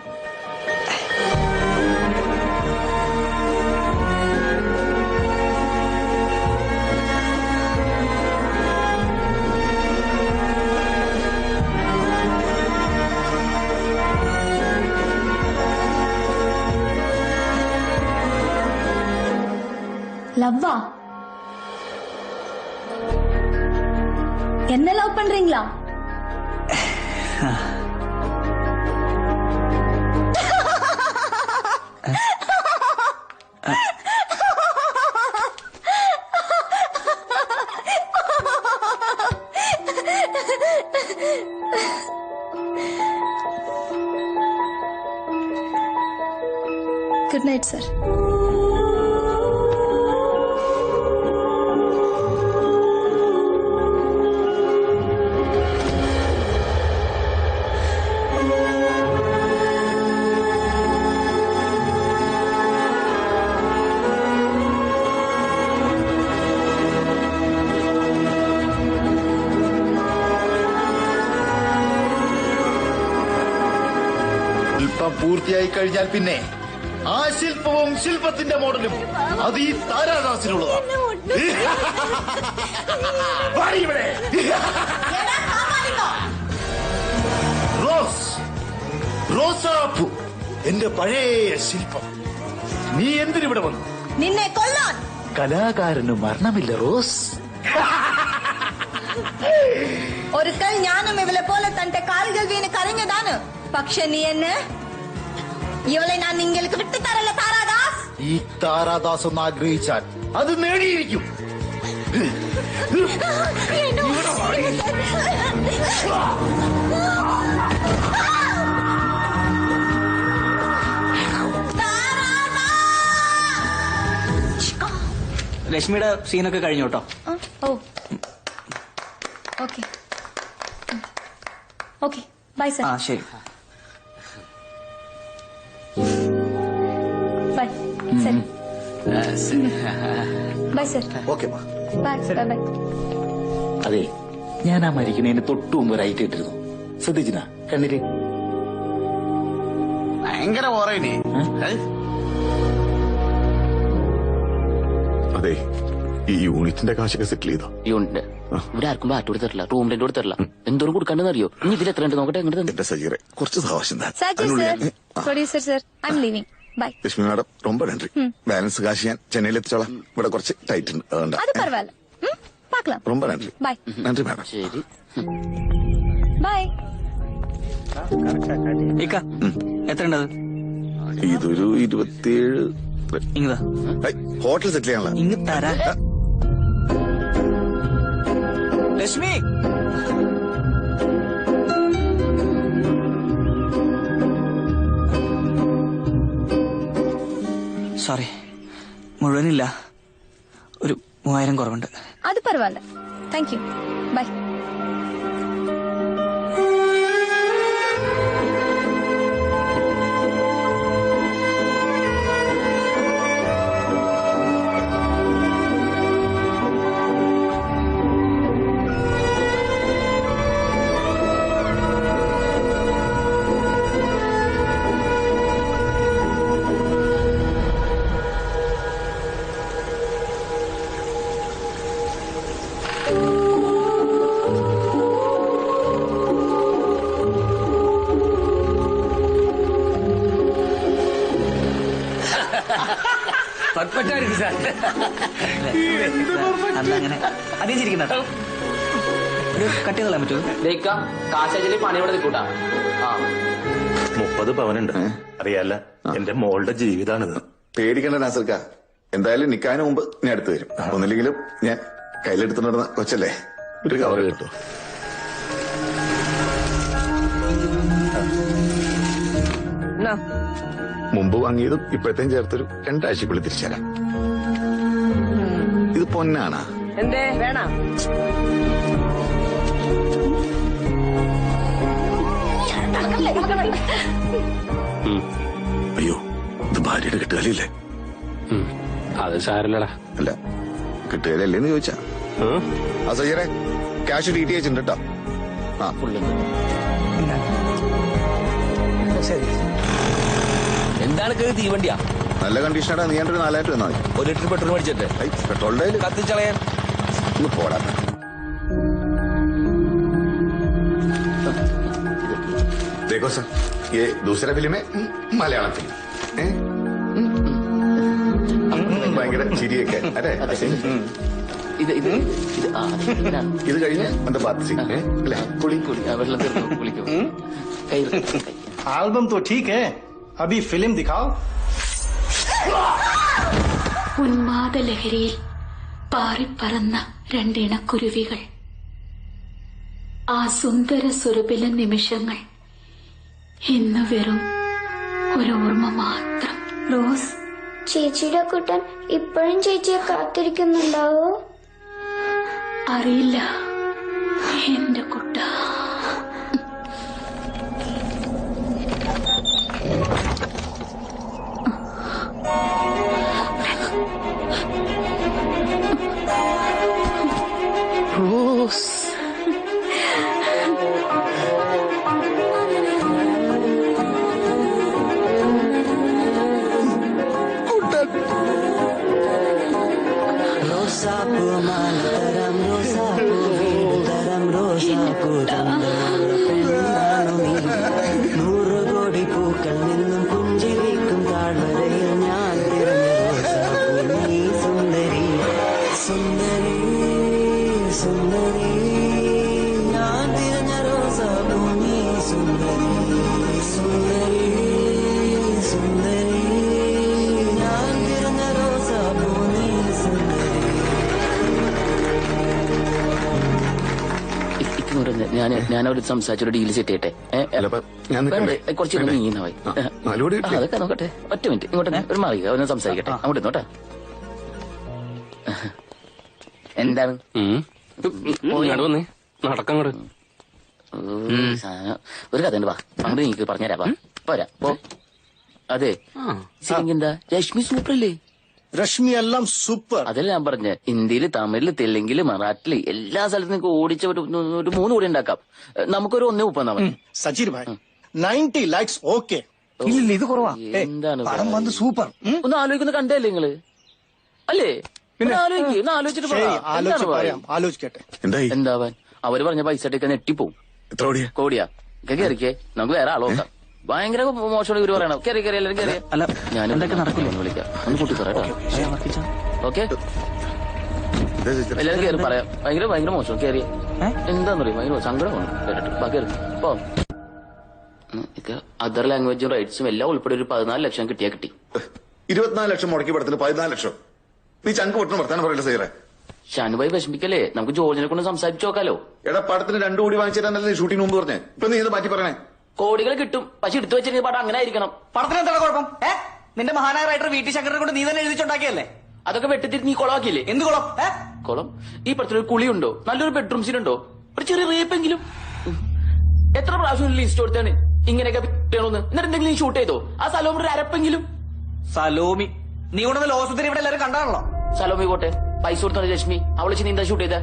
லவ்வா? என்ன லவ் பண்றீங்களா? Good night sir. ശില്പം പൂർത്തിയായി കഴിഞ്ഞാൽ പിന്നെ ആ ശില്പവും ശില്പത്തിന്റെ മോഡലും അത് ഈ താരാദാസിനുള്ളതാണ്. റോസ്, റോസാപ്പൂ, എന്റെ പഴയ ശില്പം, നീ എന്തിനിവിടെ വന്നു? നിന്നെ കൊല്ലാൻ. കലാകാരന് മരണമില്ല റോസ്. ഒരിക്കൽ ഞാനും ഇവളെ പോലെ തന്റെ കാലുകൾ വീണ് കരഞ്ഞതാണ്. പക്ഷെ നീ എന്നെ ഇവളെ ഞാൻ നിങ്ങൾക്ക് വിട്ടുതരല്ല താരാദാസ്. ഈ താരാദാസ് ഒന്ന് ആഗ്രഹിച്ചാൽ അത് നേടിയിരിക്കും. രശ്മിയുടെ സീനൊക്കെ കഴിഞ്ഞു കേട്ടോ. Oh okay okay bye sir. ആ ശരി. Bye sir. Bye sir. Okay bye bye bye. അതെ, ഞാൻ ആ മരിക്കുന്നതിന് തൊട്ടു മുമ്പ് റൈറ്റ് ഇട്ടിരുന്നു. ശ്രദ്ധിച്ചിനാ കണ്ണില്? ഭയങ്കര ഓറേനെ. അതെ, ഈ യൂണിറ്റിന്റെ കാശൊക്കെ സെറ്റിൽ ചെയ്തോ? യൂണിറ്റ് ഇവിടെ ആർക്കും ബാറ്റ് കൊടുത്തിട്ടില്ല, റൂം റെന്റ് കൊടുത്തിട്ടില്ല. എന്തോരം കൊടുക്കാണ്ടെന്ന് അറിയോ? ഇനി ഇതിൽ എത്ര ഉണ്ട് നോക്കട്ടെ. എന്റെ സജീറെ കുറച്ച് സാവകാശം താ. Saji sir, producer sir, I am leaving. Bye. Lakshmi madam ரொம்ப நன்றி. ബാലൻസ് കാശ് ഞാൻ ചെന്നൈയിൽ എത്തിച്ചോളാം. ഇവിടെ കുറച്ച് ടൈറ്റ് ഉണ്ട്, അതുകൊണ്ടാ. അത് പരവായില്ല. പാക്കലാം. ரொம்ப നன்றി. ബൈ. നன்றി മാഡം. ശരി. ബൈ. എത്ര ഉണ്ടത്? ഇതൊരു 27. ഇങ്ങതാ ഹോട്ടൽ സെറ്റിൽ ചെയ്യാനുള്ള. ഇങ്ങ് തരാ. ലക്ഷ്മി, സോറി, മുഴുവനില്ല, ഒരു 3000 കുറവുണ്ട്. അത് പരവായില്ല. Thank you. ബൈ. അങ്ങനെ അധികം ചിരിക്കുന്ന കട്ട് ചെയ്തോളാൻ പറ്റുമോ? കാശാച്ചിലെ പണി ഇവിടെ നിൽക്കൂട്ടാ. 30 പവനുണ്ട്. അറിയാല്ല, എന്റെ മോളുടെ ജീവിതാണിത്. പേടിക്കണ്ട നാസർക്ക, എന്തായാലും നിക്കാന് മുമ്പ് ഞാൻ അടുത്ത് വരും. ഒന്നില്ലെങ്കിലും ഞാൻ കയ്യിലെടുത്തുകൊണ്ടിരുന്ന കൊച്ചല്ലേ, ഒരു കവർ കിട്ടും. മുമ്പ് വാങ്ങിയതും ഇപ്പോഴത്തേം ചേർത്തൊരു 2 ആഴ്ചക്കുള്ളിൽ തിരിച്ചുതരാം. ഇത് പൊന്നാണാ? എന്തേ വേണം? അയ്യോ, ഇത് ഭാര്യയുടെ കെട്ടുകാലില്ലേ? അത് സാരല്ലടാ. അല്ല, കെട്ടുകാലല്ലേന്ന് ചോദിച്ചാ. ആ സയ്യറെ, ക്യാഷ് DTH ഉണ്ട് കേട്ടോ. ആ ശരി. എന്താണ് തീവണ്ടിയാ? നല്ല കണ്ടീഷനാടാ. നീ ഒരു 4000 തന്നാ മതി. 1 ലിറ്റർ പെട്രോൾ മേടിച്ചിട്ട് പെട്രോളിന്റെ കത്തിച്ചളയാൻ ഒന്ന് പോടാ. देखो सर, ये दूसरा फिल्म है मलयालम फिल्म. ഭയങ്കര ചിരിയൊക്കെ അല്ലേ? ഇത് കഴിഞ്ഞ് എന്താ ബാത്ത് സീൻ അല്ലേ? കുളി വെള്ളം തീർന്നു കുളിക്കും. एल्बम तो ठीक है, अभी फिल्म दिखाओ. ഉന്മാദലഹരിയിൽ പാറിപ്പറന്ന രണ്ടിണക്കുരുവികൾ. ആ സുന്ദര സുരഭില നിമിഷങ്ങൾ ഇന്ന് വെറും ഒരു ഓർമ്മ മാത്രം. റോസ്, ചേച്ചിയുടെ കുട്ടൻ ഇപ്പോഴും ചേച്ചിയെ കാത്തിരിക്കുന്നുണ്ടാവോ? അറിയില്ല എന്റെ കുട്ട. റോസ്, റോസാപ്പൂ മാലതരം റോസാപ്പൂ വീടുതരം റോസാപ്പൂ പെണ്ണാണു നീ. 100 കോടി പൂക്കൾ നിന്നും പുഞ്ചിരിക്കും താഴ്വരയിൽ ഞാൻ തിരഞ്ഞ റോസാപ്പൂ നീ. സുന്ദരി സുന്ദരി സുന്ദരി, ഞാൻ തിരഞ്ഞ റോസാപ്പൂ നീ. സുന്ദരി സുന്ദരി സുന്ദരി, ഞാൻ തിരഞ്ഞ റോസാപ്പൂ നീ. സുന്ദരി. ഞാനവര് സംസാരിച്ചൊരു ഡീൽ സെറ്റ് ചെയ്യട്ടെ. കുറച്ച് നീങ്ങി അതൊക്കെ നോക്കട്ടെ. ഒറ്റ മിനിറ്റ് ഇങ്ങോട്ട് ഒരു മാറി അവനെ സംസാരിക്കട്ടെ. അങ്ങോട്ട് നോട്ടെ. എന്താണ് വന്നേ നടക്കങ്ങോട്ട് ഒരു കഥ ഉണ്ട്. വാ അങ്ങോട്ട് എനിക്ക് പറഞ്ഞുതരാ. വാ പോരാ പോ. അതെ എന്താ രശ്മി സൂപ്പറല്ലേ? രശ്മി എല്ലാം സൂപ്പർ. അതല്ല ഞാൻ പറഞ്ഞ ഹിന്ദിയില് തമിഴില് തെലുങ്കില് മറാഠില് എല്ലാ സ്ഥലത്തും നിങ്ങൾക്ക് ഓടിച്ച ഒരു 3 കോടി ഉണ്ടാക്കാം. നമുക്കൊരു 1.30 സജീർ ഭായ് 90 ലൈക്സ് ഓക്കെ. ഇത് കുറവാ. എന്താണ് സൂപ്പർ. ഒന്ന് ആലോചിക്കുന്ന കണ്ടല്ലേ നിങ്ങള് അല്ലേ? ആലോചിച്ചിട്ട് ആലോചിക്കട്ടെ. എന്താവാൻ അവര് പറഞ്ഞ പൈസ ഇട്ടൊക്കെ നെട്ടിപ്പോവും. കോടിയാ കയറിക്കേ. നമുക്ക് വേറെ ആളോ നോക്കാം. ഭയങ്കര മോശം ഇവര് പറയണം. കയറി കയറി എല്ലാവരും കയറി. ഞാൻ എന്തൊക്കെ നടക്കില്ല ഒന്ന് വിളിക്കാം. ഒന്ന് കൂട്ടി പറയാം. ഓക്കെ എല്ലാവരും കയറി പറയാം. ഭയങ്കര മോശം കയറി. എന്താന്ന് പറയും ഭയങ്കര സങ്കടമാണ് കേട്ടിട്ട്. ബാക്കി ഇപ്പോ അതർ ലാംഗ്വേജും റൈറ്റ്സും എല്ലാം ഉൾപ്പെടെ ഒരു 14 ലക്ഷം കിട്ടിയാ കിട്ടി. 24 ലക്ഷം മുടക്കി പടത്തിന് 14 ലക്ഷം. നീ ചങ്ക് പൊട്ടണം വർത്താനം പറയില്ല സൈറേ. ഷാനുഭായി വിഷമിക്കല്ലേ? നമുക്ക് ജോർജിനെ കൊണ്ട് സംസാരിച്ചു നോക്കാലോ. എടാ പടത്തിന് 2 കോടി വാങ്ങിച്ചു തരാനല്ലേ ഷൂട്ടിന് മുമ്പ് പറഞ്ഞേ. ഇപ്പൊ നീ ഇത് മാറ്റി പറയണേ. കോടികൾ കിട്ടും, പക്ഷെ എടുത്തു വെച്ചിരുന്ന പാടം അങ്ങനെ ആയിരിക്കണം. പടത്തിന് എന്താണ് കുഴപ്പം? നിന്റെ മഹാനായ റൈറ്റർ VT ശങ്കരനെ കൊണ്ട് നീ തന്നെ എഴുതിച്ചുണ്ടാക്കിയല്ലേ? അതൊക്കെ വെട്ടിത്തിരി നീ കുളമാക്കിയില്ലേ? എന്ത് കുളം? കുളം ഈ പടത്തിലൊരു കുളിയുണ്ടോ? നല്ലൊരു ബെഡ്റൂം സീനുണ്ടോ? ഒരു ചെറിയ റേപ്പെങ്കിലും? എത്ര പ്രാവശ്യം ലിസ്റ്റ് കൊടുത്താണ് ഇങ്ങനെയൊക്കെ എന്നിട്ട് എന്തെങ്കിലും നീ ഷൂട്ട് ചെയ്തോ? ആ സലോമി ഒരു അരപ്പെങ്കിലും. സലോമി നീ കൊണ്ടുവന്ന ലോകസുന്ദരി ഇവിടെ എല്ലാവരും കണ്ടാണല്ലോ. സലോമി പോട്ടെ, പൈസ കൊടുത്താണ് രശ്മി. അവളെ നീ എന്താ ഷൂട്ട് ചെയ്ത?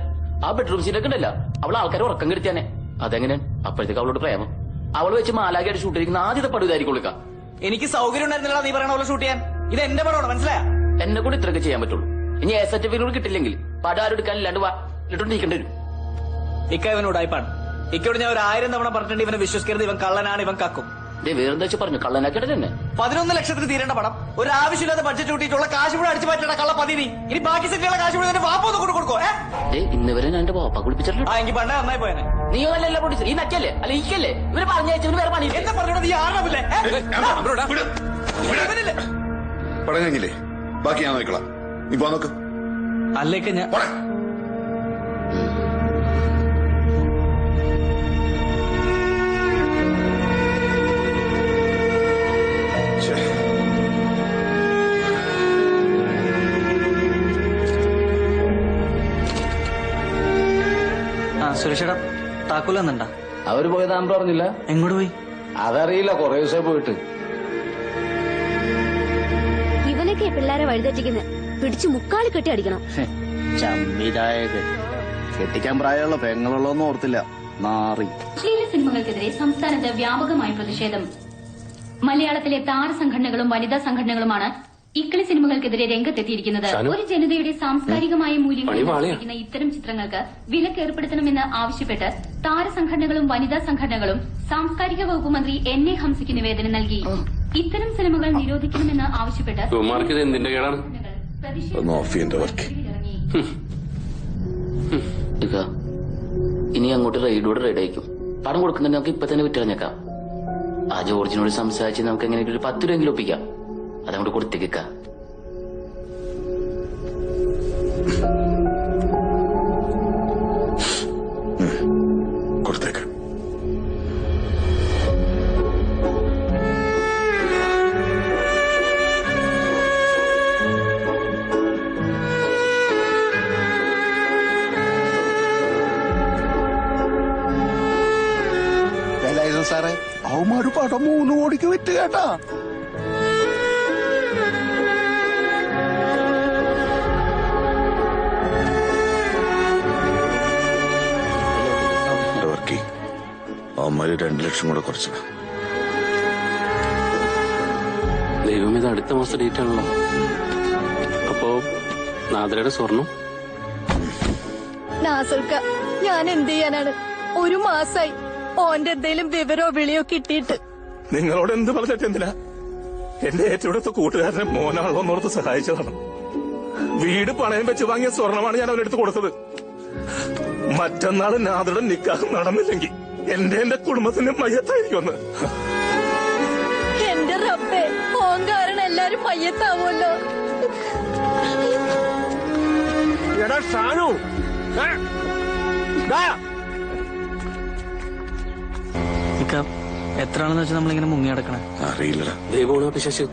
ആ ബെഡ്റൂം സീനൊക്കെ ഉണ്ടല്ല, അവളെ ആൾക്കാർ ഉറക്കം കെടുത്തിയാനെ. അതെങ്ങനെയാണ്? അപ്പോഴത്തേക്ക് അവളോട് പ്രേമം. അവള് വെച്ച് മാലാഖയായിട്ട് ഷൂട്ട് ചെയ്യുന്ന ആദ്യത്തെ പടുതായിരിക്കും വിളിക്കാം. എനിക്ക് സൗകര്യം ഉണ്ടായിരുന്നില്ല നീ പറയണ പോലെ ഷൂട്ട് ചെയ്യാൻ. ഇത് എന്റെ പടമാണ്, മനസ്സിലായ? എന്നെ കൂടി ഇത്രയൊക്കെ ചെയ്യാൻ പറ്റുള്ളൂ. ഇനി എ സർട്ടിഫിക്കറ്റ് കിട്ടില്ലെങ്കിൽ പടം ആരും എടുക്കാനില്ലാണ്ട് ഇല്ലാണ്ട് നീക്കേണ്ടി വരും. ഇക്ക ഇവനോട് ആയിപ്പാണ്. ഇക്കോട് ഞാൻ 1000 തവണ പറഞ്ഞിട്ടുണ്ട് ഇവനെ വിശ്വസിക്കരുത്, ഇവൻ കള്ളനാണ്, ഇവൻ കക്കും. വേറെന്താ വെച്ച് പറഞ്ഞു കള്ളനാക്കിയിട്ട് തന്നെ 11 ലക്ഷത്തിന് തീരേണ്ട പടം ഒരു ആവശ്യമില്ലാത്ത ബഡ്ജറ്റ് കൂട്ടിയിട്ടുള്ള കാശ് കൂടെ അടിച്ചു മാറ്റേണ്ട കള്ള പതിനി. ഇനി ബാക്കി സെറ്റുള്ള കാശ് കൂടെ വാപ്പൊന്ന് കൊടുക്കോ? ഇന്ന് വരെ ഞാൻ എന്റെ വാപ്പ കുളിപ്പിച്ചിട്ടുണ്ട്. എനിക്ക് പണ്ടേ നന്നായി പോയനെ. നീയോ അല്ല പ്രൊഡ്യൂസർ, ഈ നക്കല്ലേ അല്ല ഈക്കല്ലേ? ഇവര് പറഞ്ഞയച്ചു വേറെ പണി. എന്താ പറഞ്ഞോട് നീ ആറാമില്ലേ? പടം കഴിഞ്ഞില്ലേ? ബാക്കി ഞാൻ നോക്കിക്കോളാം. നീ പോ നോക്ക്. അല്ലേക്ക് ഞാൻ സുരക്ഷയുടെ താക്കോലെന്നുണ്ടാ? അവര് പോയത് താൻ പറഞ്ഞില്ല. എങ്ങോട്ട് പോയി? അതറിയില്ല, കൊറേ ദിവസം പോയിട്ട്. ഇവനൊക്കെ പിള്ളേരെ വഴിതെറ്റിക്കുന്നത് പിടിച്ച് മുക്കാലി കെട്ടി അടിക്കണം. സംവിധായകൻ കെട്ടിക്കാൻ പ്രായമുള്ള പെങ്ങളുള്ളൊന്നും ഓർത്തില്ല. നാറി. അശ്ലീല സിനിമകൾക്കെതിരെ സംസ്ഥാനത്ത് വ്യാപകമായ പ്രതിഷേധം. മലയാളത്തിലെ താരസംഘടനകളും വനിതാ സംഘടനകളുമാണ് ഇക്കിളി സിനിമകൾക്കെതിരെ രംഗത്തെത്തിയിരിക്കുന്നത്. ഒരു ജനതയുടെ സാംസ്കാരികമായ മൂല്യങ്ങൾ പ്രദർശിപ്പിക്കുന്ന ഇത്തരം ചിത്രങ്ങൾക്ക് വിലക്ക് ഏർപ്പെടുത്തണമെന്ന് ആവശ്യപ്പെട്ട് താരസംഘടനകളും വനിതാ സംഘടനകളും സാംസ്കാരിക വകുപ്പ് മന്ത്രി എൻ.എ. ഹംസയ്ക്ക് നിവേദനം നൽകി. ഇത്തരം സിനിമകൾ നിരോധിക്കണമെന്ന് ആവശ്യപ്പെട്ട് ഇനി അങ്ങോട്ട് റെയ്ഡോട് റെയ്ഡ് അയക്കും. പണം കൊടുക്കുന്നുണ്ട്, നമുക്ക് ഇപ്പൊ തന്നെ വിറ്ററിഞ്ഞേക്കാം. ആ ജോർജിനോട് സംസാരിച്ച് നമുക്ക് എങ്ങനെയെങ്കിലും ഒരു 10 രൂപയെങ്കിലും ഒപ്പിക്കാം. അതങ്ങോട്ട് കൊടുത്തേക്ക. കൊടുത്തേക്കാം. സാറേ അവന്മാര് പടം 3 കോടിക്ക് വിറ്റ് കേട്ടാ. അവന്മാര് 2 ലക്ഷം കൂടെ കുറച്ച്. ദൈവം, ഇത് അടുത്ത മാസം ഡേറ്റ് ആണല്ലോ. അപ്പോ നാദരയുടെ സ്വർണം നാസർക്ക, ഞാൻ എന്ത് ചെയ്യാനാണ്? 1 മാസായി ഓന്റെ എന്തേലും വിവരോ വിളിയോ കിട്ടിയിട്ട്. നിങ്ങളോട് എന്ത് പറഞ്ഞിട്ട് എന്തിനാ? എന്റെ ഏറ്റവും അടുത്ത കൂട്ടുകാരനെ മോനാണല്ലോ എന്നോർത്ത് സഹായിച്ചതാണ്. വീട് പണയം വെച്ച് വാങ്ങിയ സ്വർണമാണ് ഞാൻ അവനെടുത്ത് കൊടുത്തത്. മറ്റന്നാള് നാദരുടെ നിക്കാഹ് നടന്നില്ലെങ്കിൽ എന്റെ കുടുംബത്തിന്റെ മയ്യത്തായിരിക്കുമെന്ന്. എന്റെ റബ്ബേ, ഓൻ കാരണം എല്ലാരും മയ്യത്താവുമല്ലോ. എടാ ഷാനു, എത്രയാണെന്ന് വെച്ചാൽ നമ്മളിങ്ങനെ മുങ്ങി നടക്കണേ? അറിയില്ലടാ. ദൈവമാണ് പിശാച്.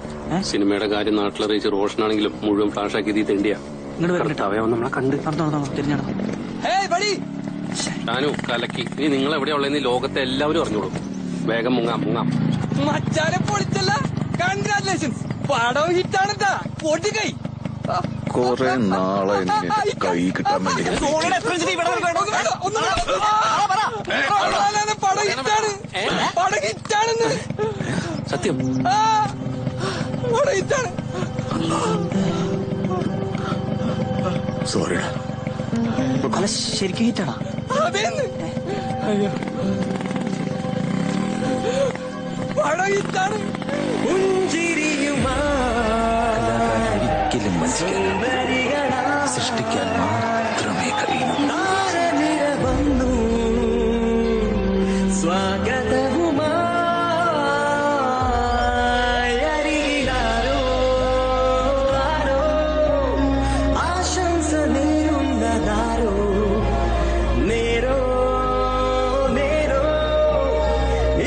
സിനിമയുടെ കാര്യം നാട്ടിലറിയിച്ച് റോഷനാണെങ്കിലും മുഴുവൻ ഫ്ലാഷാക്കി ഇത് തെണ്ടിയാ. നമ്മളെ കണ്ട് ഷാനു കലക്കി. ഇനി നിങ്ങൾ എവിടെയാ ഉള്ളതെന്ന് ലോകത്തെ എല്ലാവരും അറിഞ്ഞോളൂ. വേഗം മുങ്ങാം മുങ്ങാം. മച്ചാനെ പൊളിച്ചല്ല. കൺഗ്രാറ്റുലേഷൻസ്, പടം ഹിറ്റാണെന്താ. പൊടികൈ. കൊറേ നാളെ കൈ കിട്ടാൻ വേണ്ടി സത്യം. സോറിടാ. അല്ല, ശരിക്കും ഹിറ്റാണോ? പടം ഹിറ്റാണ്. ഒരിക്കലും സൃഷ്ടിക്കാൻ മാത്രമേ കഴിയൂ. സ്വാഗതവുമാരോ ആശംസ നേരുന്നതാരോ നേരോ നേരോ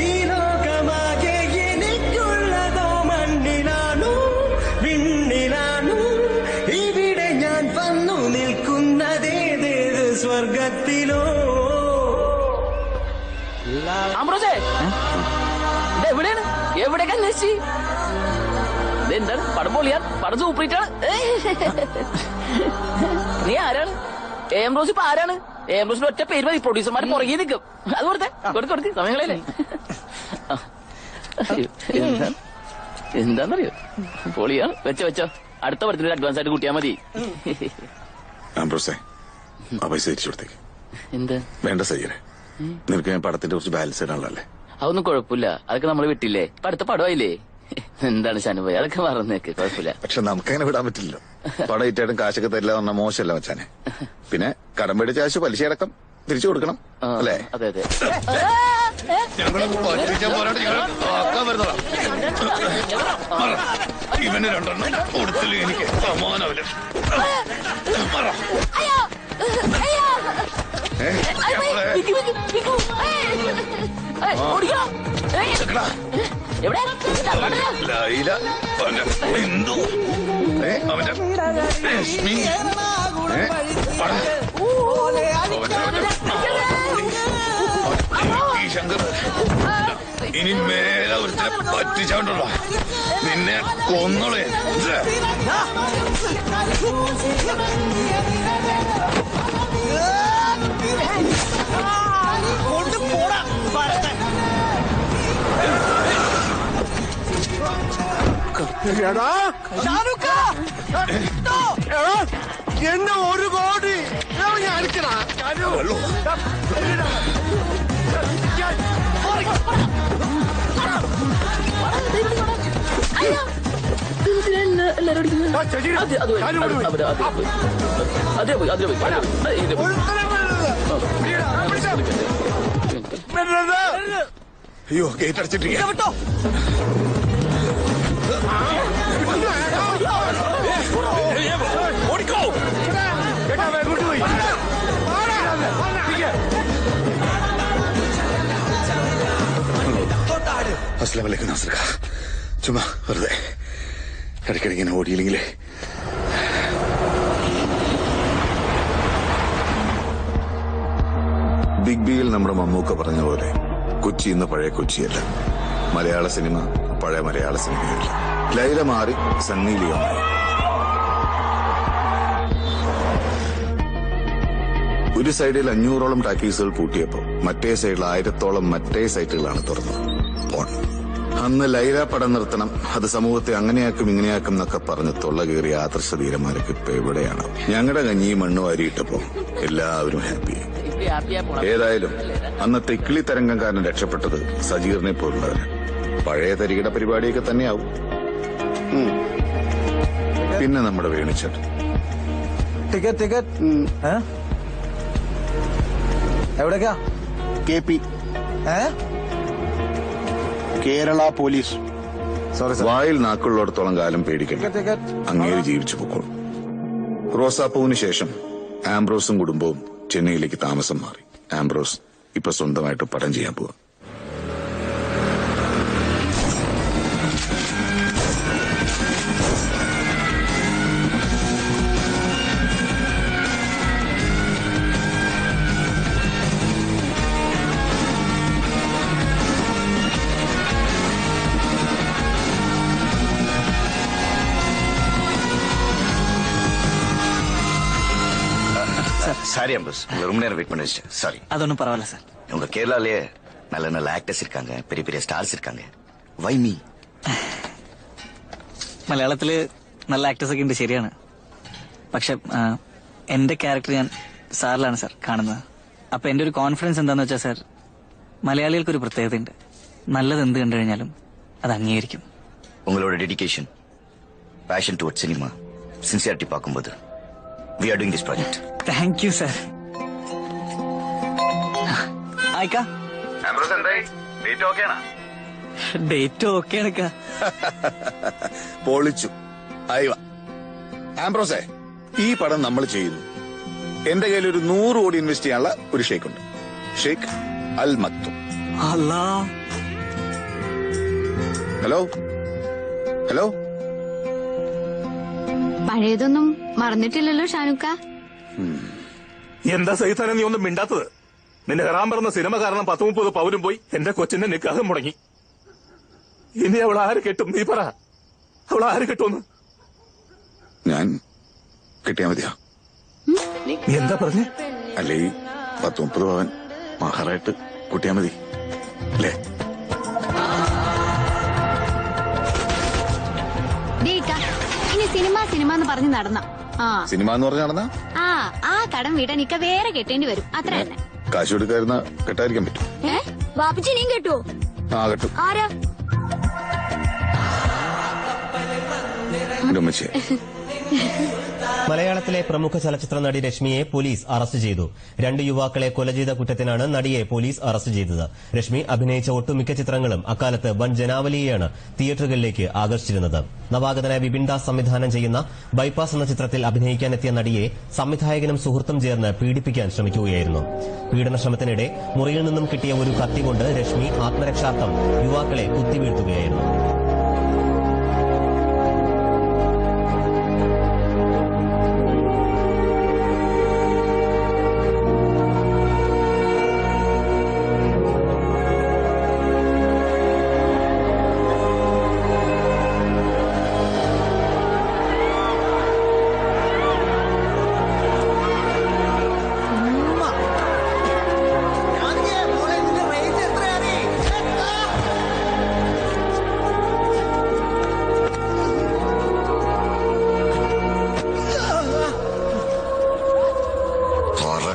ഈ ലോകമാകെ എനിക്കുള്ളതോ മണ്ണിലാണോ വിണ്ണിലാണോ ഇവിടെ ഞാൻ വന്നു നിൽക്കുന്നതേതേത് സ്വർഗത്തിലോ. എവിടെയാണ്? എവിടെയൊക്കെ അന്വേഷിച്ച്? എന്താണ് പടം പൊളിയാൻ? പടം സൂപ്പറിറ്റാണ്. നീ ആരാണ്? എംറോസ് ഇപ്പൊ ആരാണ്? എംറോസിന്റെ ഒറ്റ പേര് മതി, പ്രൊഡ്യൂസർമാർ പുറകെ നിൽക്കും. അത് കൊടുത്ത് സമയങ്ങളല്ലേ. എന്താന്നറിയോ? പൊളിയാണ്. വെച്ചോ അടുത്ത പടത്തിന് അഡ്വാൻസ് ആയിട്ട് കൂട്ടിയാ മതി. ആ പൈസ തിരിച്ചു കൊടുത്തേക്ക്. എന്താ വേണ്ട സയ്യനെ, നിനക്ക് ഞാൻ പടത്തിന്റെ കുറച്ച് ബാലൻസ് ഇടാനുള്ളല്ലേ. അതൊന്നും കുഴപ്പമില്ല, അതൊക്കെ നമ്മൾ വിട്ടില്ലേ. ഇപ്പൊ അടുത്ത പടമായില്ലേ. എന്താണ് ഷാനുഭായി, അതൊക്കെ മറന്നേക്ക്, കുഴപ്പമില്ല. പക്ഷെ നമുക്കങ്ങനെ വിടാൻ പറ്റില്ലല്ലോ. പടം ഇറ്റായിട്ടും കാശൊക്കെ തരില്ല പറഞ്ഞാൽ മോശമല്ല വെച്ചാനെ. പിന്നെ കടം പേടിച്ച കാശ് പലിശ അടക്കം തിരിച്ചു കൊടുക്കണം അല്ലേ? അതെ അതെ. ഇവന് 2 കൊടുത്തില്ല, എനിക്ക് സമാനമില്ല. ബിന്ദു അവന്റെ രശ്മി ശങ്കർ, ഇനി മേലെ ഒരുത്തിനെ പറ്റിച്ചോണ്ടല്ലോ, നിന്നെ കൊന്നോളേ. എന്നെ 1 കോടി അടിക്കണ അയ്യോ ഗേറ്റ് അടച്ചിട്ടിരിക്കുക. ഓടിക്കോ. അസ്സലാമു അലൈക്കും നാസർക്ക. ചുമ്മാ വെറുതെ ഇടയ്ക്കിടയ്ക്ക് ഇങ്ങനെ ഓടിയില്ലെങ്കിലേ. ബിഗ് ബിയിൽ നമ്മുടെ മമ്മൂക്ക പറഞ്ഞ പോലെ കൊച്ചി ഇന്ന് പഴയ കൊച്ചിയല്ല. മലയാള സിനിമ പഴയ മലയാള സിനിമയല്ല. ലൈല മാറി സണ്ണി ലിയോണായി. ഒരു സൈഡിൽ 500ഓളം ടാക്കീസുകൾ പൂട്ടിയപ്പോ മറ്റേ സൈഡിൽ 1000ഓളം മറ്റേ സൈറ്റുകളാണ് തുറന്നത്. അന്ന് ലൈല പടം നിർത്തണം, അത് സമൂഹത്തെ അങ്ങനെയാക്കും ഇങ്ങനെയാക്കും എന്നൊക്കെ പറഞ്ഞ് തൊള്ള കയറിയ ആദർശധീരന്മാരൊക്കെ ഇപ്പൊ എവിടെയാണ്? ഞങ്ങളുടെ കഞ്ഞി മണ്ണ് വാരിയിട്ടപ്പോ എല്ലാവരും ഹാപ്പി. ഏതായാലും അന്നത്തെ ഇക്കിളി തരംഗംകാരൻ രക്ഷപ്പെട്ടത് സജീറിനെ പോലുള്ളവര്. പഴയ തരികിട പരിപാടിയൊക്കെ തന്നെയാവും. പിന്നെ നമ്മുടെ വേണിച്ചേട്ടൻ. ടിക്കറ്റ് എവിടേക്കാ? KP Kerala police. വായിൽ നാക്കുള്ളിടത്തോളം കാലം പേടിക്കണം. അങ്ങേര് ജീവിച്ചു പൊക്കോളും. റോസാപ്പൂവിന് ശേഷം ആംബ്രോസും കുടുംബവും ചെന്നൈയിലേക്ക് താമസം മാറി. ആംബ്രോസ് ഇപ്പൊ സ്വന്തമായിട്ട് പടം ചെയ്യാൻ പോവാ. சாரி அம்பஸ், உங்களை ரொம்ப நேரம் வெயிட் பண்ண வச்சிட்டேன். சாரி. அது ஒன்றும் பரவாயில்ல சார். உங்க கேரளாலேயே நல்ல நல்ல ஆக்டர்ஸ் இருக்காங்க, பெரிய பெரிய ஸ்டார்ஸ் இருக்காங்க. Why me? മലയാളത്തില് നല്ല ആക്ടേഴ്സ് ഒക്കെ ഉണ്ട്, ശരിയാണ്. പക്ഷെ എന്റെ ക്യാരക്ടർ ഞാൻ സാറിലാണ് സാർ കാണുന്നത്. അപ്പൊ എന്റെ ഒരു കോൺഫിഡൻസ് എന്താന്ന് വെച്ചാൽ സാർ, മലയാളികൾക്കൊരു പ്രത്യേകതയുണ്ട്. നല്ലത് എന്ത് കണ്ടു കഴിഞ്ഞാലും അത് അംഗീകരിക്കും. உங்களோட dedication, passion towards cinema, sincerity பார்க்கும்போது we are doing this project. Thank you sir. ആയിക്കാ ആംബ്രോസ് എന്തായി? ഡേറ്റ് ഓക്കെയാണോ? ഡേറ്റ് ഓക്കെയാണ്. പൊളിച്ചു. അയവ ആംബ്രോസേ, ഈ പടം നമ്മൾ ചെയ്യുന്നു. എന്റെ കയ്യിൽ ഒരു 100 കോടി ഇൻവെസ്റ്റ് ചെയ്യാനുള്ള ഒരു ഷേക്ക് ഉണ്ട്. Sheikh Al Maktoum. Hello hello. പഴയതൊന്നും മറന്നിട്ടില്ലല്ലോ ഷാനുക്ക. എന്താ സഹിതാനെ നീ ഒന്നും മിണ്ടാത്തത്? നിന്നെ കയറാൻ പറഞ്ഞ സിനിമ കാരണം 10-30 പൗരും പോയി. എന്റെ കൊച്ചിന്റെ നിക്കാഹം മുടങ്ങി. ഇനി അവൾ ആര് കെട്ടും? നീ പറ, അവൾ ആര് കെട്ടുമെന്ന്? ഞാൻ കിട്ടിയാ മതിയാ? നീ എന്താ പറഞ്ഞേ? അല്ലേ, 10-30 പവൻ മഹാറായിട്ട് കൂട്ടിയാ മതി അല്ലേ? ഇനി സിനിമ എന്ന് പറഞ്ഞ് നടന്ന സിനിമ എന്ന് പറഞ്ഞ് നടന്ന ആ കടം വീടാൻ ഇക്ക വേറെ കെട്ടേണ്ടി വരും. അത്ര തന്നെ. കാശ് കൊടുക്കാതിരുന്ന കെട്ടായിരിക്കാൻ പറ്റും. വാപ്പച്ചി നീ കേട്ടോ? കെട്ടും. ആരാ? എന്റെ ഉമ്മച്ചിയെ. മലയാളത്തിലെ പ്രമുഖ ചലച്ചിത്ര നടി രശ്മിയെ പോലീസ് അറസ്റ്റ് ചെയ്തു. 2 യുവാക്കളെ കൊല ചെയ്ത കുറ്റത്തിനാണ് നടിയെ പോലീസ് അറസ്റ്റ് ചെയ്തത്. രശ്മി അഭിനയിച്ച ഒട്ടുമിക്ക ചിത്രങ്ങളും അക്കാലത്ത് വൻ ജനാവലിയെയാണ് തിയേറ്ററുകളിലേക്ക് ആകർഷിച്ചിരുന്നത്. നവാഗതനായ വിപിൻ ദാസ് സംവിധാനം ചെയ്യുന്ന ബൈപ്പാസ് എന്ന ചിത്രത്തിൽ അഭിനയിക്കാനെത്തിയ നടിയെ സംവിധായകനും സുഹൃത്തും ചേർന്ന് പീഡിപ്പിക്കാൻ ശ്രമിക്കുകയായിരുന്നു. പീഡനശ്രമത്തിനിടെ മുറിയിൽ നിന്നും കിട്ടിയ ഒരു കത്തി കൊണ്ട് രശ്മി ആത്മരക്ഷാർത്ഥം യുവാക്കളെ കുത്തിവീഴ്ത്തുകയായിരുന്നു.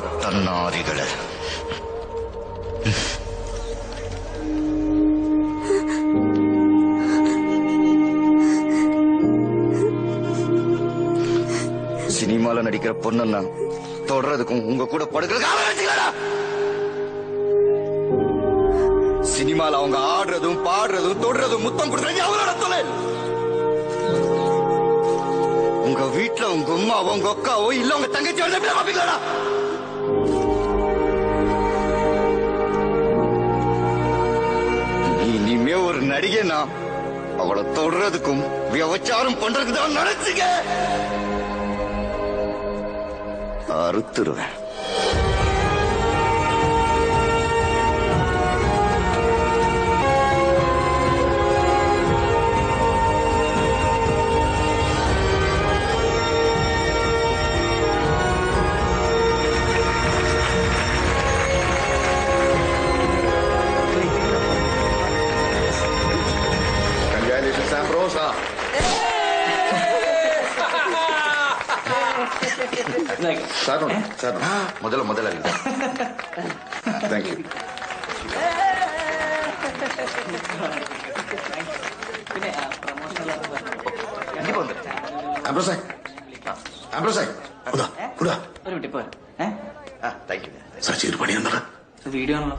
പൊട്ടനാദികള്. சினிமால நடிக்கிற பொண்ணுன்னா தொடர்றதுக்கும் உங்க கூட படுக்கிறதுக்கு சினிமால அவங்க ஆடுறதும் பாடுறதும் தொடுறதும் முத்தம் கொடுக்கறது அவங்களோட தொழில். உங்க வீட்டுல உங்க அம்மாவோ உங்க அக்காவோ இல்ல உங்க தங்கச்சியோட பாப்பீங்களா? இனிமே ஒரு நடிகைனா அவளை தொடுறதுக்கும் விபச்சாரம் பண்றதுக்கு தான் நினைச்சுக்க. அறுத்துருவேன். Congratulations, Ambrosa. സാർ முதல்ல താങ്ക് യു. ആംബ്രോസേ ആംബ്രോസേ ഒരു വിട്ടിപ്പോ താങ്ക് യു. സച്ചി ഒരു പണി എന്താ വീഡിയോ ആണല്ലോ.